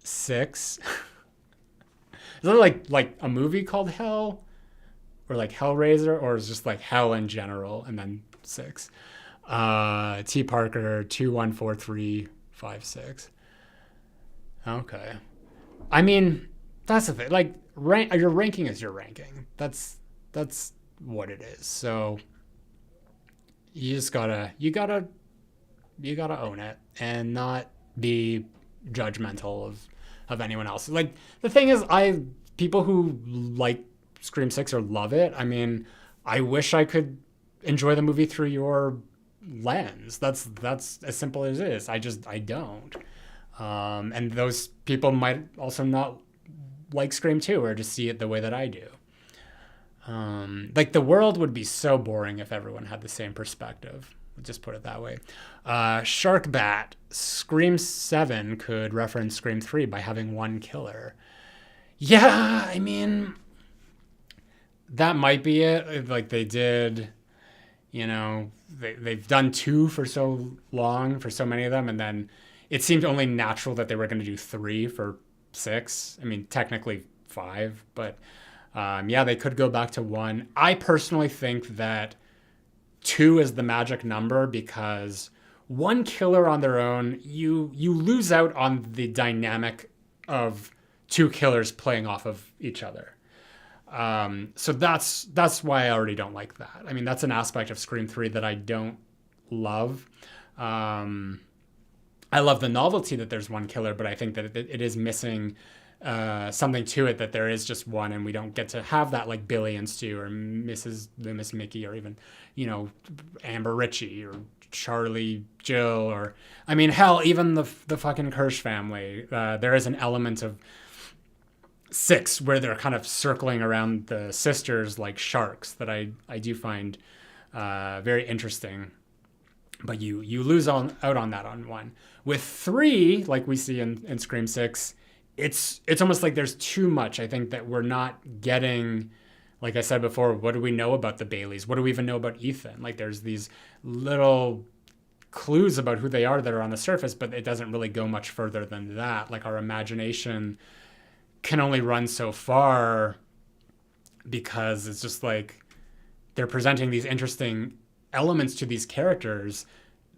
6. Is that like a movie called Hell, or like Hellraiser, or is it just like Hell in general and then 6? T Parker 2, 1, 4, 3, 5, 6. Okay. I mean, that's the thing. Like your ranking is your ranking. That's what it is. So you just gotta own it and not be judgmental of anyone else. Like the thing is, people who like Scream 6 or love it, I mean, I wish I could enjoy the movie through your lens. That's as simple as it is. I don't. And those people might also not like Scream 2 or just see it the way that I do. Like the world would be so boring if everyone had the same perspective. We'll just put it that way. Sharkbat, Scream 7 could reference Scream 3 by having one killer. Yeah, I mean, that might be it. Like they did, they've done 2 for so long, for so many of them, and then it seemed only natural that they were going to do 3 for 6. I mean, technically 5, but yeah, they could go back to 1. I personally think that 2 is the magic number, because one killer on their own, you lose out on the dynamic of 2 killers playing off of each other. So that's why I already don't like that. I mean, that's an aspect of Scream 3 that I don't love. I love the novelty that there's one killer, but I think that it is missing something to it that there is just one, and we don't get to have that like Billy and Stu or Mrs. Loomis Mickey, or even, Amber Ritchie or Charlie Jill, or I mean, hell, even the fucking Kirsch family. There is an element of 6 where they're kind of circling around the sisters like sharks that I do find very interesting. But you lose out on that on 1. With 3, like we see in Scream 6, it's almost like there's too much. I think that we're not getting, like I said before, what do we know about the Baileys? What do we even know about Ethan? Like there's these little clues about who they are that are on the surface, but it doesn't really go much further than that. Like our imagination can only run so far, because it's just like they're presenting these interesting elements to these characters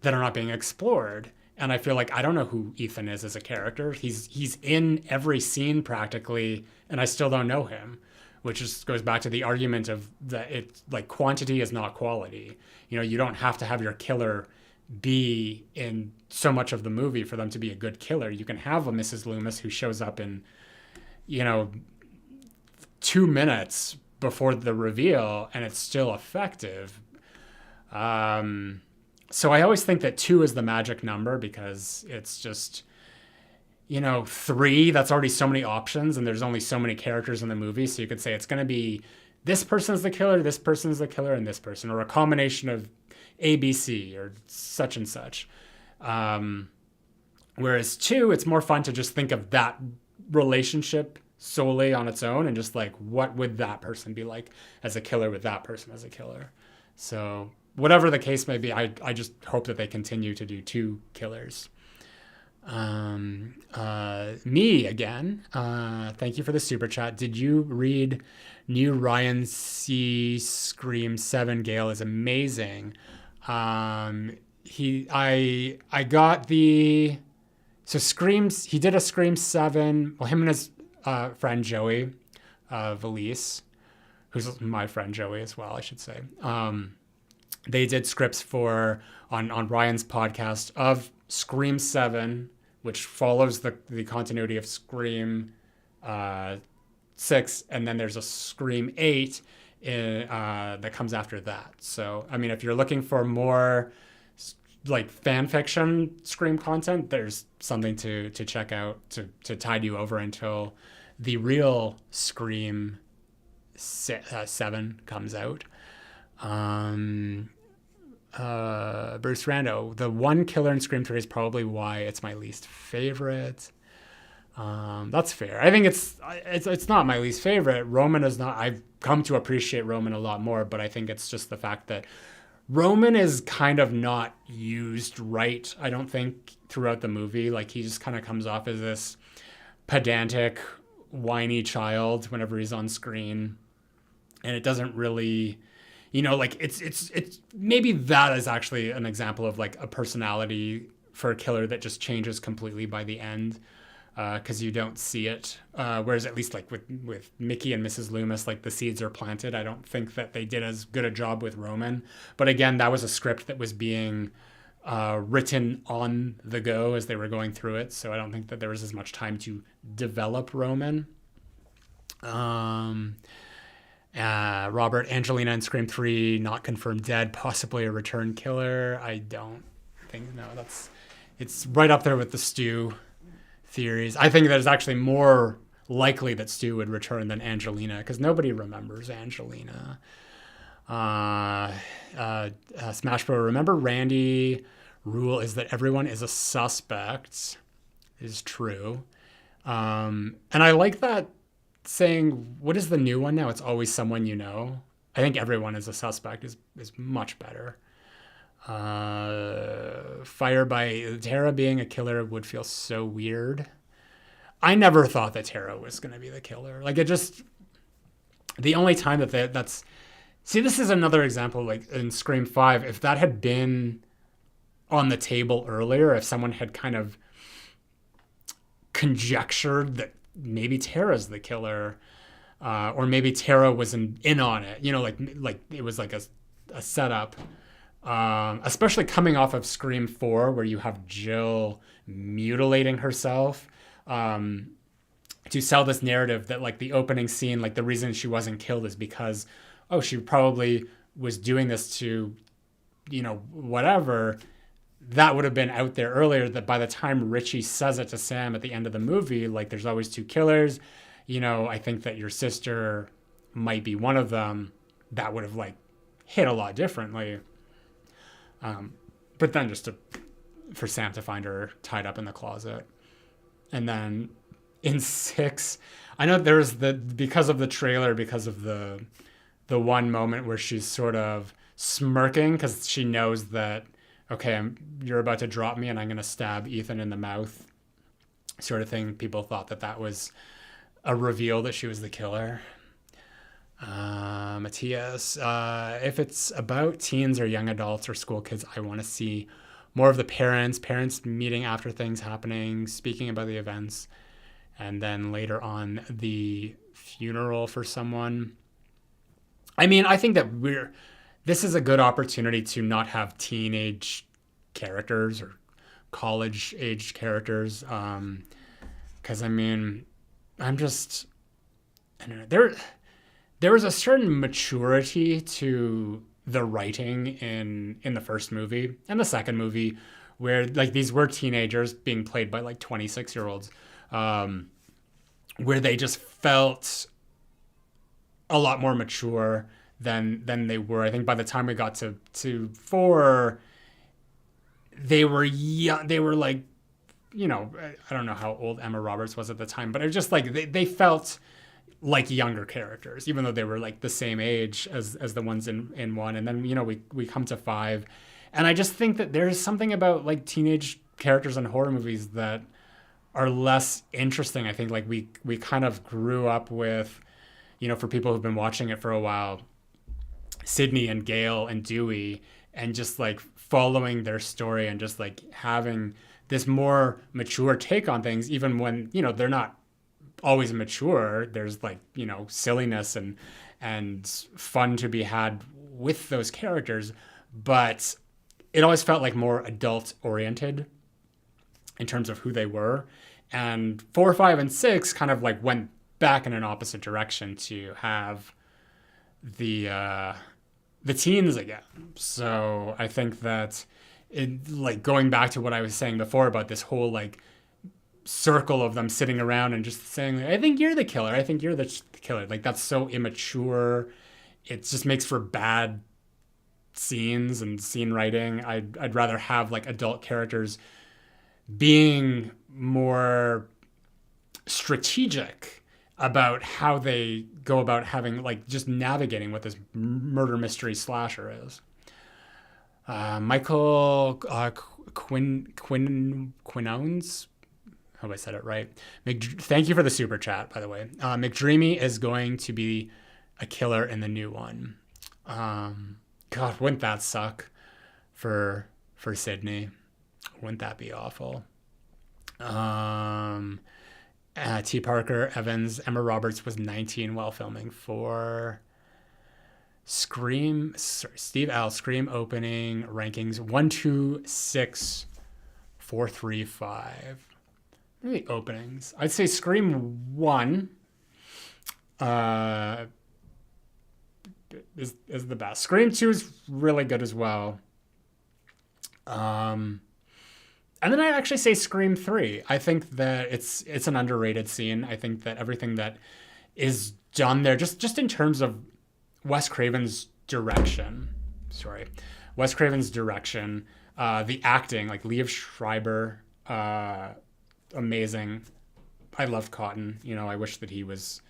that are not being explored. And I feel like I don't know who Ethan is as a character. He's in every scene practically, and I still don't know him, which just goes back to the argument of that it's like quantity is not quality. You don't have to have your killer be in so much of the movie for them to be a good killer. You can have a Mrs. Loomis who shows up in 2 minutes before the reveal, and it's still effective. So I always think that 2 is the magic number, because it's just, 3, that's already so many options, and there's only so many characters in the movie. So you could say it's going to be this person's the killer, this person's the killer, and this person, or a combination of ABC or such and such. Whereas 2, it's more fun to just think of that relationship solely on its own, and just like, what would that person be like as a killer with that person as a killer? So whatever the case may be, I just hope that they continue to do 2 killers. Me again. Thank you for the super chat. Did you read new Ryan C. Scream 7? Gale is amazing. I got the, so Screams, he did a Scream 7, well, him and his friend Joey Valise, who's my friend Joey as well, I should say. They did scripts on Ryan's podcast of Scream 7, which follows the continuity of Scream 6, and then there's a Scream 8 that comes after that. So, I mean, if you're looking for more like fan fiction Scream content, there's something to check out to tide you over until the real Scream 7 comes out. Bruce Rando, the one killer in Scream 3 is probably why it's my least favorite. That's fair. I think it's not my least favorite. Roman is not. I've come to appreciate Roman a lot more, but I think it's just the fact that Roman is kind of not used right, I don't think, throughout the movie. Like, he just kind of comes off as this pedantic, whiny child whenever he's on screen, and it doesn't really, like, it's maybe that is actually an example of like a personality for a killer that just changes completely by the end, because you don't see it. Whereas at least like with Mickey and Mrs. Loomis, like, the seeds are planted. I don't think that they did as good a job with Roman. But again, that was a script that was being written on the go as they were going through it. So I don't think that there was as much time to develop Roman. Robert, Angelina in Scream 3, not confirmed dead, possibly a return killer. I don't think, no, it's right up there with the Stu theories. I think that it's actually more likely that Stu would return than Angelina, because nobody remembers Angelina. Smash Bro, remember Randy rule is that everyone is a suspect, is true. And I like that saying. What is the new one now? It's always someone you know. I think everyone is a suspect is much better. Fire by Tara being a killer would feel so weird. I never thought that Tara was going to be the killer. Like, it just, the only time that's, see, this is another example, like in Scream 5, if that had been on the table earlier, if someone had kind of conjectured that maybe Tara's the killer, or maybe Tara was in on it, like it was like a setup. Especially coming off of Scream 4, where you have Jill mutilating herself. to sell this narrative that like the opening scene, like the reason she wasn't killed is because, oh, she probably was doing this to, whatever. That would have been out there earlier, that by the time Richie says it to Sam at the end of the movie, like there's always two killers, I think that your sister might be one of them. That would have like hit a lot differently. But then for Sam to find her tied up in the closet. And then in 6, I know there's because of the trailer, because of the one moment where she's sort of smirking because she knows that, okay, you're about to drop me and I'm going to stab Ethan in the mouth, sort of thing. People thought that was a reveal that she was the killer. Matthias, if it's about teens or young adults or school kids, I want to see more of the parents meeting after things happening, speaking about the events, and then later on the funeral for someone. I mean, I think that this is a good opportunity to not have teenage characters or college age characters. Because I mean, I don't know, there was a certain maturity to the writing in the first movie and the second movie, where like these were teenagers being played by like 26-year-olds, where they just felt a lot more mature than they were. I think by the time we got to 4, they were young. They were like, I don't know how old Emma Roberts was at the time, but it was just like they felt like younger characters, even though they were like the same age as the ones in 1. And then, we come to 5. And I just think that there's something about like teenage characters in horror movies that are less interesting. I think like we kind of grew up with, for people who've been watching it for a while, Sydney and Gail and Dewey, and just like following their story and just like having this more mature take on things, even when, they're not always mature. There's like, silliness and fun to be had with those characters, but it always felt like more adult oriented in terms of who they were. And 4, 5, and 6 kind of like went back in an opposite direction to have the teens again. So I think that like going back to what I was saying before about this whole like circle of them sitting around and just saying, I think you're the killer. I think you're the killer. Like that's so immature. It just makes for bad scenes and scene writing. I'd rather have like adult characters being more strategic about how they go about having like just navigating what this murder mystery slasher is. Michael Quinones, hope I said it right. Thank you for the super chat, by the way. McDreamy is going to be a killer in the new one. God, wouldn't that suck for Sydney? Wouldn't that be awful? T. Parker Evans, Emma Roberts was 19 while filming for Scream. Sorry, Steve Al, Scream opening rankings 1, 2, 6, 4, 3, 5. Really openings. I'd say Scream 1 is the best. Scream 2 is really good as well. And then I'd actually say Scream 3. I think that it's an underrated scene. I think that everything that is done there, just in terms of Wes Craven's direction, the acting, like Liev Schreiber, amazing. I love Cotton. I wish that he was,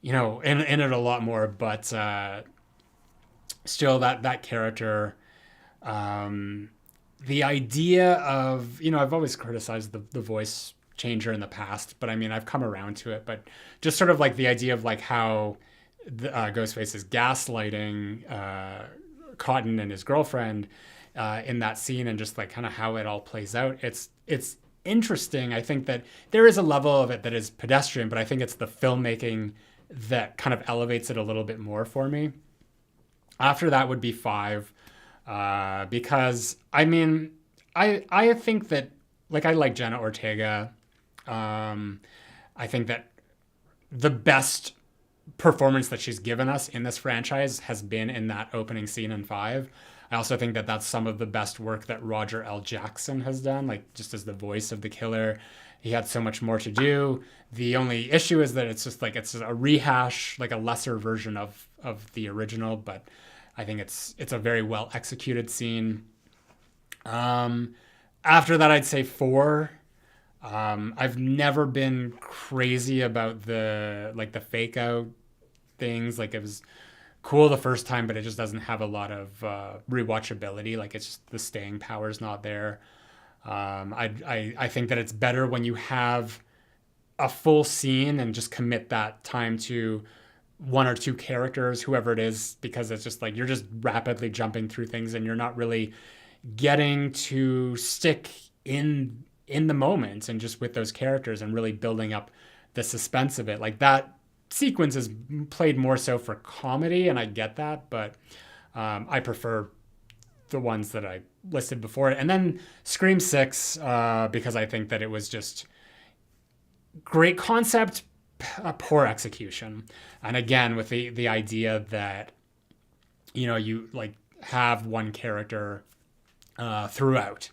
in it a lot more, but still that character, the idea of, I've always criticized the voice changer in the past, but I mean, I've come around to it, but just sort of like the idea of like how Ghostface is gaslighting Cotton and his girlfriend in that scene, and just like kind of how it all plays out. It's interesting. I think that there is a level of it that is pedestrian, but I think it's the filmmaking that kind of elevates it a little bit more for me. After that would be 5. Because I mean, I think that like I like Jenna Ortega. I think that the best performance that she's given us in this franchise has been in that opening scene in 5. I also think that that's some of the best work that Roger L. Jackson has done, like just as the voice of the killer. He had so much more to do. The only issue is that it's just like it's a rehash, like a lesser version of the original, but I think it's a very well executed scene. After that, I'd say 4. I've never been crazy about the fake out things. Like, it was cool the first time, but it just doesn't have a lot of rewatchability. Like, it's just the staying power is not there. I think that it's better when you have a full scene and just commit that time to one or two characters, whoever it is, because it's just like you're just rapidly jumping through things and you're not really getting to stick in the moment and just with those characters and really building up the suspense of it. Like, that sequence is played more so for comedy, and I get that, but I prefer the ones that I listed before. And then Scream 6, because I think that it was just great concept, poor execution. And again, with the idea that, you like have one character throughout,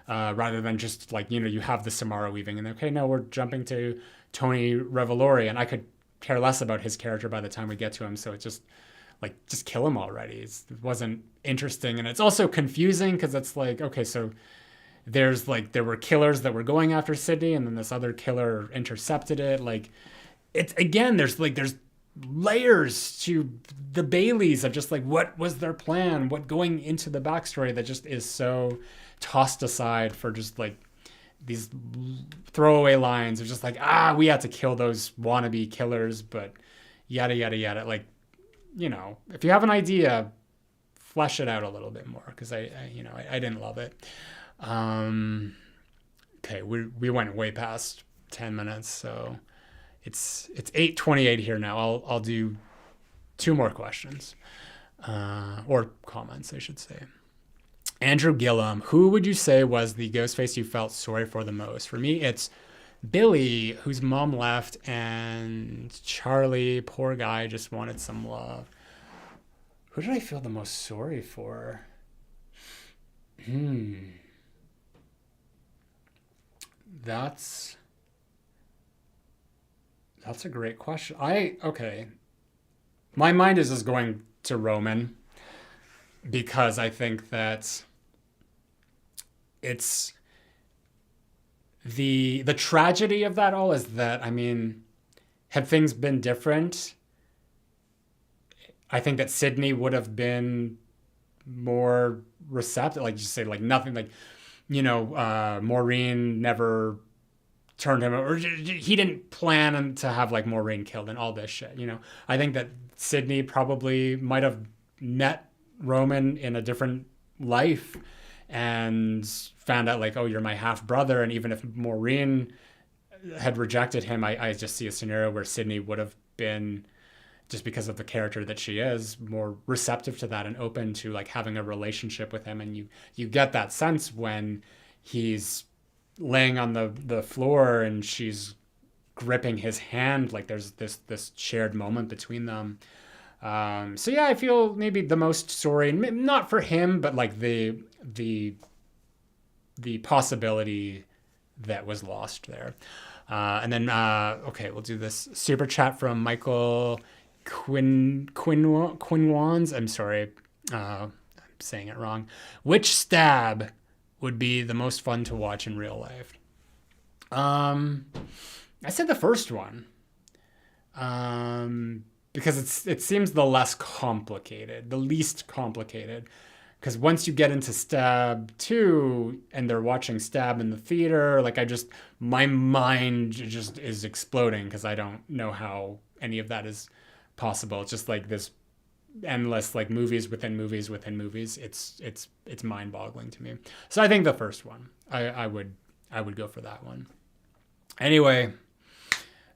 rather than just like, you have the Samara weaving and okay, no, we're jumping to Tony Revolori, and I could care less about his character by the time we get to him. So it's just like, just kill him already. It wasn't interesting. And it's also confusing because it's like, okay, so there were killers that were going after Sydney, and then this other killer intercepted it. Like, it's, again, there's layers to the Baileys of just like, what was their plan? What going into the backstory that just is so tossed aside for just like these throwaway lines of just like, we had to kill those wannabe killers, but yada, yada, yada. Like, if you have an idea, flesh it out a little bit more, because I didn't love it. Okay, we went way past 10 minutes, so it's 8:28 here now. I'll do 2 more questions, or comments, I should say. Andrew Gillum, who would you say was the Ghostface you felt sorry for the most? For me, it's Billy, whose mom left, and Charlie, poor guy, just wanted some love. Who did I feel the most sorry for? That's a great question. Okay. My mind is just going to Roman, because I think that it's the tragedy of that all is that, I mean, had things been different, I think that Sydney would have been more receptive. Like, just say like nothing, like, Maureen never turned him, or he didn't plan to have like Maureen killed and all this shit. I think that Sydney probably might have met Roman in a different life and found out like, oh, you're my half brother. And even if Maureen had rejected him, I just see a scenario where Sydney would have been, just because of the character that she is, more receptive to that and open to like having a relationship with him. And you get that sense when he's laying on the floor and she's gripping his hand, like there's this shared moment between them. So yeah, I feel maybe the most sorry, not for him, but like the possibility that was lost there. And then, okay, we'll do this super chat from Michael Quinwans. I'm sorry, I'm saying it wrong. Which stab would be the most fun to watch in real life? I said the first one. Because it seems the less complicated, the least complicated. Because once you get into Stab 2 and they're watching Stab in the theater, like my mind just is exploding because I don't know how any of that is possible. It's just like this endless like movies within movies within movies. It's mind-boggling to me. So I think the first one, I would go for that one. Anyway,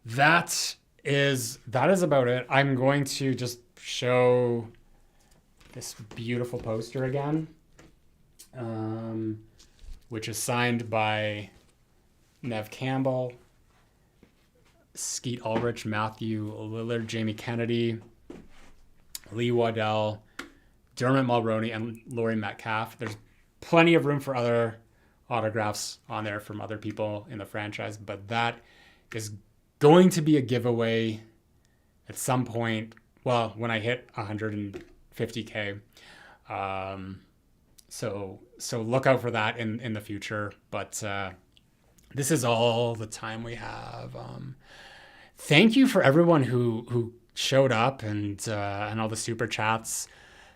that is about it. I'm going to just show this beautiful poster again, which is signed by Neve Campbell. Skeet Ulrich, Matthew Lillard, Jamie Kennedy, Lee Waddell, Dermot Mulroney, and Laurie Metcalf. There's plenty of room for other autographs on there from other people in the franchise, but that is going to be a giveaway at some point. Well, when I hit 150K. So look out for that in the future. But this is all the time we have. Thank you for everyone who showed up and all the super chats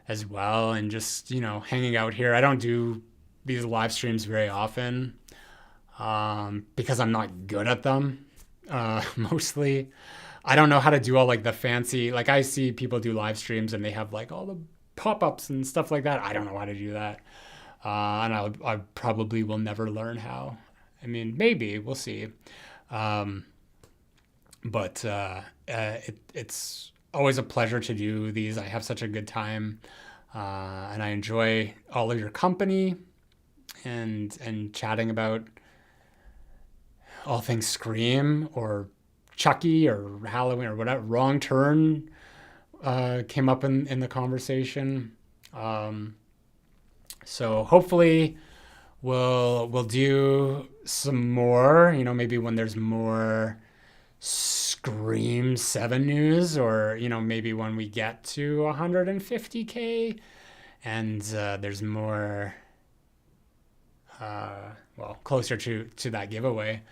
as well, and just, hanging out here. I don't do these live streams very often because I'm not good at them. Mostly, I don't know how to do all like the fancy. Like, I see people do live streams and they have like all the pop-ups and stuff like that. I don't know how to do that, and I probably will never learn how. I mean, maybe we'll see. But it's always a pleasure to do these. I have such a good time, and I enjoy all of your company and chatting about all things Scream or Chucky or Halloween or whatever. Wrong Turn came up in the conversation. So hopefully we'll do some more, maybe when there's more Scream 7 news, or maybe when we get to 150K and there's more closer to that giveaway.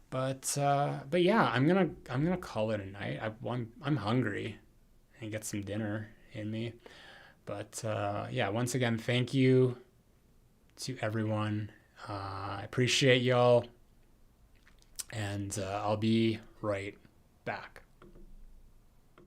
But yeah, I'm gonna call it a night. I'm hungry and get some dinner in me. But yeah, once again, thank you to everyone. I appreciate y'all, and I'll be right back.